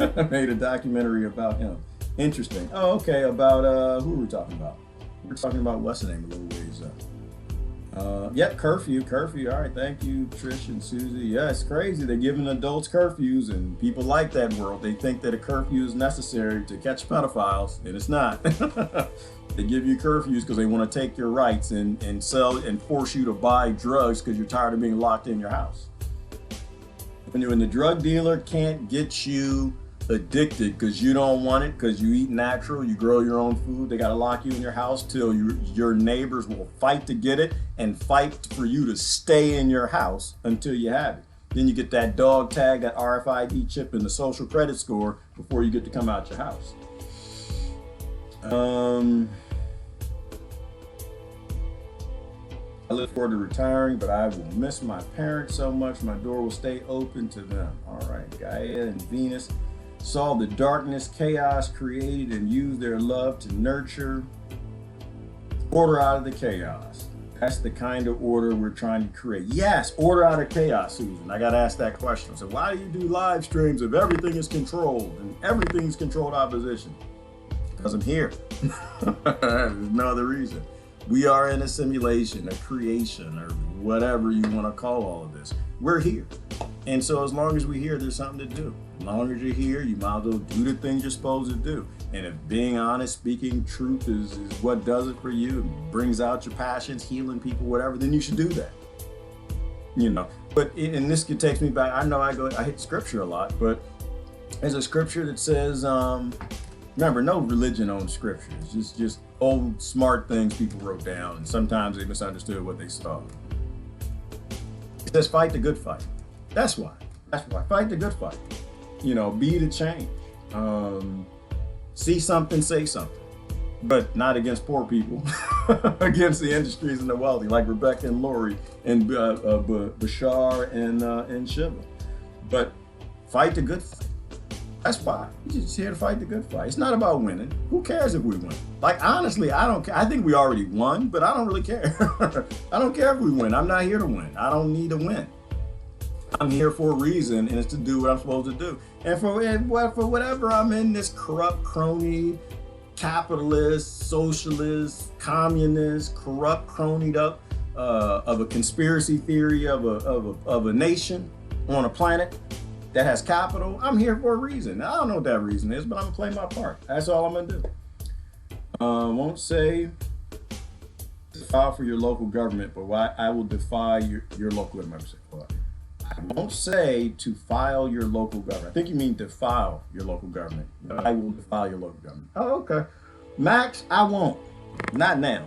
I made a documentary about him. Interesting. Oh, okay. About who were we talking about? We're talking about what's the name a little ways up. Yep, curfew. All right, thank you, Trish and Susie. Yeah, it's crazy. They're giving adults curfews, and people like that world. They think that a curfew is necessary to catch pedophiles, and it's not. They give you curfews because they want to take your rights and sell and force you to buy drugs because you're tired of being locked in your house. When the drug dealer can't get you addicted because you don't want it, because you eat natural, you grow your own food, they got to lock you in your house till your neighbors will fight to get it and fight for you to stay in your house until you have it. Then you get that dog tag, that RFID chip, and the social credit score before you get to come out your house. I look forward to retiring, but I will miss my parents so much. My door will stay open to them. All right, Gaia and Venus saw the darkness, chaos created, and used their love to nurture order out of the chaos. That's the kind of order we're trying to create. Yes, order out of chaos, Susan. I got to ask that question. So why do you do live streams if everything is controlled and everything's controlled opposition? Because I'm here. There's no other reason. We are in a simulation, a creation, or whatever you want to call all of this. We're here. And so as long as we're here, there's something to do. As long as you're here, you might as well do the things you're supposed to do. And if being honest, speaking truth is what does it for you, brings out your passions, healing people, whatever, then you should do that. You know, but and this takes me back. I know I hit scripture a lot, but there's a scripture that says, remember, no religion owns scripture. It's just old smart things people wrote down, and sometimes they misunderstood what they saw. It says, fight the good fight. That's why. Fight the good fight. You know, be the change. See something, say something. But not against poor people, against the industries and the wealthy, like Rebecca and Lori and Bushar and Shiva. But fight the good fight. That's why. You're just here to fight the good fight. It's not about winning. Who cares if we win? Like, honestly, I don't care. I think we already won, but I don't really care. I don't care if we win. I'm not here to win. I don't need to win. I'm here for a reason, and it's to do what I'm supposed to do. And for whatever I'm in this corrupt, crony, capitalist, socialist, communist, corrupt, cronied up of a conspiracy theory of a nation on a planet that has capital, I'm here for a reason. I don't know what that reason is, but I'm gonna play my part. That's all I'm gonna do. Won't say to file for your local government, but why I will defy your local government. I won't say to file your local government. I think you mean defile your local government. I will defile your local government. Oh, okay. Max, I won't. Not now.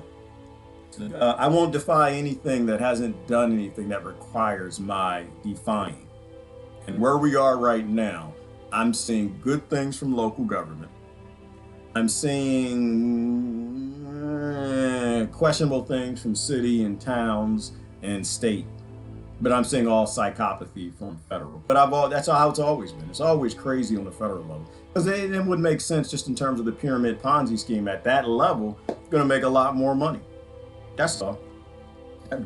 I won't defy anything that hasn't done anything that requires my defying. And where we are right now, I'm seeing good things from local government. I'm seeing questionable things from city and towns and state. But I'm seeing all psychopathy from federal. But that's how it's always been. It's always crazy on the federal level. Because it would make sense just in terms of the pyramid Ponzi scheme. At that level, it's going to make a lot more money. That's all.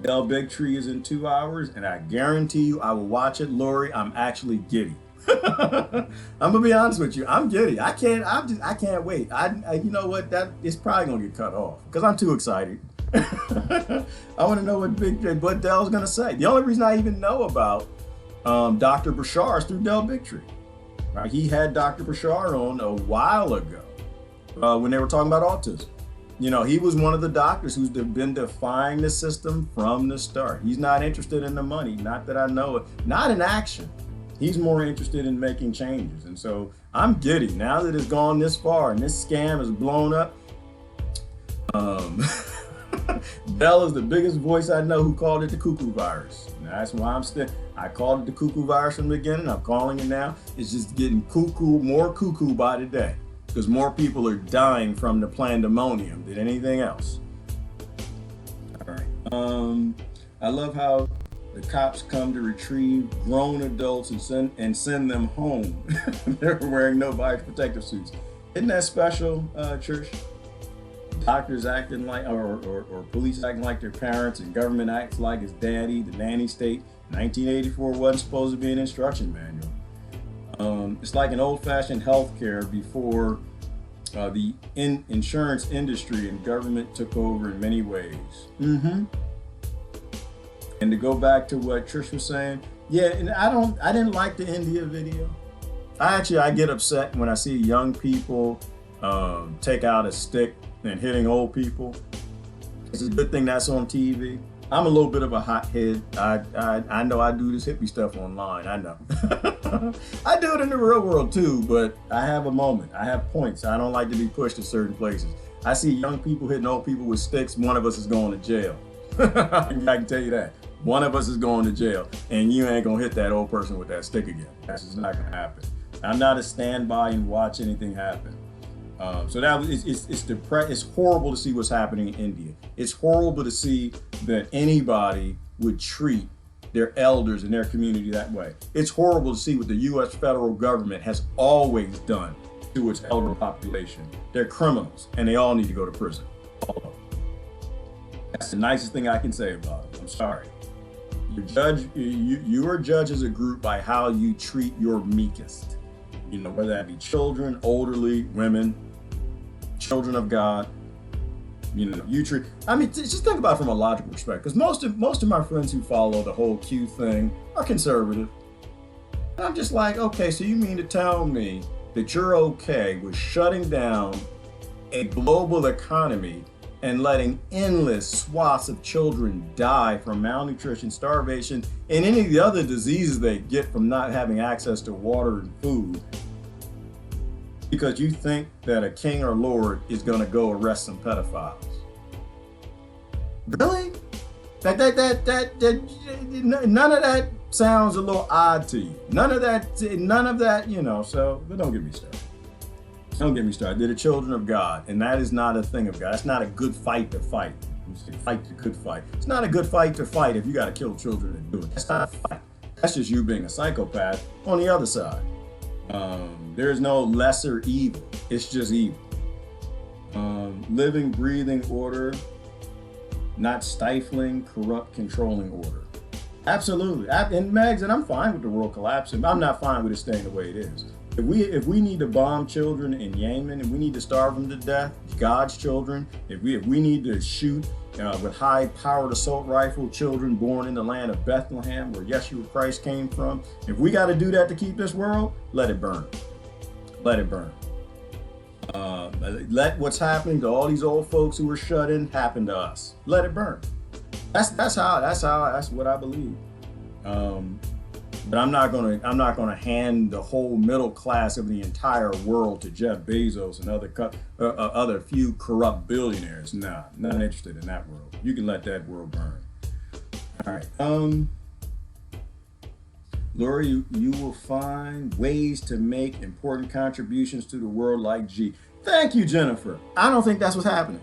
Del Bigtree is in 2 hours, and I guarantee you I will watch it. Lori, I'm actually giddy. I'm gonna be honest with you. I'm giddy. I can't wait. You know what? That is probably gonna get cut off because I'm too excited. I want to know what Del's gonna say. The only reason I even know about Dr. Bushar is through Del Bigtree. Right? He had Dr. Bushar on a while ago when they were talking about autism. You know, he was one of the doctors who's been defying the system from the start. He's not interested in the money, not that I know it, not in action. He's more interested in making changes. And so I'm giddy now that it's gone this far and this scam is blown up. Bell is the biggest voice I know who called it the cuckoo virus. And that's why I called it the cuckoo virus from the beginning. I'm calling it now. It's just getting more cuckoo by the day. Because more people are dying from the pandemonium than anything else. All right. I love how the cops come to retrieve grown adults and send them home. They're wearing no body protective suits. Isn't that special, Trish? Doctors acting like, or police acting like their parents, and government acts like its daddy. The nanny state. 1984 wasn't supposed to be an instruction manual. It's like an old-fashioned healthcare before the insurance industry and government took over in many ways. And to go back to what Trish was saying, yeah, and I didn't like the India video. I get upset when I see young people take out a stick and hitting old people. It's a good thing that's on TV. I'm a little bit of a hothead. I know I do this hippie stuff online. I know. I do it in the real world too, but I have a moment. I have points. I don't like to be pushed to certain places. I see young people hitting old people with sticks. One of us is going to jail. I can tell you that. One of us is going to jail, and you ain't gonna hit that old person with that stick again. That's just not gonna happen. I'm not a stand by and watch anything happen. So that was it's horrible to see what's happening in India. It's horrible to see that anybody would treat their elders in their community that way. It's horrible to see what the U.S. federal government has always done to its elder population. They're criminals, and they all need to go to prison. All of them. That's the nicest thing I can say about it. I'm sorry. You are judged as a group by how you treat your meekest. You know, whether that be children, elderly, women, children of God. You know, you treat. I mean, just think about it from a logical perspective. Because most of my friends who follow the whole Q thing are conservative. And I'm just like, okay, so you mean to tell me that you're okay with shutting down a global economy and letting endless swaths of children die from malnutrition, starvation, and any of the other diseases they get from not having access to water and food, because you think that a king or lord is going to go arrest some pedophiles? Really? None of that sounds a little odd to you. None of that, you know, so, but don't get me started. Don't get me started. They're the children of God, and that is not a thing of God. That's not a good fight to fight. Fight the good fight. It's not a good fight to fight if you got to kill children and do it. That's not a fight. That's just you being a psychopath on the other side. There's no lesser evil. It's just evil. Living, breathing order, not stifling, corrupt, controlling order. Absolutely. And Megs, and I'm fine with the world collapsing. I'm not fine with it staying the way it is. If we need to bomb children in Yemen and we need to starve them to death, God's children, if we need to shoot with high-powered assault rifle children born in the land of Bethlehem, where Yeshua Christ came from, if we got to do that to keep this world, let it burn. Let it burn. Let what's happening to all these old folks who were shut in happen to us. Let it burn. That's what I believe. But I'm not gonna hand the whole middle class of the entire world to Jeff Bezos and other few corrupt billionaires. Nah, not interested in that world. You can let that world burn. All right. Lori, you will find ways to make important contributions to the world like G. Thank you, Jennifer. I don't think that's what's happening.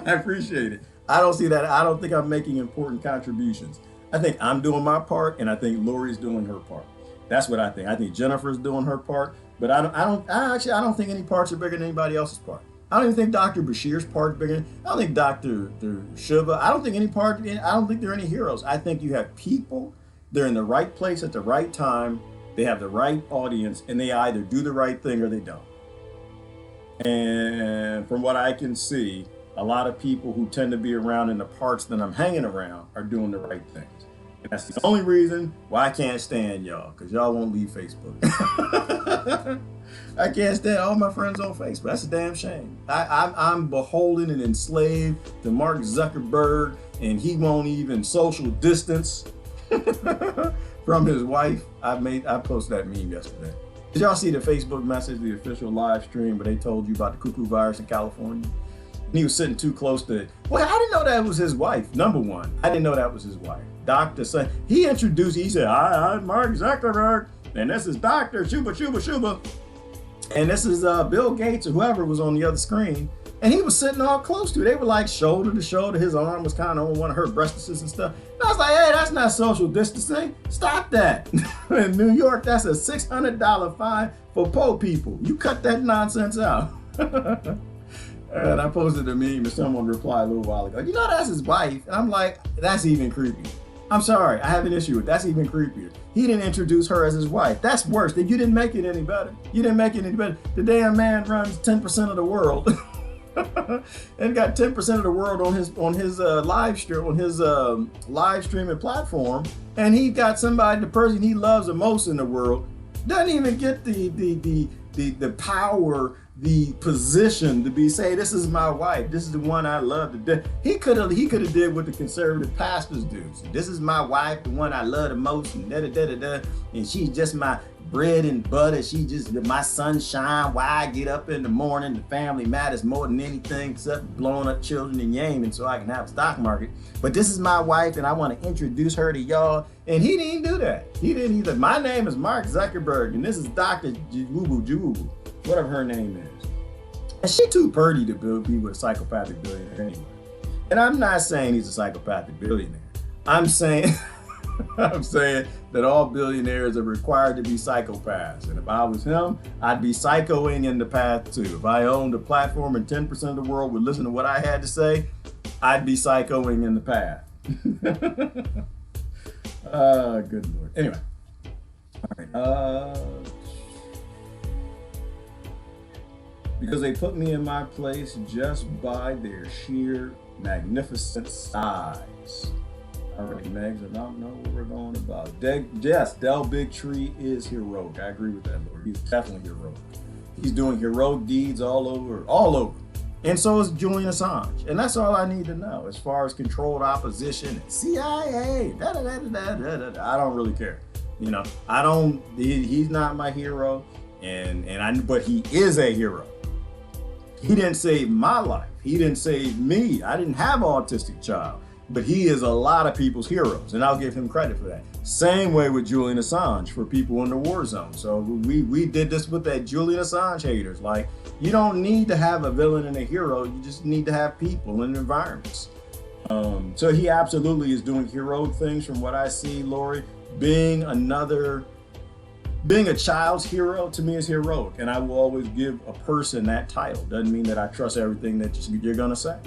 I appreciate it. I don't see that. I don't think I'm making important contributions. I think I'm doing my part, and I think Lori's doing her part. That's what I think. I think Jennifer's doing her part, but I don't think any parts are bigger than anybody else's part. I don't even think Dr. Bushir's part is bigger. I don't think Dr. Shiva. I don't think there are any heroes. I think you have people. They're in the right place at the right time. They have the right audience, and they either do the right thing or they don't. And from what I can see, a lot of people who tend to be around in the parts that I'm hanging around are doing the right things. And that's the only reason why I can't stand y'all, because y'all won't leave Facebook. I can't stand all my friends on Facebook. That's a damn shame. I'm beholden and enslaved to Mark Zuckerberg, and he won't even social distance from his wife. I posted that meme yesterday. Did y'all see the Facebook message, the official live stream where they told you about the cuckoo virus in California? And he was sitting too close to it. Well, I didn't know that was his wife. Number one, I didn't know that was his wife. Dr. Son, he said, I'm Mark Zuckerberg, and this is Dr. Shuba. And this is Bill Gates or whoever was on the other screen. And he was sitting all close to it. They were like shoulder to shoulder. His arm was kind of on one of her breastises and stuff. And I was like, hey, that's not social distancing. Stop that. In New York, that's a $600 fine for poor people. You cut that nonsense out. And I posted a meme and someone replied a little while ago, that's his wife. And I'm like, that's even creepier. I'm sorry, I have an issue with that. That's even creepier. He didn't introduce her as his wife. That's worse. You didn't make it any better. The damn man runs 10% of the world. And got 10% of the world on his live streaming platform, and he got the person he loves the most in the world doesn't even get the power, the position to say, this is my wife, this is the one I love to death. He could have did what the conservative pastors do. So, this is my wife, the one I love the most, and and she's just my bread and butter. She just my sunshine. Why I get up in the morning, the family matters more than anything except blowing up children in Yemen so I can have a stock market. But this is my wife, and I want to introduce her to y'all. And he didn't do that. He didn't either. My name is Mark Zuckerberg, and this is Dr. Jubu, whatever her name is. And she too purty to be with a psychopathic billionaire anyway. And I'm not saying he's a psychopathic billionaire. I'm saying I'm saying that all billionaires are required to be psychopaths. And if I was him, I'd be psychoing in the path too. If I owned a platform and 10% of the world would listen to what I had to say, I'd be psychoing in the path. Good Lord. Anyway. All right. Because they put me in my place just by their sheer magnificent size. All right, Megs, I don't know what we're going about. Yes, Del Big Tree is heroic. I agree with that, Lord. He's definitely heroic. He's doing heroic deeds all over. And so is Julian Assange. And that's all I need to know as far as controlled opposition and CIA. I don't really care. You know, he's not my hero, but he is a hero. He didn't save my life. He didn't save me. I didn't have an autistic child. But he is a lot of people's heroes, and I'll give him credit for that. Same way with Julian Assange for people in the war zone. So we did this with that Julian Assange haters. Like, you don't need to have a villain and a hero. You just need to have people and environments. So he absolutely is doing heroic things from what I see, Lori. Being a child's hero to me is heroic, and I will always give a person that title. Doesn't mean that I trust everything that you're gonna say.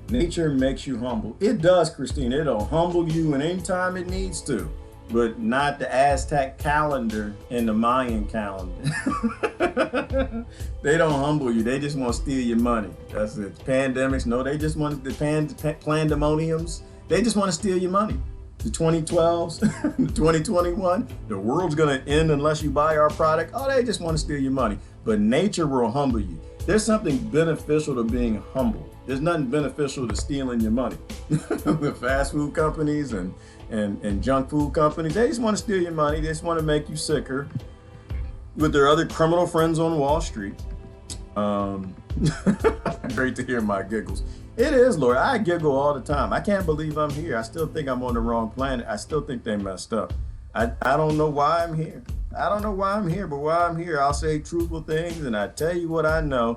Nature makes you humble. It does, Christine. It'll humble you in any time it needs to, but not the Aztec calendar and the Mayan calendar. They don't humble you. They just want to steal your money. That's it. Pandemics, no, they just want the pandemoniums. They just want to steal your money. The 2012s, the 2021, the world's going to end unless you buy our product. Oh, they just want to steal your money. But nature will humble you. There's something beneficial to being humble. There's nothing beneficial to stealing your money. The fast food companies and junk food companies, they just want to steal your money. They just want to make you sicker with their other criminal friends on Wall Street. Great to hear my giggles. It is, Lord. I giggle all the time. I can't believe I'm here. I still think I'm on the wrong planet. I still think they messed up. I don't know why I'm here. I don't know why I'm here, but while I'm here, I'll say truthful things and I tell you what I know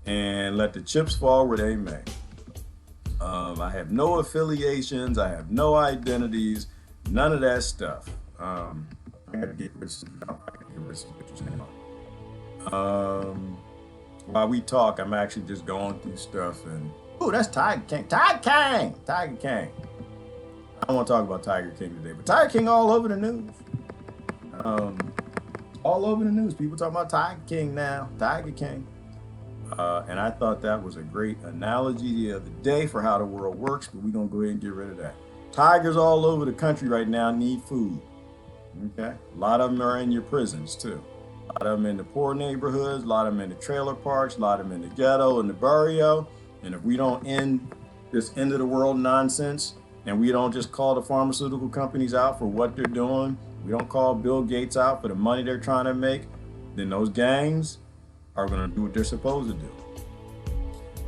and let the chips fall where they may. I have no affiliations. I have no identities. None of that stuff. I gotta get rid of some pictures now. While we talk, I'm actually just going through stuff and oh, that's Tiger King. Tiger King. I don't want to talk about Tiger King today, but Tiger King all over the news. All over the news. People talking about Tiger King now. Tiger King. And I thought that was a great analogy the other day for how the world works, but we're going to go ahead and get rid of that. Tigers all over the country right now need food. Okay? A lot of them are in your prisons, too. A lot of them in the poor neighborhoods, a lot of them in the trailer parks, a lot of them in the ghetto and the barrio. And if we don't end this end of the world nonsense, and we don't just call the pharmaceutical companies out for what they're doing, we don't call Bill Gates out for the money they're trying to make, then those gangs are going to do what they're supposed to do.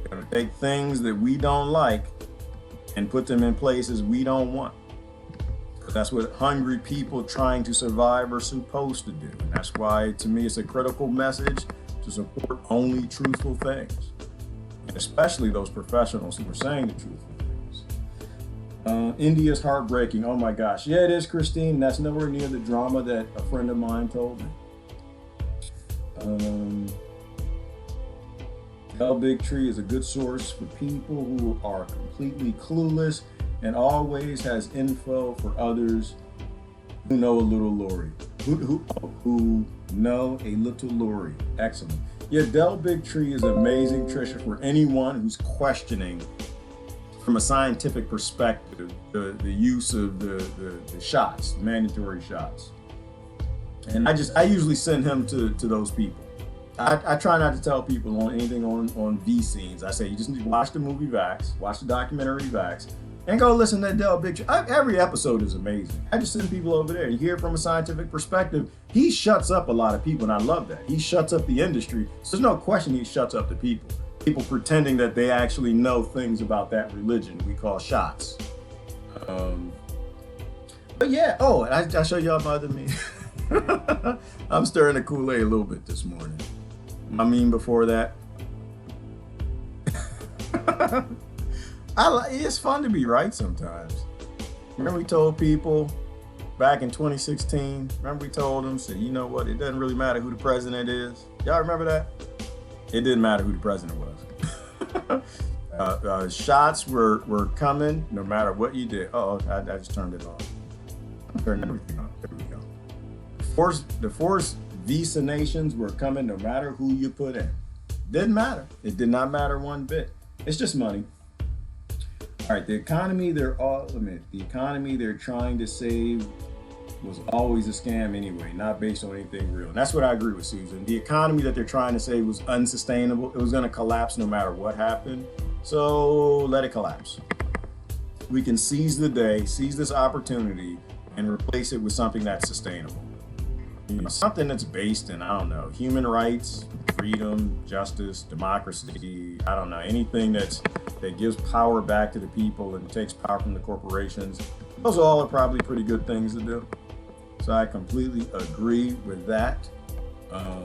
They're going to take things that we don't like and put them in places we don't want. That's what hungry people trying to survive are supposed to do. And that's why, to me, it's a critical message to support only truthful things. And especially those professionals who are saying the truthful things. India's heartbreaking. Oh my gosh. Yeah, it is, Christine. That's nowhere near the drama that a friend of mine told me. El Big Tree is a good source for people who are completely clueless and always has info for others who know a little Lori. Who know a little Lori. Excellent. Yeah, Del Big Tree is amazing, Trisha, for anyone who's questioning from a scientific perspective the use of the shots, mandatory shots. And I usually send him to those people. I try not to tell people on anything on V scenes. I say you just need to watch the movie Vax, watch the documentary Vax, and go listen to that Del Big Tree. Every episode is amazing. I just send people over there. You hear it from a scientific perspective. He shuts up a lot of people, and I love that. He shuts up the industry. So there's no question he shuts up the people. People pretending that they actually know things about that religion we call shots. But yeah, and I show y'all my other me. I'm stirring the Kool-Aid a little bit this morning. I mean, before that. It's fun to be right sometimes. Remember we told people back in 2016, remember we told them, said, you know what, it doesn't really matter who the president is. Y'all remember that? It didn't matter who the president was. Shots were coming no matter what you did. I just turned it off. Turned everything off. There we go. The force visa nations were coming no matter who you put in. Didn't matter. It did not matter one bit. It's just money. All right, the economy they're trying to save was always a scam anyway, not based on anything real. And that's what I agree with Susan. The economy that they're trying to save was unsustainable. It was going to collapse no matter what happened. So let it collapse. We can seize the day, seize this opportunity, and replace it with something that's sustainable. Something that's based in, I don't know, human rights, freedom, justice, democracy, I don't know, anything that gives power back to the people and takes power from the corporations. Those all are probably pretty good things to do. So I completely agree with that. I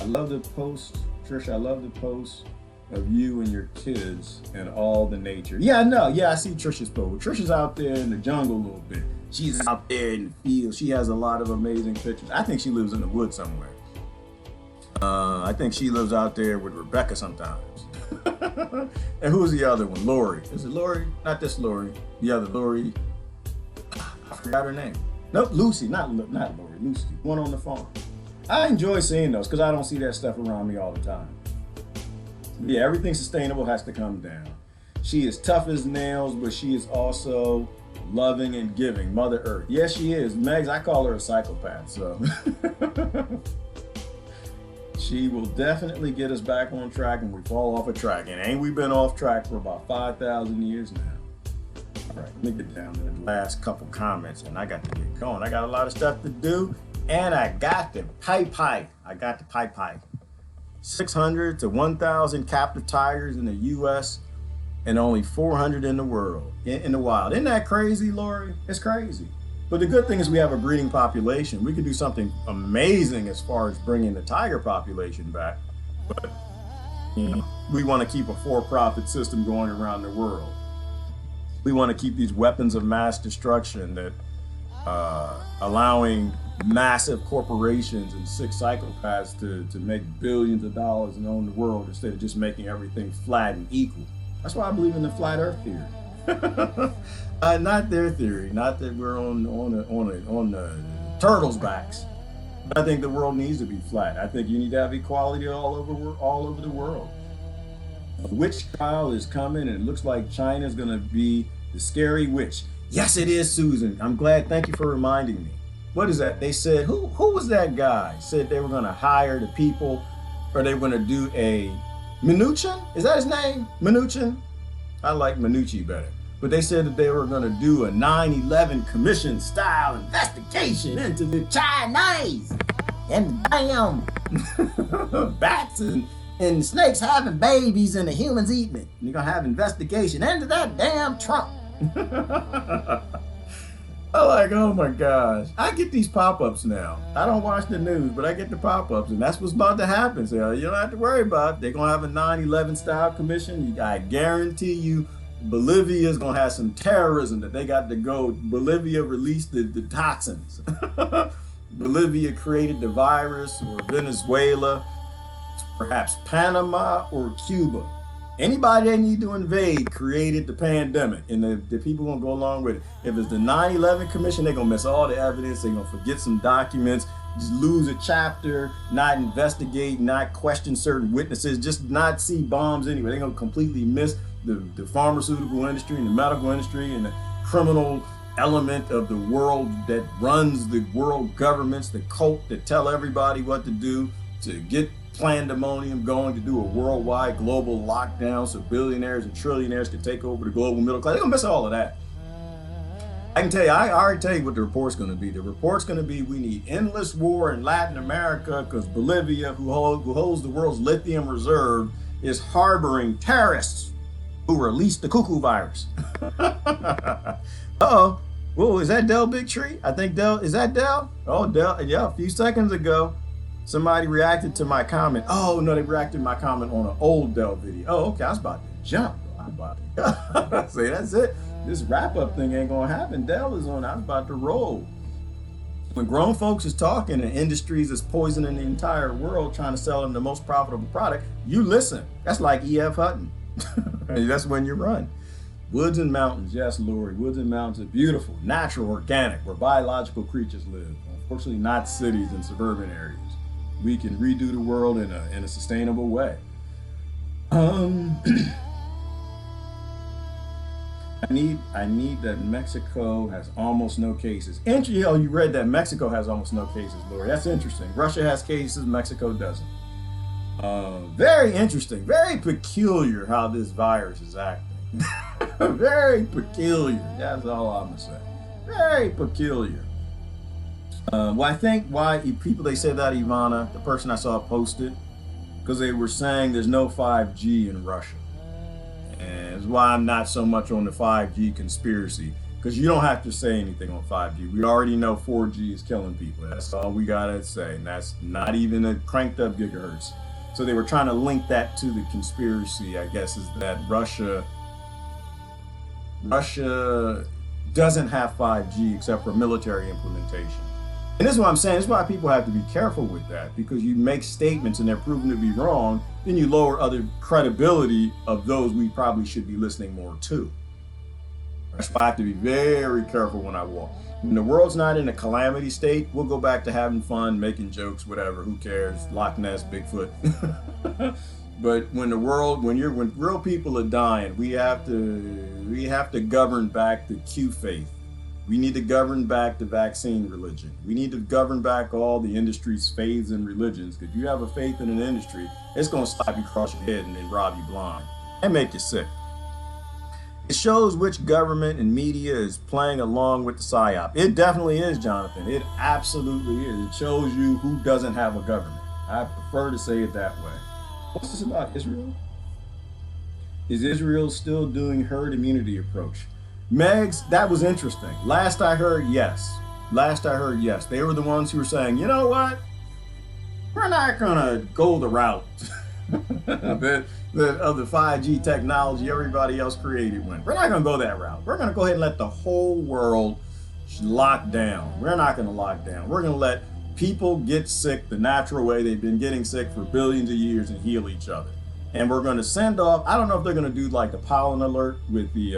love the post, Trish, I love the post of you and your kids and all the nature. Yeah, I see Trisha's post. Trisha's out there in the jungle a little bit. She's out there in the field. She has a lot of amazing pictures. I think she lives in the woods somewhere. I think she lives out there with Rebecca sometimes. And who's the other one? Lori. Is it Lori? Not this Lori. The other Lori. I forgot her name. Nope, Lucy. Not Lori. Lucy. One on the farm. I enjoy seeing those because I don't see that stuff around me all the time. Yeah, everything sustainable has to come down. She is tough as nails, but she is also loving and giving. Mother Earth. Yes, she is. Megs, I call her a psychopath, so. She will definitely get us back on track when we fall off a track. And ain't we been off track for about 5,000 years now? All right, let me get down to the last couple comments and I got to get going. I got a lot of stuff to do and I got the pipe. 600 to 1,000 captive tigers in the U.S. and only 400 in the world, in the wild. Isn't that crazy, Lori? It's crazy. But the good thing is we have a breeding population. We could do something amazing as far as bringing the tiger population back. But we want to keep a for-profit system going around the world. We want to keep these weapons of mass destruction that allowing massive corporations and sick psychopaths to make billions of dollars and own the world instead of just making everything flat and equal. That's why I believe in the flat earth theory. Not their theory, not that we're on the turtles' backs. But I think the world needs to be flat. I think you need to have equality all over the world. A witch trial is coming, and it looks like China's going to be the scary witch. Yes, it is, Susan. I'm glad. Thank you for reminding me. What is that? They said, who was that guy? Said they were going to hire the people, or they were going to do a Mnuchin? Is that his name? Mnuchin? I like Mnuchin better. But they said that they were going to do a 9/11 commission style investigation into the Chinese and damn bats and snakes having babies and the humans eating it. And you're going to have investigation into that damn Trump. I'm like, oh my gosh. I get these pop-ups now. I don't watch the news, but I get the pop-ups, and that's what's about to happen. So you don't have to worry about it. They're going to have a 9/11 style commission. I guarantee you Bolivia is going to have some terrorism that they got to go. Bolivia released the toxins. Bolivia created the virus, or Venezuela, perhaps Panama or Cuba. Anybody they need to invade created the pandemic, and the people won't go along with it. If it's the 9/11 commission, they're going to miss all the evidence. They're going to forget some documents, just lose a chapter, not investigate, not question certain witnesses, just not see bombs anyway. They're going to completely miss the pharmaceutical industry and the medical industry and the criminal element of the world that runs the world governments, the cult that tell everybody what to do to get pandemonium going, to do a worldwide global lockdown so billionaires and trillionaires can take over the global middle class. They're gonna miss all of that. I can tell you, I already tell you what the report's gonna be. The report's gonna be we need endless war in Latin America because Bolivia, who holds the world's lithium reserve, is harboring terrorists who released the cuckoo virus. Uh-oh. Whoa, is that Del Big Tree? I think Del, is that Del? Oh, Del, yeah, a few seconds ago. Somebody reacted to my comment. Oh, no, they reacted to my comment on an old Dell video. Oh, okay, I was about to jump. I was about to say, that's it. This wrap-up thing ain't gonna happen. Dell is on. I was about to roll. When grown folks is talking and industries is poisoning the entire world trying to sell them the most profitable product, you listen. That's like E.F. Hutton. That's when you run. Woods and mountains, yes, Lori. Woods and mountains are beautiful, natural, organic, where biological creatures live. Unfortunately, not cities and suburban areas. We can redo the world in a sustainable way. I need that Mexico has almost no cases. Oh, you read that Mexico has almost no cases, Lori. That's interesting. Russia has cases, Mexico doesn't. Very interesting, very peculiar how this virus is acting. Very peculiar. That's all I'm gonna say. Very peculiar. Well, I think why people they said that, Ivana, the person I saw posted, because they were saying there's no 5G in Russia. And it's why I'm not so much on the 5G conspiracy, because you don't have to say anything on 5G. We already know 4G is killing people. That's all we gotta say, and that's not even a cranked up gigahertz. So they were trying to link that to the conspiracy, I guess, is that Russia doesn't have 5G except for military implementation. And this is what I'm saying. This is why people have to be careful with that, because you make statements and they're proven to be wrong, then you lower other credibility of those we probably should be listening more to. That's why I have to be very careful when I walk. When the world's not in a calamity state, we'll go back to having fun, making jokes, whatever, who cares, Loch Ness, Bigfoot. But when real people are dying, we have to govern back the Q faith. We need to govern back the vaccine religion. We need to govern back all the industry's faiths and religions, because you have a faith in an industry, it's going to slap you across your head and then rob you blind and make you sick. It shows which government and media is playing along with the PSYOP. It definitely is, Jonathan. It absolutely is. It shows you who doesn't have a government. I prefer to say it that way. What's this about Israel? Is Israel still doing herd immunity approach? Megs, that was interesting. Last I heard, yes. They were the ones who were saying, you know what? We're not gonna go the route that of the 5G technology everybody else created went. We're not gonna go that route. We're gonna go ahead and let the whole world lock down. We're not gonna lock down. We're gonna let people get sick the natural way they've been getting sick for billions of years and heal each other. And we're going to send off, I don't know if they're going to do like the pollen alert with the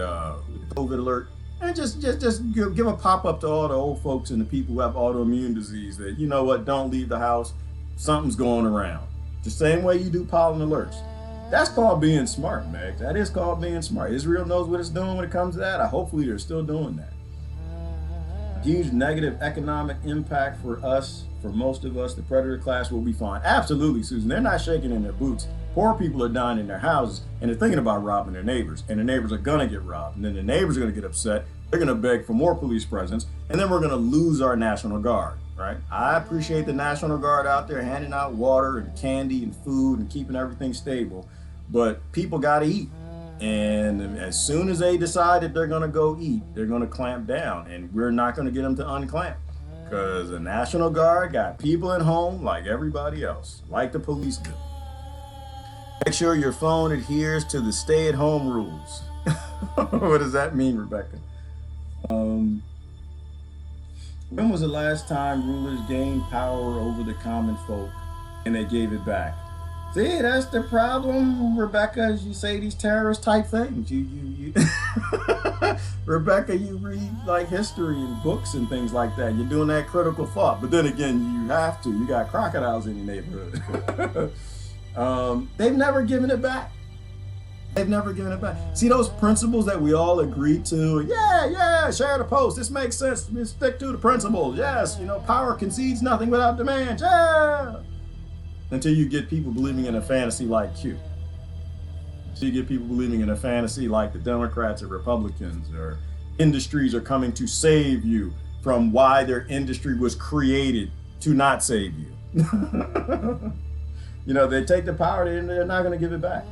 COVID alert, and just give a pop-up to all the old folks and the people who have autoimmune disease that, you know what, don't leave the house, something's going around. The same way you do pollen alerts. That's called being smart, Meg. That is called being smart. Israel knows what it's doing when it comes to that. Hopefully they're still doing that. Huge negative economic impact for us, for most of us. The predator class will be fine. Absolutely, Susan. They're not shaking in their boots. Poor people are dying in their houses, and they're thinking about robbing their neighbors, and the neighbors are gonna get robbed, and then the neighbors are gonna get upset. They're gonna beg for more police presence, and then we're gonna lose our National Guard, right? I appreciate the National Guard out there handing out water and candy and food and keeping everything stable, but people gotta eat. And as soon as they decide that they're gonna go eat, they're gonna clamp down, and we're not gonna get them to unclamp, because the National Guard got people at home like everybody else, like the police do. Make sure your phone adheres to the stay-at-home rules. What does that mean, Rebecca? When was the last time rulers gained power over the common folk and they gave it back? See, that's the problem, Rebecca, as you say these terrorist type things. You Rebecca, you read like history and books and things like that. You're doing that critical thought. But then again, you have to. You got crocodiles in your neighborhood. They've never given it back. See those principles that we all agree to? Yeah, share the post. This makes sense. We stick to the principles. Yes, power concedes nothing without demand. Yeah. Until you get people believing in a fantasy like Q. So you get people believing in a fantasy like the Democrats or Republicans, or industries are coming to save you from why their industry was created to not save you. They take the power and they're not going to give it back.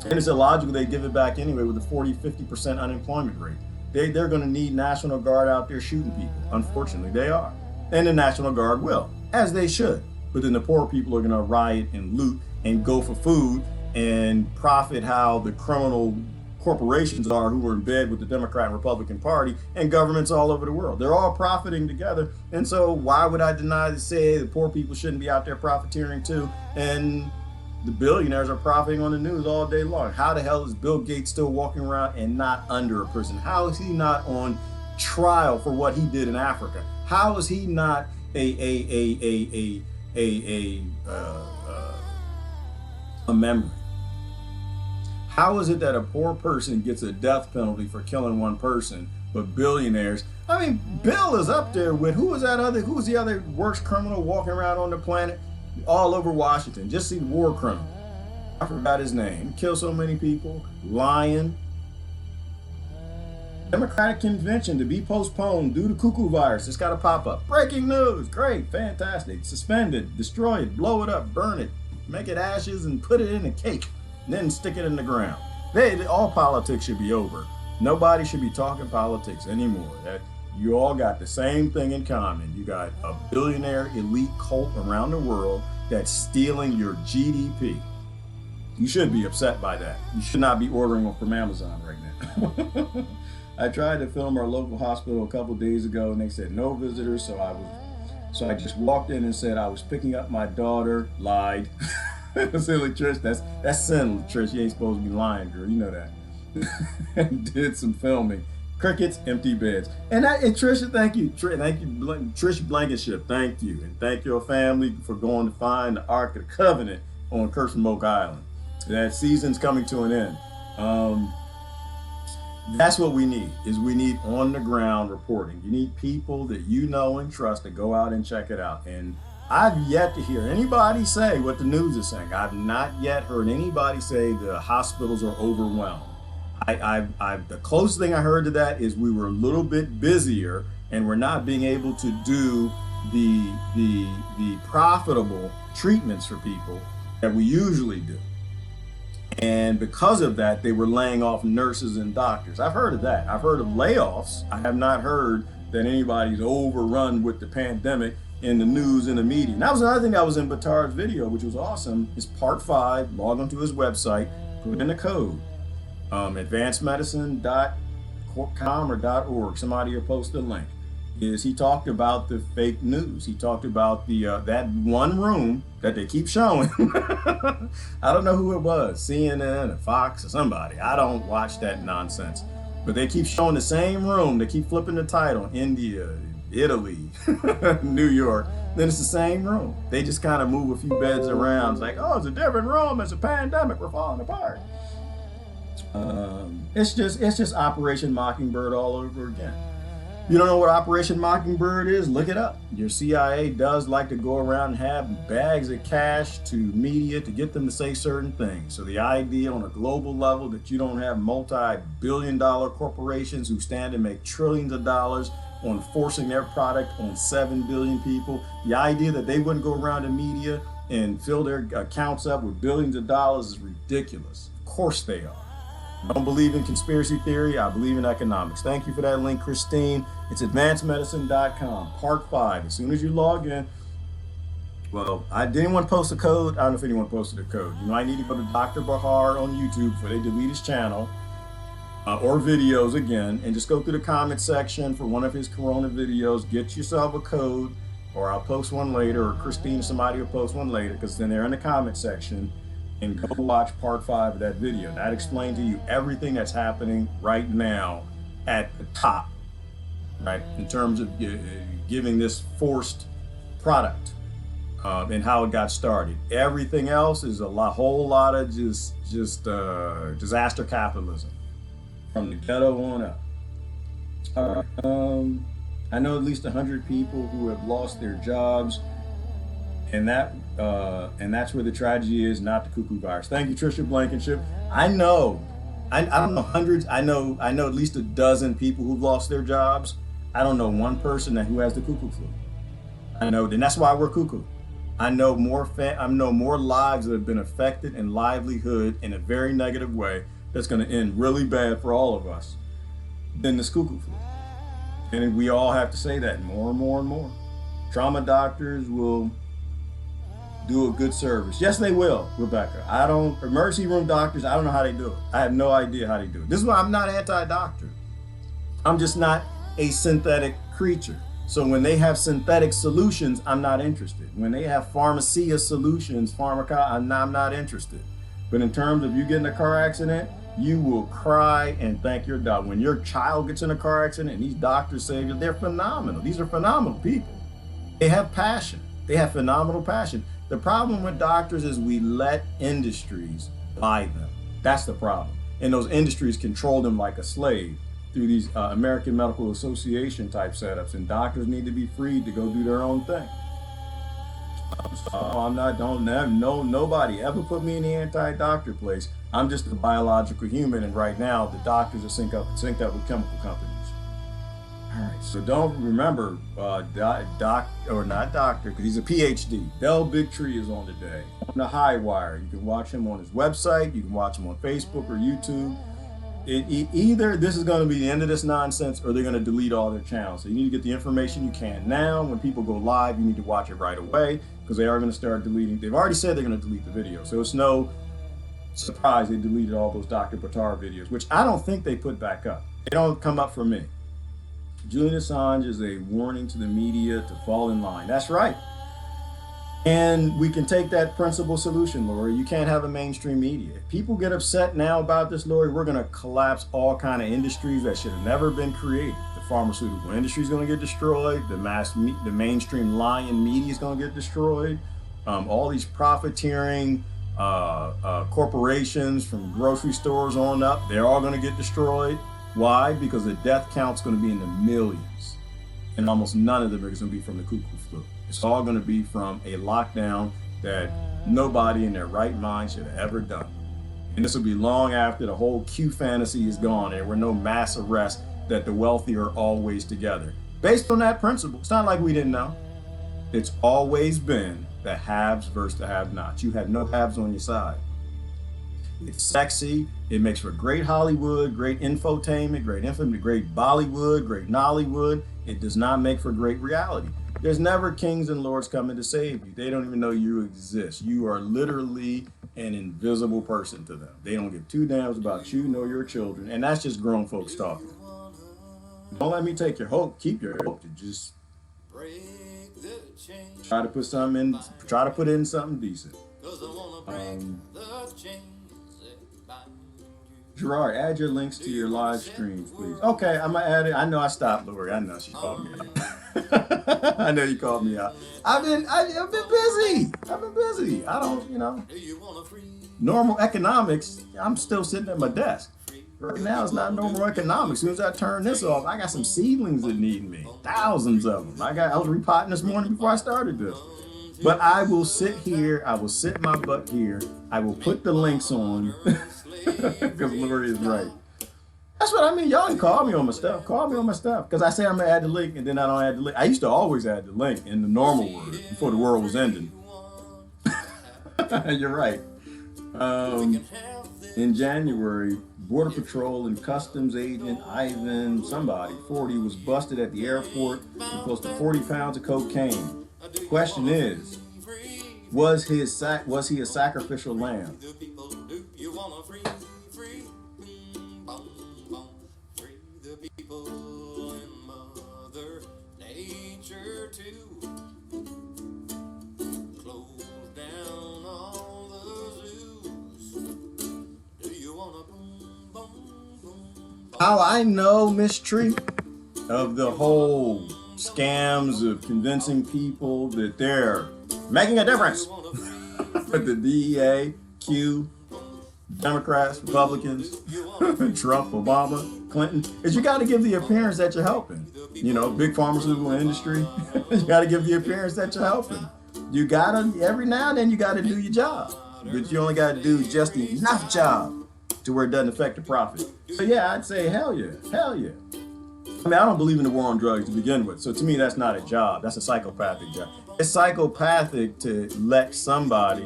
And it's illogical they give it back anyway with a 40-50% unemployment rate. They're going to need National Guard out there shooting people. Unfortunately, they are. And the National Guard will, as they should. but then the poor people are going to riot and loot and go for food and profit how the criminal corporations are who are in bed with the Democrat and Republican Party and governments all over the world. They're all profiting together. And so why would I deny to say the poor people shouldn't be out there profiteering too? And the billionaires are profiting on the news all day long. How the hell is Bill Gates still walking around and not under a prison? How is he not on trial for what he did in Africa? How is he not a memory? How is it that a poor person gets a death penalty for killing one person, but billionaires? I mean, Bill is up there with who's the other worst criminal walking around on the planet? All over Washington. Just see the war criminal. I forgot his name. Killed so many people. Lying. Democratic convention to be postponed due to cuckoo virus. It's got to pop up. Breaking news. Great. Fantastic. Suspend it. Destroy it. Blow it up. Burn it. Make it ashes and put it in a cake. And then stick it in the ground. All politics should be over. Nobody should be talking politics anymore. You all got the same thing in common. You got a billionaire elite cult around the world that's stealing your GDP. You should be upset by that. You should not be ordering from Amazon right now. I tried to film our local hospital a couple days ago and they said no visitors. So I just walked in and said I was picking up my daughter. Lied. Silly Trish, that's sin, Trish. You ain't supposed to be lying, girl. You know that. Did some filming. Crickets, empty beds. And Trisha, thank you. Thank you, Trish Blankenship. Thank you. And thank your family for going to find the Ark of the Covenant on Kersenmoke Island. That season's coming to an end. That's what we need, is we need on the ground reporting. You need people that you know and trust to go out and check it out. And I've yet to hear anybody say what the news is saying. I've not yet heard anybody say the hospitals are overwhelmed. The closest thing I heard to that is we were a little bit busier and we're not being able to do the profitable treatments for people that we usually do. And because of that, they were laying off nurses and doctors. I've heard of that. I've heard of layoffs. I have not heard that anybody's overrun with the pandemic in the news and the media. And that was another thing that was in Buttar's video, which was awesome, is part 5, log onto his website, put in the code. advancedmedicine.com or .org, somebody will post the link, is he talked about the fake news. He talked about the that one room that they keep showing. I don't know who it was, CNN or Fox or somebody. I don't watch that nonsense. But they keep showing the same room. They keep flipping the title, India, Italy, New York. Then it's the same room. They just kind of move a few beds around. It's like, oh, it's a different room. It's a pandemic. We're falling apart. It's just Operation Mockingbird all over again. You don't know what Operation Mockingbird is? Look it up. Your CIA does like to go around and have bags of cash to media to get them to say certain things. So the idea on a global level that you don't have multi-billion-dollar corporations who stand and make trillions of dollars on forcing their product on 7 billion people, the idea that they wouldn't go around to media and fill their accounts up with billions of dollars is ridiculous. Of course they are. I don't believe in conspiracy theory. I believe in economics. Thank you for that link, Christine. It's advancedmedicine.com, part 5. As soon as you log in, well, I didn't want to post a code. I don't know if anyone posted a code. You know, I need to go to Dr. Bushar on YouTube before they delete his channel or videos again, and just go through the comment section for one of his Corona videos. Get yourself a code, or I'll post one later, or Christine, somebody will post one later, because then they're in the comment section. And go watch part 5 of that video. That explains to you everything that's happening right now at the top, right? In terms of giving this forced product and how it got started. Everything else is whole lot of just disaster capitalism from the ghetto on up. All right. I know at least 100 people who have lost their jobs. And that's where the tragedy is, not the cuckoo virus. Thank you, Trisha Blankenship. I don't know hundreds. I know at least a dozen people who've lost their jobs. I don't know one person who has the cuckoo flu. I know, and that's why we're cuckoo. I know more lives that have been affected and livelihood in a very negative way that's going to end really bad for all of us than this cuckoo flu. And we all have to say that more and more and more. Trauma doctors will do a good service. Yes, they will, Rebecca. Emergency room doctors, I don't know how they do it. I have no idea how they do it. This is why I'm not anti-doctor. I'm just not a synthetic creature. So when they have synthetic solutions, I'm not interested. When they have pharmacia solutions, I'm not interested. But in terms of you getting a car accident, you will cry and thank your doctor. When your child gets in a car accident and these doctors save you, they're phenomenal. These are phenomenal people. They have passion. They have phenomenal passion. The problem with doctors is we let industries buy them. That's the problem. And those industries control them like a slave through these American Medical Association type setups. And doctors need to be freed to go do their own thing. Nobody ever put me in the anti-doctor place. I'm just a biological human. And right now, the doctors are synced up with chemical companies. All right, so don't remember, not doctor, because he's a PhD. Del Bigtree is on today on the High Wire. You can watch him on his website. You can watch him on Facebook or YouTube. Either this is going to be the end of this nonsense, or they're going to delete all their channels. So you need to get the information you can now. When people go live, you need to watch it right away, because they are going to start deleting. They've already said they're going to delete the video, so it's no surprise they deleted all those Dr. Buttar videos, which I don't think they put back up. They don't come up for me. Julian Assange is a warning to the media to fall in line. That's right. And we can take that principal solution, Lori. You can't have a mainstream media. If people get upset now about this, Lori, we're going to collapse all kind of industries that should have never been created. The pharmaceutical industry is going to get destroyed. The mainstream lying media is going to get destroyed. All these profiteering corporations from grocery stores on up, they're all going to get destroyed. Why? Because the death count's going to be in the millions, and almost none of them are going to be from the cuckoo flu. It's all going to be from a lockdown that nobody in their right mind should have ever done. And this will be long after the whole Q fantasy is gone. There were no mass arrests, that the wealthy are always together. Based on that principle, it's not like we didn't know. It's always been the haves versus the have-nots. You have no haves on your side. It's sexy. It makes for great Hollywood, great infotainment, great Bollywood, great Nollywood. It does not make for great reality. There's never kings and lords coming to save you. They don't even know you exist. You are literally an invisible person to them. They don't give two damns about you nor your children. And that's just grown folks talking. Don't let me take your hope. Keep your hope. To just try to put in something decent. Gerard, add your links to your live streams, please. Okay, I'm gonna add it. I know I stopped, Lori. I know she called me out. I know you called me out. I've been busy. I don't, normal economics. I'm still sitting at my desk. Right now, it's not normal economics. As soon as I turn this off, I got some seedlings that need me. Thousands of them. I was repotting this morning before I started this. But I will sit here. I will sit my butt here. I will put the links on. Because Lori is right. That's what I mean. Y'all can call me on my stuff. Call me on my stuff. Because I say I'm going to add the link, and then I don't add the link. I used to always add the link in the normal word before the world was ending. You're right. In January, Border Patrol and Customs Agent Ivan, 40, was busted at the airport with close to 40 pounds of cocaine. The question is, was he a sacrificial lamb? How I know, Miss Tree, of the whole scams of convincing people that they're making a difference. But the DEA, Q, Democrats, Republicans, Trump, Obama, Clinton, is you got to give the appearance that you're helping. Big pharmaceutical industry, you got to give the appearance that you're helping. You got to, every now and then, you got to do your job. But you only got to do just enough job to where it doesn't affect the profit. So yeah, I'd say hell yeah. I mean, I don't believe in the war on drugs to begin with. So to me, that's not a job. That's a psychopathic job. It's psychopathic to let somebody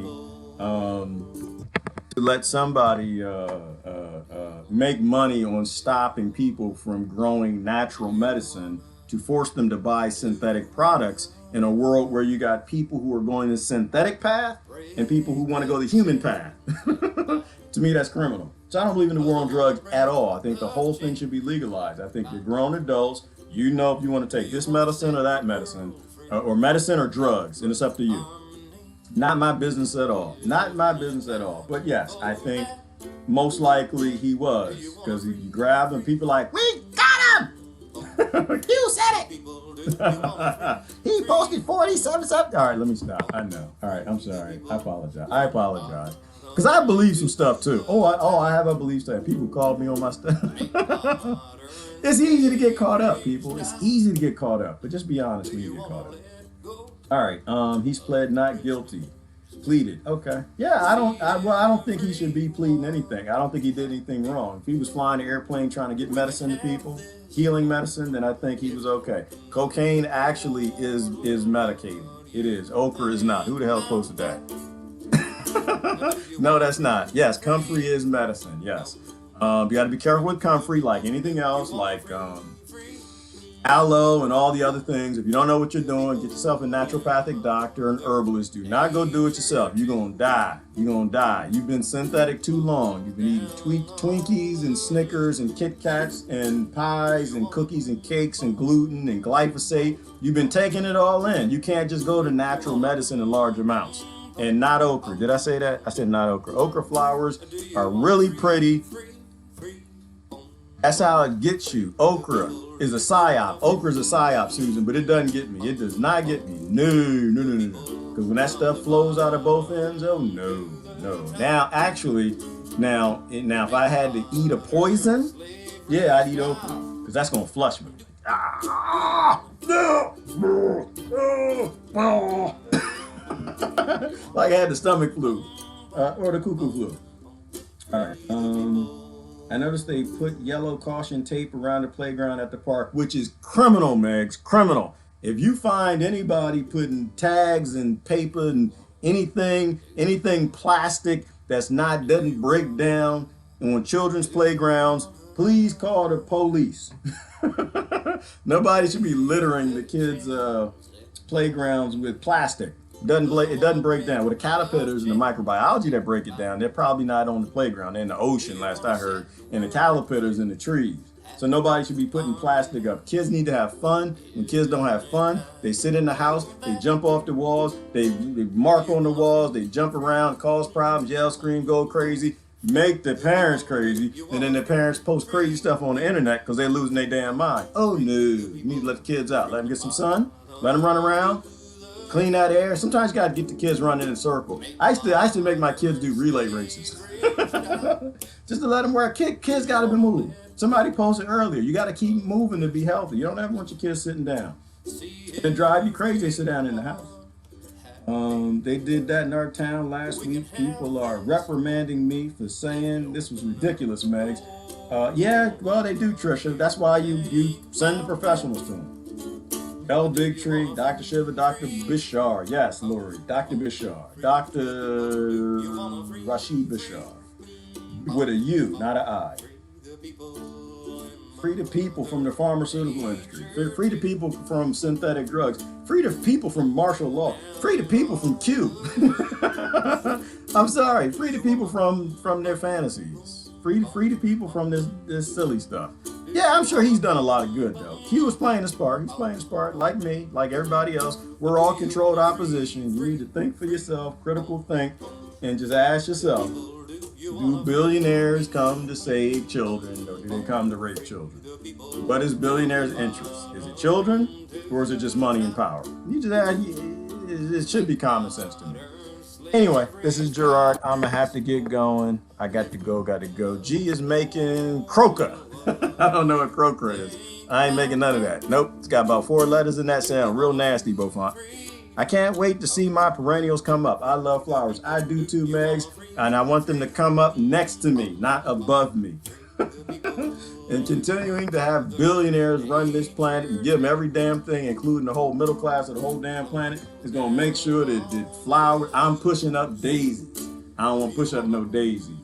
make money on stopping people from growing natural medicine, to force them to buy synthetic products in a world where you got people who are going the synthetic path and people who want to go the human path. To me, that's criminal. So I don't believe in the war on drugs at all. I think the whole thing should be legalized. I think you're grown adults. You know if you want to take this medicine or that medicine, or medicine or drugs, and it's up to you. Not my business at all. Not my business at all. But yes, I think most likely he was, because he grabbed him. People like, we got him. You said it. He posted 47 something. All right, let me stop. I know. All right, I'm sorry. I apologize. Because I believe some stuff too. I have a belief stuff. People called me on my stuff. It's easy to get caught up, people. It's easy to get caught up. But just be honest when you get caught up. All right. He's pled not guilty. Pleaded. Okay. Yeah, I don't think he should be pleading anything. I don't think he did anything wrong. If he was flying an airplane trying to get medicine to people, healing medicine, then I think he was okay. Cocaine actually is medicated. It is. Okra is not. Who the hell posted that? No, that's not. Yes, comfrey is medicine. Yes. You got to be careful with comfrey, like anything else, like aloe and all the other things. If you don't know what you're doing, get yourself a naturopathic doctor, an herbalist. Do not go do it yourself. You're going to die. You're going to die. You've been synthetic too long. You've been eating Twinkies and Snickers and Kit Kats and pies and cookies and cakes and gluten and glyphosate. You've been taking it all in. You can't just go to natural medicine in large amounts. And not okra. Did I say that? I said not okra. Okra flowers are really pretty. That's how it gets you. Okra is a psyop. Okra is a psyop, Susan, but it doesn't get me. It does not get me. No. Because when that stuff flows out of both ends, oh no. Now, actually, now if I had to eat a poison, yeah, I'd eat okra. Because that's going to flush me. Like I had the stomach flu or the cuckoo flu. All right. I noticed they put yellow caution tape around the playground at the park, which is criminal, Megs. Criminal. If you find anybody putting tags and paper and anything plastic doesn't break down on children's playgrounds, please call the police. Nobody should be littering the kids' playgrounds with plastic. It doesn't break down. With the caterpillars and the microbiology that break it down, they're probably not on the playground. They're in the ocean, last I heard, and the caterpillars in the trees. So nobody should be putting plastic up. Kids need to have fun. When kids don't have fun, they sit in the house, they jump off the walls, they mark on the walls, they jump around, cause problems, yell, scream, go crazy, make the parents crazy, and then the parents post crazy stuff on the internet because they're losing their damn mind. Oh no, you need to let the kids out. Let them get some sun, let them run around. Clean that air. Sometimes you gotta get the kids running in a circle. I used to make my kids do relay races. Just to let them wear. Kids gotta be moving. Somebody posted earlier, you gotta keep moving to be healthy. You don't ever want your kids sitting down. It drive you crazy, they sit down in the house. They did that in our town last week. People are reprimanding me for saying this was ridiculous, Megs. Yeah, well they do, Trisha. That's why you send the professionals to them. L. Bigtree, Dr. Shiva, Dr. Bushar. Yes, Lori. Dr. Bushar. Dr. Rashid Bushar. With a U, not an I. Free the people from the pharmaceutical industry. Free the people from synthetic drugs. Free the people from martial law. Free the people from Q. I'm sorry. Free the people from their fantasies. Free the people from this silly stuff. Yeah, I'm sure he's done a lot of good, though. Q was playing his part. He's playing his part like me, like everybody else. We're all controlled opposition. You need to think for yourself, critical think, and just ask yourself, do billionaires come to save children, or do they come to rape children? What is billionaires' interest? Is it children, or is it just money and power? You just ask, it should be common sense to me. Anyway, this is Gerard. I'm going to have to get going. I got to go. G is making croaker. I don't know what croaker is. I ain't making none of that. Nope. It's got about 4 letters in that sound. Real nasty, Beaufont. I can't wait to see my perennials come up. I love flowers. I do too, Megs. And I want them to come up next to me, not above me. And continuing to have billionaires run this planet and give them every damn thing, including the whole middle class of the whole damn planet, is going to make sure that the flowers, I'm pushing up daisies. I don't want to push up no daisies.